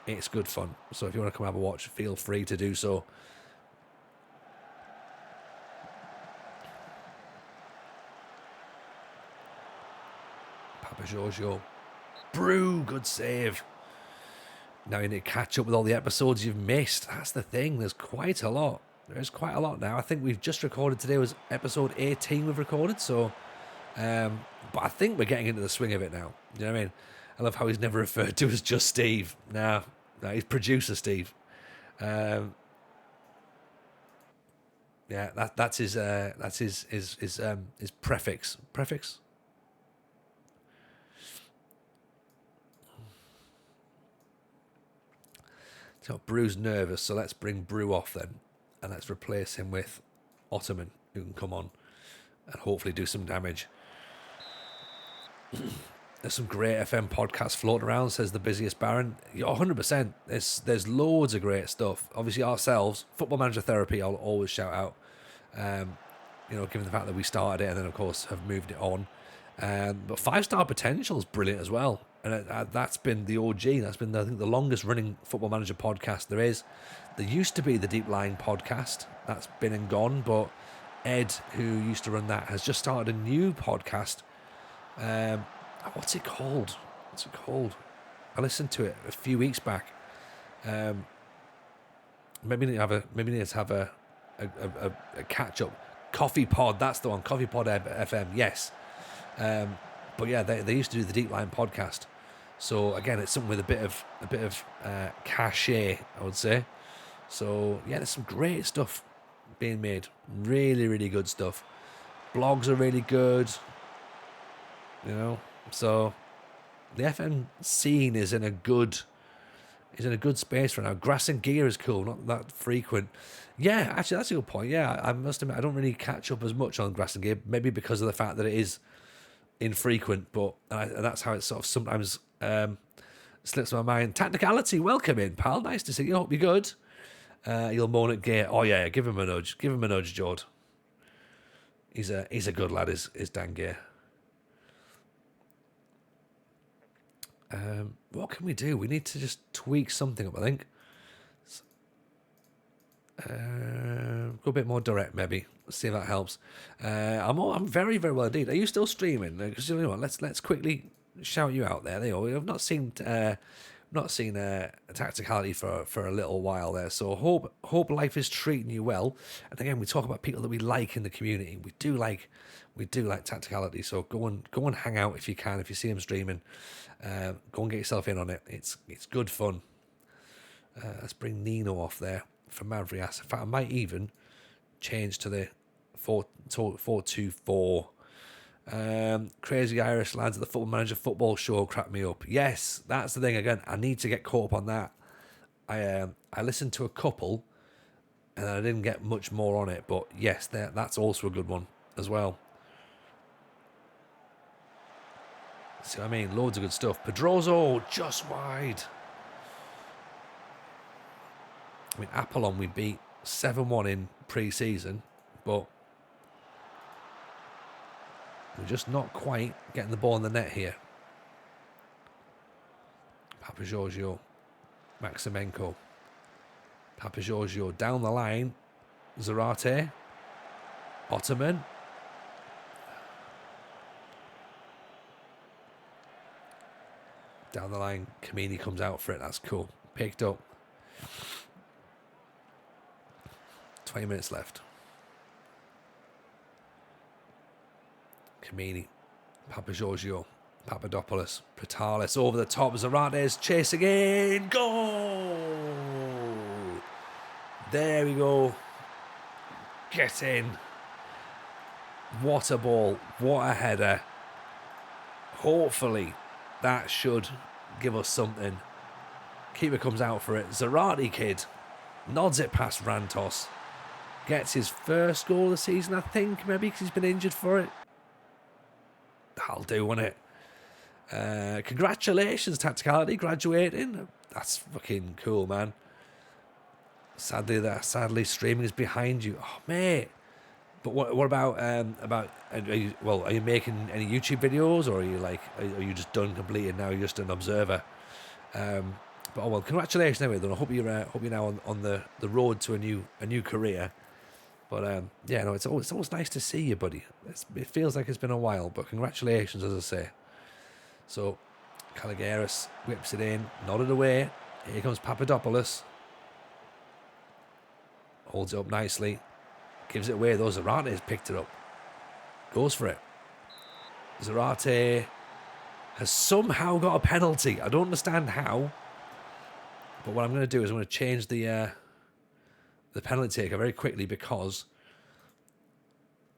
Speaker 1: it's good fun. So if you want to come have a watch, feel free to do so. Papa Giorgio. Brew, good save. Now you need to catch up with all the episodes you've missed. That's the thing. There's quite a lot. There's quite a lot now. I think we've just recorded today was episode 18 we've recorded. So, but I think we're getting into the swing of it now. You know what I mean? I love how he's never referred to as just Steve. No, he's producer Steve. Yeah, that's his prefix. Prefix. So Brew's nervous, so let's bring Brew off then, and let's replace him with Ottoman, who can come on and hopefully do some damage. There's some great FM podcasts floating around, says the busiest Baron. 100%. There's loads of great stuff. Obviously ourselves, Football Manager Therapy, I'll always shout out. Given the fact that we started it and then of course have moved it on. But 5-Star Potential is brilliant as well. And that's been the OG. That's been, I think, the longest running Football Manager podcast there is. There used to be the Deep Line podcast. That's been and gone. But Ed, who used to run that, has just started a new podcast. What's it called? I listened to it a few weeks back. Maybe need to have a catch up. Coffee Pod, that's the one. Coffee Pod FM, yes. But yeah, they used to do the Deep Line podcast. So again, it's something with a bit of cachet, I would say. So yeah, there's some great stuff being made. Really, really good stuff. Blogs are really good. So the FM scene is in a good space right now. Grass and Gear is cool, not that frequent. Yeah, actually, that's a good point. Yeah, I must admit, I don't really catch up as much on Grass and Gear, maybe because of the fact that it is infrequent, but and that's how it sort of sometimes slips my mind. Technicality, welcome in, pal. Nice to see you. Hope you're good. You'll moan at Gear. Oh yeah, give him a nudge. Give him a nudge, Jord. He's a good lad. Is Dan Gear. What can we do? We need to just tweak something up, I think. Go a bit more direct, maybe. Let's see if that helps. I'm very, very well indeed. Are you still streaming? Because you know what, let's quickly shout you out there. There you go. I've not seen Tacticality for a little while there. So hope life is treating you well. And again, we talk about people that we like in the community. We do like Tacticality. So go and hang out if you can. If you see him streaming, go and get yourself in on it. It's good fun. Let's bring Nino off there for Mavrias. In fact, I might even change to the 4-2-4. Crazy Irish lads at the Football Manager football show cracked me up. Yes, that's the thing. Again, I need to get caught up on that. I listened to a couple and I didn't get much more on it, but yes, that's also a good one as well. See what I mean? Loads of good stuff. Pedroso just wide. I mean, Apollon we beat 7-1 in pre-season, but we're just not quite getting the ball in the net here. Papa Giorgio, Maximenko. Papa Giorgio down the line. Zarate. Ottoman. Down the line, Kamini comes out for it. That's cool. Picked up. 20 minutes left. Kamini, Papagiorgio, Papadopoulos, Pratalis over the top. Zarates chasing in. Goal! There we go. Get in. What a ball. What a header. Hopefully that should give us something. Keeper comes out for it. Zarate kid nods it past Rantos. Gets his first goal of the season, I think, maybe because he's been injured for it. That'll do, won't it? Congratulations, Tacticality, graduating. That's fucking cool, man. Sadly, streaming is behind you. Oh, mate. But what about are you making any YouTube videos, or are you just done completed now? You're just an observer. But congratulations anyway. Though I hope you're now on the road to a new career. But it's always nice to see you, buddy. It feels like it's been a while, but congratulations, as I say. So Caligaris whips it in, nodded away. Here comes Papadopoulos. Holds it up nicely. Gives it away, though. Zarate's picked it up. Goes for it. Zarate has somehow got a penalty. I don't understand how. But what I'm going to do is I'm going to change the penalty taker very quickly, because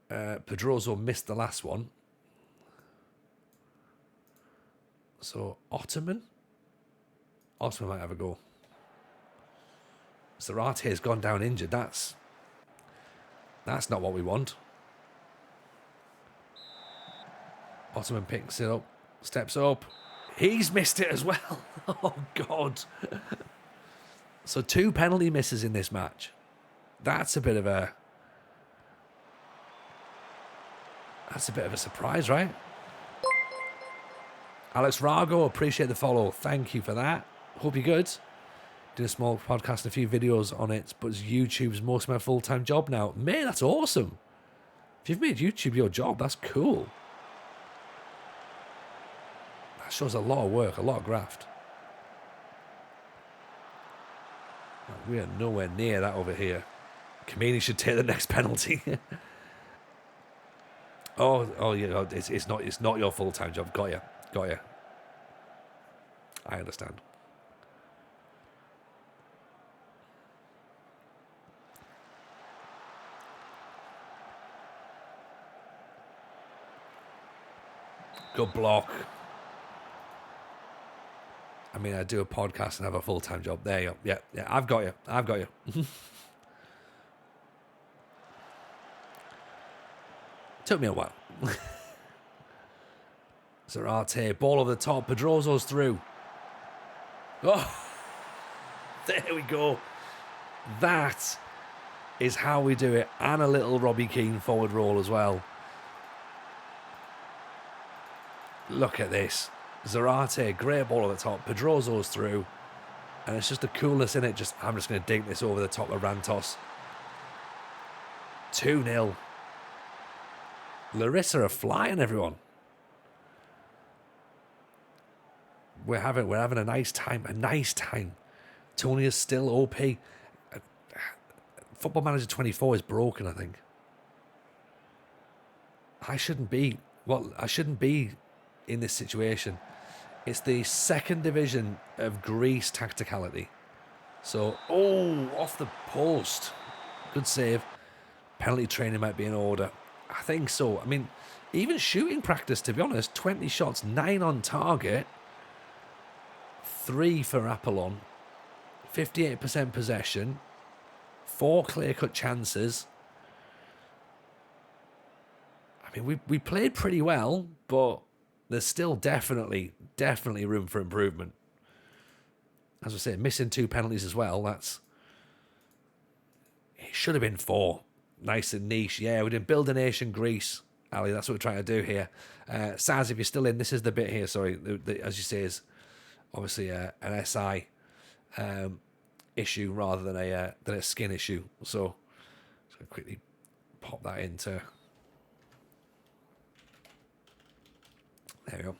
Speaker 1: Pedroso missed the last one. So Ottoman might have a go. Zarate has gone down injured. That's not what we want. Ottoman picks it up, steps up. He's missed it as well. Oh, God. So 2 penalty misses in this match. That's a bit of a surprise, right? Alex Rago, appreciate the follow. Thank you for that. Hope you're good. Did a small podcast and a few videos on it, but YouTube's most of my full-time job now. Mate, that's awesome. If you've made YouTube your job, that's cool. That shows a lot of work, a lot of graft. We are nowhere near that over here. Kamini should take the next penalty. oh yeah, it's not your full-time job. Got you. I understand. Good block. I mean, I do a podcast and have a full-time job. There you go. Yeah, I've got you. Took me a while. Zarate, ball over the top. Pedroso's through. Oh, there we go. That is how we do it. And a little Robbie Keane forward roll as well. Look at this. Zarate, great ball at the top. Pedroso's through. And it's just the coolness in it. I'm just going to dink this over the top of Rantos. 2-0. Larisa are flying, everyone. We're having a nice time. Tony is still OP. Football Manager 24 is broken, I think. I shouldn't be in this situation. It's the second division of Greece tacticality. So, off the post. Good save. Penalty training might be in order. I think so. I mean, even shooting practice, to be honest, 20 shots, 9 on target, 3 for Apollon, 58% possession, 4 clear-cut chances. I mean, we played pretty well, but there's still definitely room for improvement. As I say, missing 2 penalties as well. It should have been 4. Nice and niche. Yeah, we didn't build a nation, Greece. Ali, that's what we're trying to do here. Saz, if you're still in, this is the bit here. Sorry, as you say, is obviously an SI issue rather than a skin issue. So, just gonna quickly pop that into. There we go.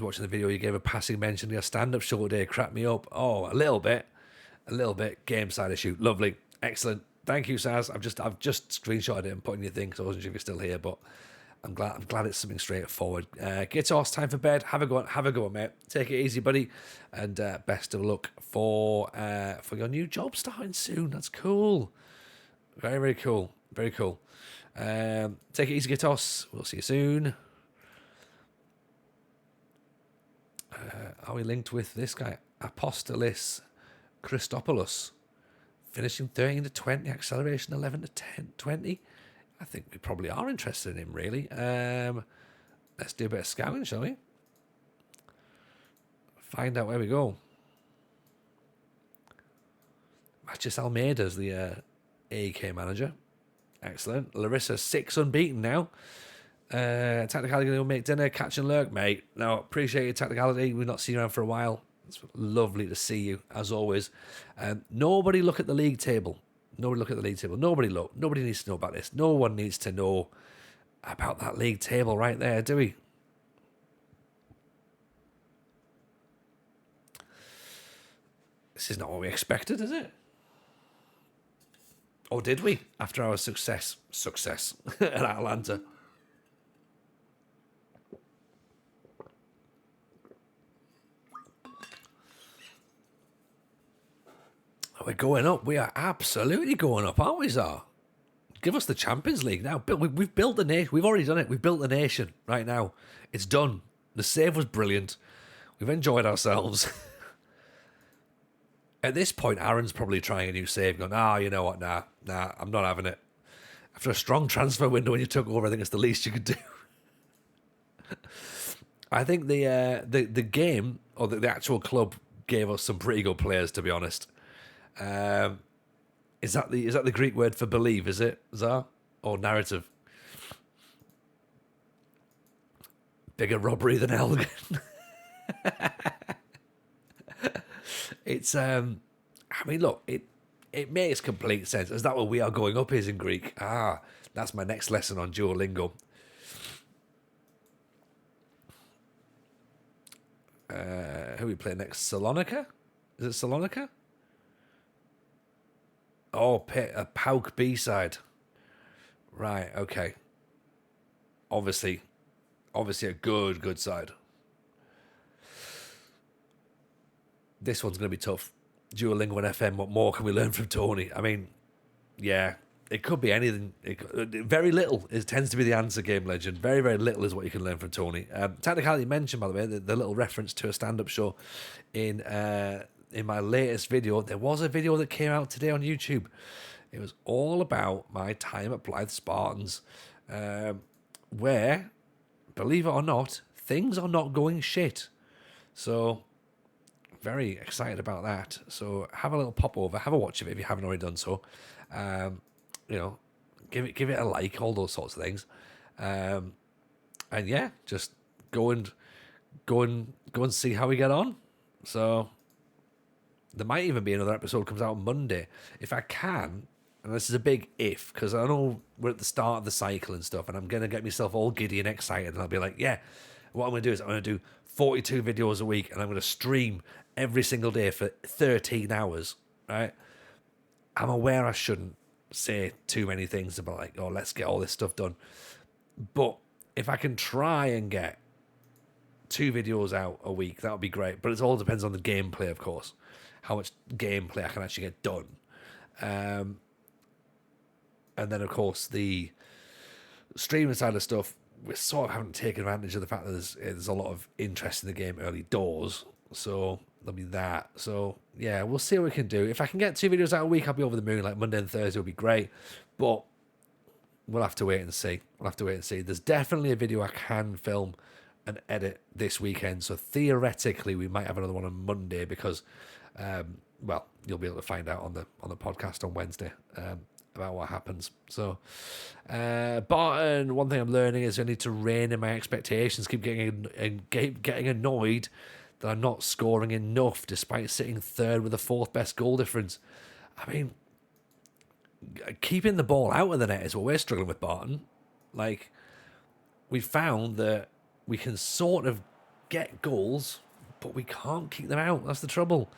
Speaker 1: was watching the video. You gave a passing mention to your stand-up show today. Cracked me up. Oh, a little bit. Game side issue. Lovely. Excellent. Thank you, Saz. I've just screenshotted it and put in your thing because I wasn't sure if you're still here, but I'm glad it's something straightforward. Guitars, time for bed. Have a go, mate. Take it easy, buddy, and best of luck for your new job starting soon. That's cool. Very, very cool. Very cool. Take it easy, Guitars. We'll see you soon. Are we linked with this guy, Apostolis Christopoulos? Finishing 13 to 20, acceleration 11 to 10, 20. I think we probably are interested in him, really. Let's do a bit of scouting, shall we? Find out where we go. Matches Almeida's the AEK manager. Excellent. Larisa, 6 unbeaten now. Tacticality going to make dinner, catch and lurk, mate. No, appreciate your tacticality. We've not seen you around for a while. It's lovely to see you, as always. Nobody look at the league table. Nobody needs to know about this. No one needs to know about that league table right there, do we? This is not what we expected, is it? Or did we? After our success at Atlanta. We're going up. We are absolutely going up, aren't we, Zar? Give us the Champions League now. We've built the nation. We've already done it. We've built the nation right now. It's done. The save was brilliant. We've enjoyed ourselves. At this point, Aaron's probably trying a new save, going, you know what? Nah, I'm not having it. After a strong transfer window when you took over, I think it's the least you could do. I think the game, or the actual club, gave us some pretty good players, to be honest. Is that the Greek word for believe, is it, Zar? Or narrative? Bigger robbery than Elgin. It's look, it makes complete sense. Is that what we are going up is in Greek? That's my next lesson on Duolingo. Who we play next? Salonika? Is it Salonika? Oh, a PAOK B-side. Right, okay. Obviously a good side. This one's going to be tough. Duolingo and FM, what more can we learn from Tony? I mean, yeah, it could be anything. Very little tends to be the answer, Game Legend. Very, very little is what you can learn from Tony. Tacticality mentioned, by the way, the little reference to a stand-up show in my latest video. There was a video that came out today on YouTube. It was all about my time at Blythe Spartans, where, believe it or not, things are not going shit. So, very excited about that. So, have a little pop over, have a watch of it if you haven't already done so. Give it a like, all those sorts of things. And yeah, just go and see how we get on. So, there might even be another episode comes out on Monday. If I can, and this is a big if, because I know we're at the start of the cycle and stuff, and I'm going to get myself all giddy and excited, and I'll be like, yeah, what I'm going to do is I'm going to do 42 videos a week, and I'm going to stream every single day for 13 hours, right? I'm aware I shouldn't say too many things about like, oh, let's get all this stuff done. But if I can try and get 2 videos out a week, that would be great. But it all depends on the gameplay, of course. How much gameplay I can actually get done. And then, of course, the streaming side of stuff, we sort of haven't taken advantage of the fact that there's a lot of interest in the game early doors. So there'll be that. So, yeah, we'll see what we can do. If I can get 2 videos out a week, I'll be over the moon. Like Monday and Thursday will be great. But we'll have to wait and see. There's definitely a video I can film and edit this weekend. So theoretically, we might have another one on Monday because... you'll be able to find out on the podcast on Wednesday about what happens. So, Barton, one thing I'm learning is I need to rein in my expectations. Keep getting annoyed that I'm not scoring enough, despite sitting third with the 4th best goal difference. I mean, keeping the ball out of the net is what we're struggling with, Barton. Like, we found that we can sort of get goals, but we can't keep them out. That's the trouble.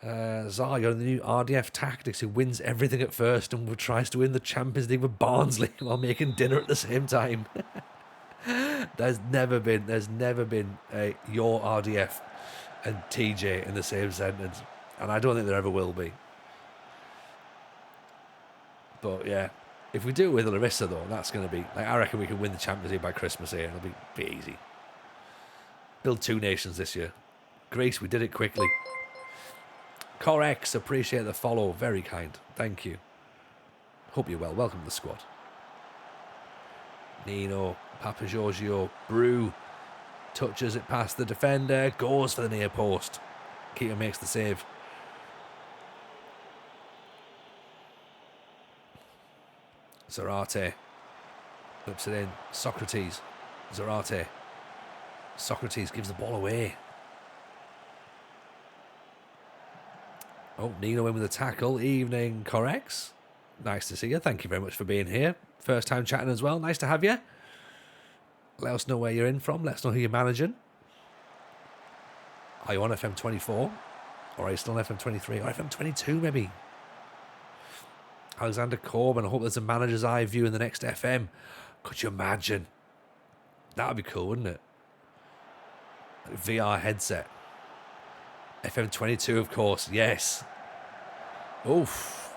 Speaker 1: Zar, you're the new RDF tactics who wins everything at first and tries to win the Champions League with Barnsley while making dinner at the same time. There's never been a your RDF and TJ in the same sentence, and I don't think there ever will be. But yeah, if we do it with Larisa though, that's going to be like, I reckon we can win the Champions League by Christmas here. It'll be easy. Build 2 nations this year. Greece, we did it quickly. Corex, appreciate the follow. Very kind. Thank you. Hope you're well. Welcome to the squad. Nino, Papa Giorgio, Brew, touches it past the defender, goes for the near post. Keeper makes the save. Zarate whips it in. Socrates. Zarate. Socrates gives the ball away. Oh, Nino in with a tackle. Evening, Corex. Nice to see you. Thank you very much for being here. First time chatting as well. Nice to have you. Let us know where you're in from. Let us know who you're managing. Are you on FM24? Or are you still on FM23? Or FM22 maybe? Alexander Corbin. I hope there's a manager's eye view in the next FM. Could you imagine? That would be cool, wouldn't it? VR headset. FM22, of course. Yes. Oof.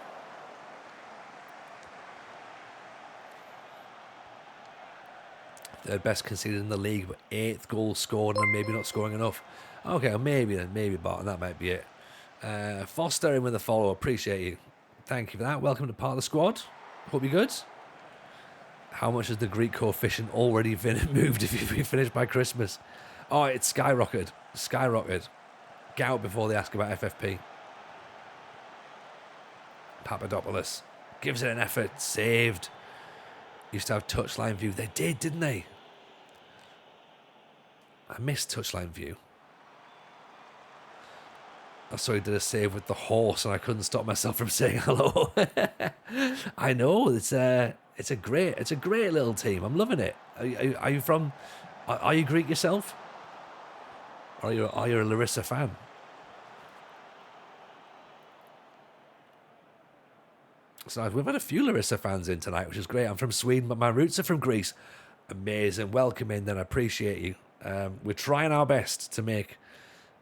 Speaker 1: Third best conceded in the league, but 8th goal scored and maybe not scoring enough. Okay, well, maybe then. Maybe Barton. That might be it. Foster in with a follow. Appreciate you. Thank you for that. Welcome to part of the squad. Hope you're good. How much has the Greek coefficient already been moved if you've been finished by Christmas? Oh, it's skyrocketed. Skyrocketed. Get out before they ask about FFP. Papadopoulos gives it an effort. Saved. Used to have touchline view. They did, didn't they? I missed touchline view. I saw he did a save with the horse, and I couldn't stop myself from saying hello. I know it's a great little team. I'm loving it. Are you from? Are you Greek yourself? Or are you a Larisa fan? So we've had a few Larisa fans in tonight, which is great. I'm from Sweden, but my roots are from Greece. Amazing. Welcome in, then. I appreciate you. We're trying our best to make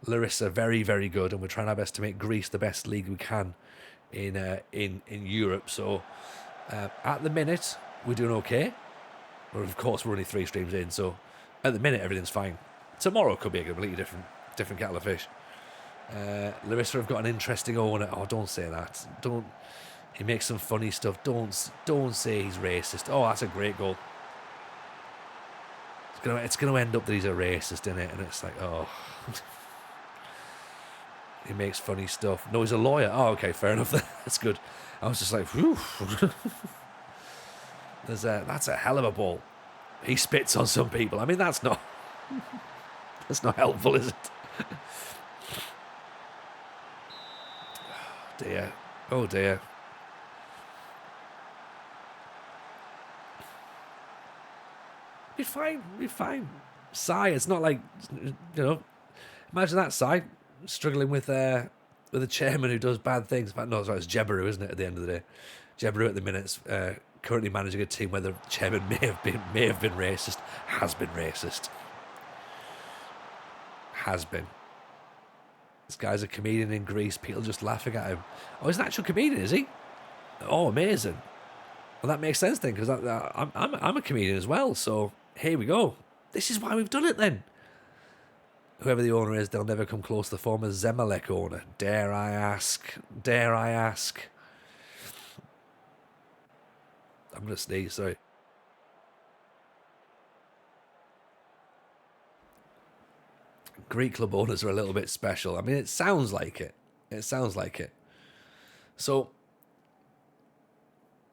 Speaker 1: Larisa very, very good, and we're trying our best to make Greece the best league we can in Europe. So at the minute, we're doing okay. But of course, we're only 3 streams in, so at the minute, everything's fine. Tomorrow could be a completely different kettle of fish. Larisa have got an interesting owner. Oh, don't say that. Don't. He makes some funny stuff. Don't say he's racist. Oh, that's a great goal. It's gonna end up that he's a racist, isn't it? And it's like, oh. He makes funny stuff. No, he's a lawyer. Oh, okay, fair enough. That's good. I was just like, whew. That's a hell of a ball. He spits on some people. I mean, that's not helpful, is it? Oh, dear. Oh, dear. Be fine. Sai, it's not like, imagine that, Sai, struggling with a chairman who does bad things. No, sorry, it's Jebaru, isn't it, at the end of the day? Jebaru at the minute is currently managing a team where the chairman may have been racist, has been racist. Has been. This guy's a comedian in Greece, people just laughing at him. Oh, he's an actual comedian, is he? Oh, amazing. Well, that makes sense then, because I'm a comedian as well, so here we go. This is why we've done it then. Whoever the owner is, they'll never come close to the former Zemalek owner. Dare I ask? I'm going to sneeze, sorry. Greek club owners are a little bit special. I mean, it sounds like it. So,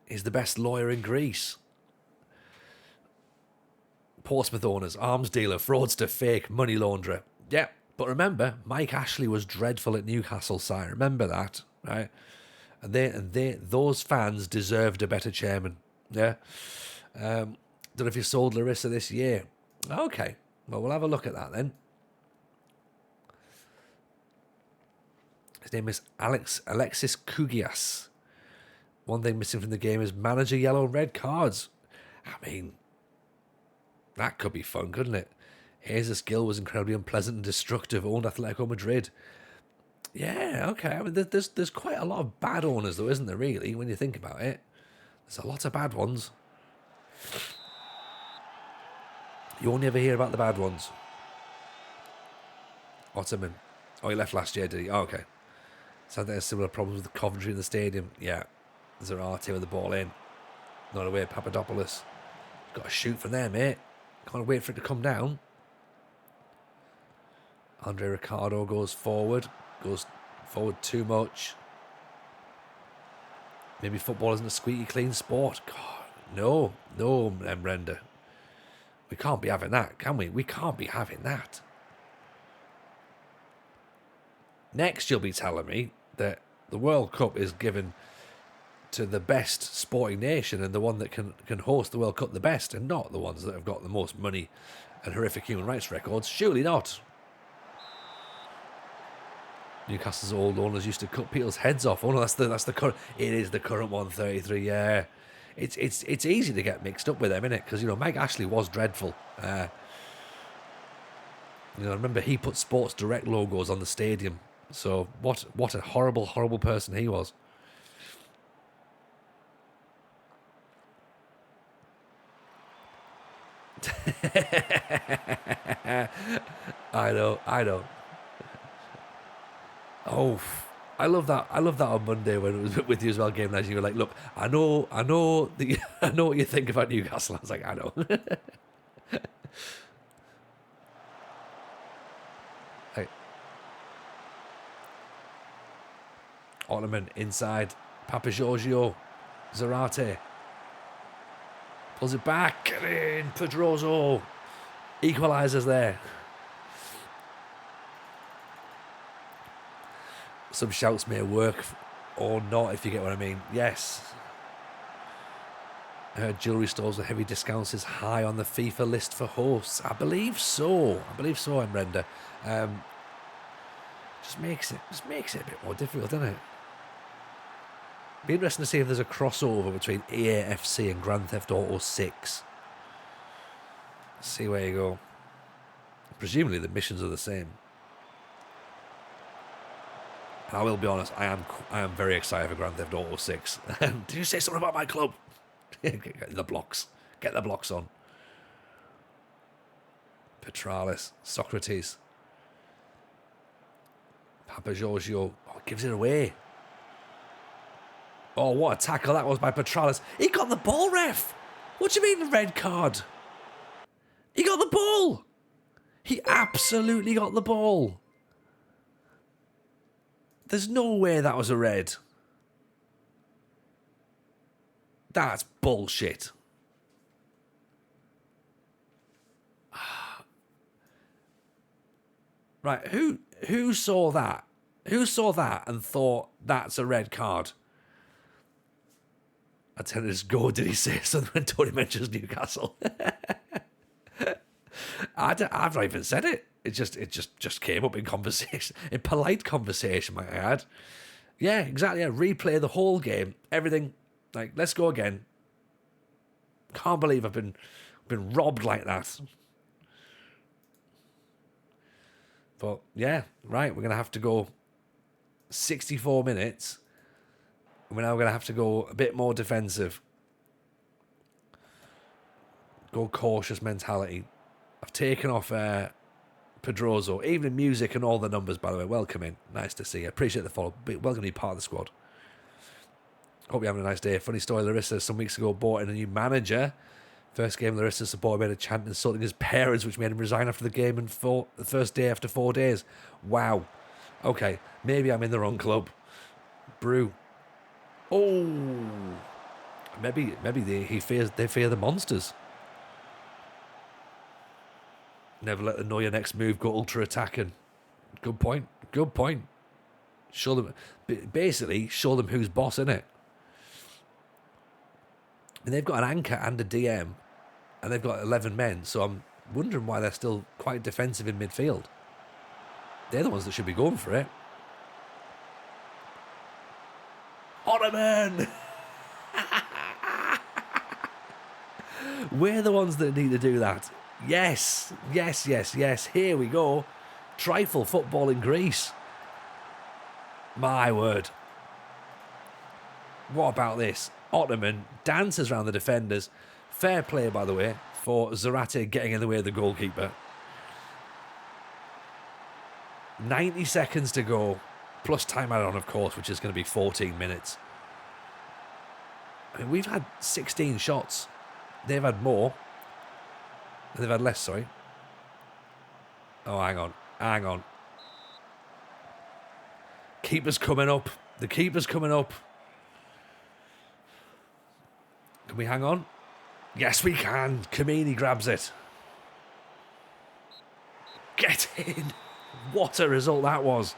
Speaker 1: he's the best lawyer in Greece. Portsmouth owners, arms dealer, fraudster, fake, money launderer. Yeah, but remember, Mike Ashley was dreadful at Newcastle side. Remember that, right? And those fans deserved a better chairman. Yeah. Don't know if you sold Larisa this year. Okay, well, we'll have a look at that then. His name is Alexis Kougias. One thing missing from the game is manager yellow and red cards. I mean, that could be fun, couldn't it? Jesus Gill was incredibly unpleasant and destructive, owned Atletico Madrid. Yeah, okay. I mean, there's quite a lot of bad owners, though, isn't there, really, when you think about it? There's a lot of bad ones. You only ever hear about the bad ones. Ottoman. Oh, he left last year, did he? Oh, okay. Sounds like there's similar problems with Coventry in the stadium. Yeah. Zarate with the ball in. Not away, Papadopoulos. Got to shoot from there, mate. Can't wait for it to come down. Andre Ricardo goes forward too much. Maybe football isn't a squeaky clean sport. God, no, Brenda. We can't be having that, can we? We can't be having that. Next, you'll be telling me that the World Cup is given to the best sporting nation and the one that can host the World Cup the best, and not the ones that have got the most money and horrific human rights records. Surely not. Newcastle's old owners used to cut people's heads off. Oh no, that's the current. It is the current 133. Yeah, it's easy to get mixed up with them, isn't it? Because Mike Ashley was dreadful. I remember he put Sports Direct logos on the stadium. So what a horrible person he was. I know. Oh, I love that on Monday when it was with you as well, game night. You were like, "Look, I know what you think about Newcastle." I was like, "I know." Hey, Ottoman inside, Papa Giorgio, Zarate pulls it back. Get in, Pedroso. Equalizers there. Some shouts may work or not, if you get what I mean. Yes. Jewellery stores with heavy discounts is high on the FIFA list for hosts. I believe so, Brenda. Just makes it a bit more difficult, doesn't it? Be interesting to see if there's a crossover between EAFC and Grand Theft Auto 6. See where you go. Presumably the missions are the same. And I will be honest, I am very excited for Grand Theft Auto 6. Did you say something about my club? Get the blocks. Get the blocks on. Petralis, Socrates. Papa Giorgio. Oh, gives it away. Oh, what a tackle that was by Petralis. He got the ball, ref. What do you mean red card? He got the ball. He absolutely got the ball. There's no way that was a red. That's bullshit. Right, who saw that? Who saw that and thought that's a red card? I tend to just go, did he say something when Tony mentions Newcastle? I've not even said it. It just came up in conversation, in polite conversation, might I add. Yeah, exactly. Yeah. Replay the whole game, everything. Like, let's go again. Can't believe I've been robbed like that. But yeah, right. We're gonna have to go 64 minutes. We're now going to have to go a bit more defensive. Go cautious mentality. I've taken off Pedroso, evening music and all the numbers, by the way. Welcome in. Nice to see you. Appreciate the follow. Welcome to be part of the squad. Hope you're having a nice day. Funny story, Larisa some weeks ago bought in a new manager. First game, Larissa's supporter made a chant insulting his parents, which made him resign after the game and the first day after 4 days. Wow. Okay, maybe I'm in the wrong club. Brew. Oh, maybe they fear the monsters. Never let them know your next move. Go ultra attacking. Good point. Show them, basically, show them who's boss, innit? And they've got an anchor and a DM, and they've got 11 men. So I'm wondering why they're still quite defensive in midfield. They're the ones that should be going for it. Ottoman! We're the ones that need to do that. Yes, yes, yes, yes. Here we go. Trifle football in Greece. My word. What about this? Ottoman dances around the defenders. Fair play, by the way, for Zarate getting in the way of the goalkeeper. 90 seconds to go, plus time added on, of course, which is going to be 14 minutes. I mean, we've had 16 shots. They've had more. They've had less, sorry. Oh, hang on. Hang on. Keeper's coming up. The keeper's coming up. Can we hang on? Yes, we can. Kamini grabs it. Get in. What a result that was.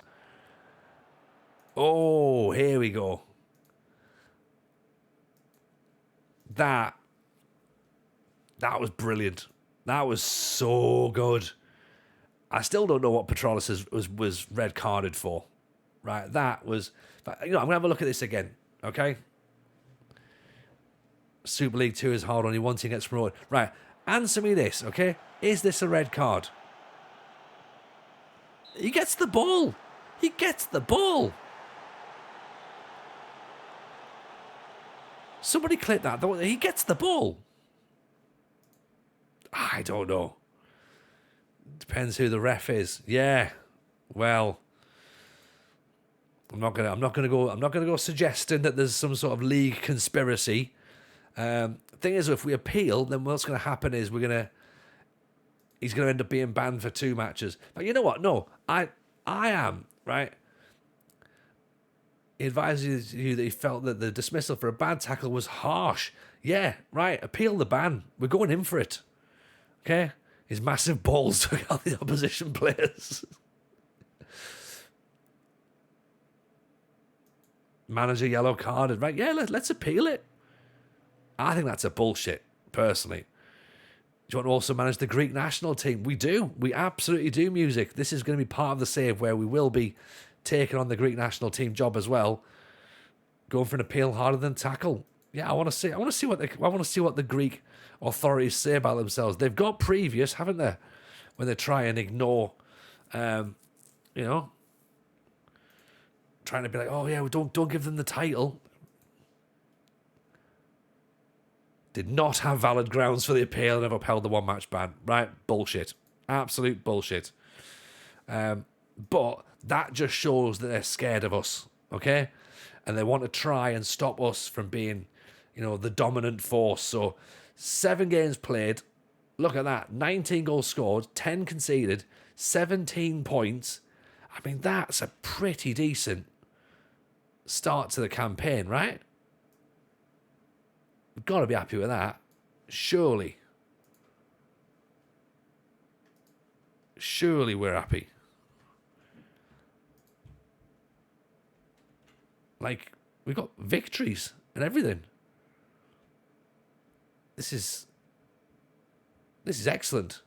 Speaker 1: Oh, here we go. That was brilliant. That was so good. I still don't know what Petrolis was red carded for. Right, that was... I'm going to have a look at this again, okay? Super League 2 is hard, only one team gets promoted. Right, answer me this, okay? Is this a red card? He gets the ball. He gets the ball. Somebody clip that. He gets the ball. I don't know. Depends who the ref is. Yeah. Well, I'm not gonna go suggesting that there's some sort of league conspiracy. Thing is, if we appeal, then what's going to happen is he's going to end up being banned for 2 matches. But you know what? No, I am, right? He advises you that he felt that the dismissal for a bad tackle was harsh. Yeah, right. Appeal the ban. We're going in for it. Okay? His massive balls took out the opposition players. Manager yellow carded. Right, yeah, let's appeal it. I think that's a bullshit, personally. Do you want to also manage the Greek national team? We do. We absolutely do, Music. This is going to be part of the save where we will be taking on the Greek national team job as well. Going for an appeal harder than tackle. Yeah, I want to see what the Greek authorities say about themselves. They've got previous, haven't they? When they try and ignore, trying to be like, oh yeah, don't give them the title. Did not have valid grounds for the appeal and have upheld the 1-match ban. Right? Bullshit. Absolute bullshit. But that just shows that they're scared of us, okay? And they want to try and stop us from being, the dominant force. So 7 games played. Look at that. 19 goals scored, 10 conceded, 17 points. I mean, that's a pretty decent start to the campaign, right? We've got to be happy with that. Surely. Surely we're happy. Like, we've got victories and everything. This is excellent.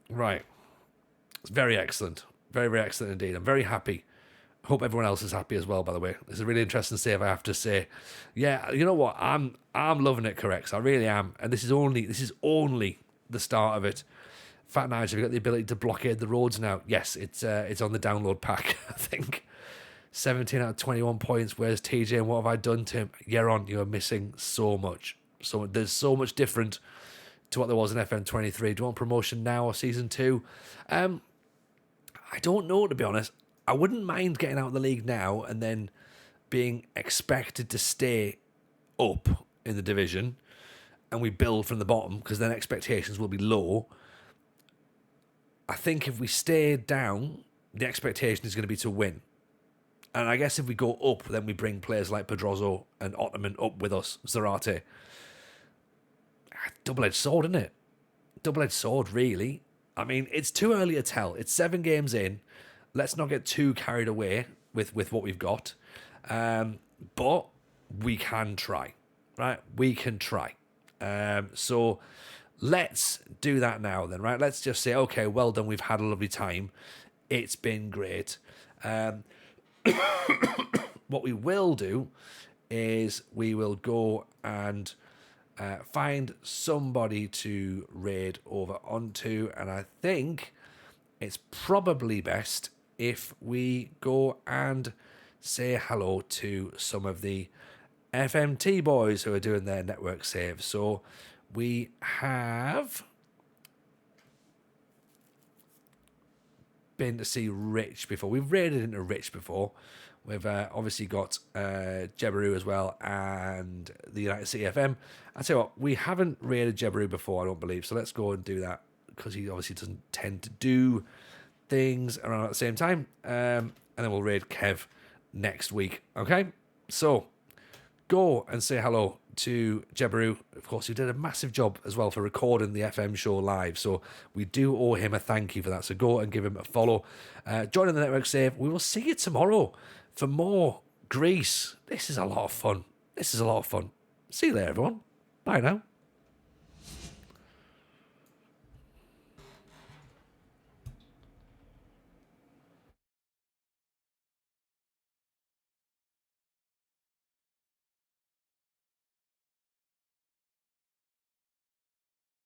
Speaker 1: Right. It's very excellent. Very, very excellent indeed. I'm very happy. Hope everyone else is happy as well, by the way. It's a really interesting save, I have to say. Yeah, you know what? I'm loving it, Corrects. I really am. And this is only the start of it. Fat Nigel, have you got the ability to blockade the roads now? Yes, it's on the download pack, I think. 17 out of 21 points. Where's TJ and what have I done to him? Yeron, you're missing so much. So there's so much different to what there was in FM23. Do you want promotion now or season 2? I don't know, to be honest. I wouldn't mind getting out of the league now and then being expected to stay up in the division and we build from the bottom because then expectations will be low. I think if we stay down, the expectation is going to be to win. And I guess if we go up, then we bring players like Pedroso and Ottoman up with us, Zarate. Double-edged sword, isn't it? Double-edged sword, really. I mean, it's too early to tell. It's 7 games in. Let's not get too carried away with what we've got. But we can try, right? We can try. So let's do that now then, right? Let's just say, okay, well done. We've had a lovely time. It's been great. What we will do is we will go and find somebody to raid over onto, and I think it's probably best if we go and say hello to some of the FMT boys who are doing their network saves. So we have been to see Rich before. We've raided into Rich before. We've obviously got Jebaru as well and the United City FM. I tell you what, we haven't raided Jebaru before, I don't believe. So let's go and do that because he obviously doesn't tend to do things around at the same time. And then we'll raid Kev next week. Okay? So go and say hello to Jebaru, of course, who did a massive job as well for recording the FM show live. So we do owe him a thank you for that. So go and give him a follow. Join in the network save. We will see you tomorrow for more Greece. This is a lot of fun. See you later, everyone. Bye now.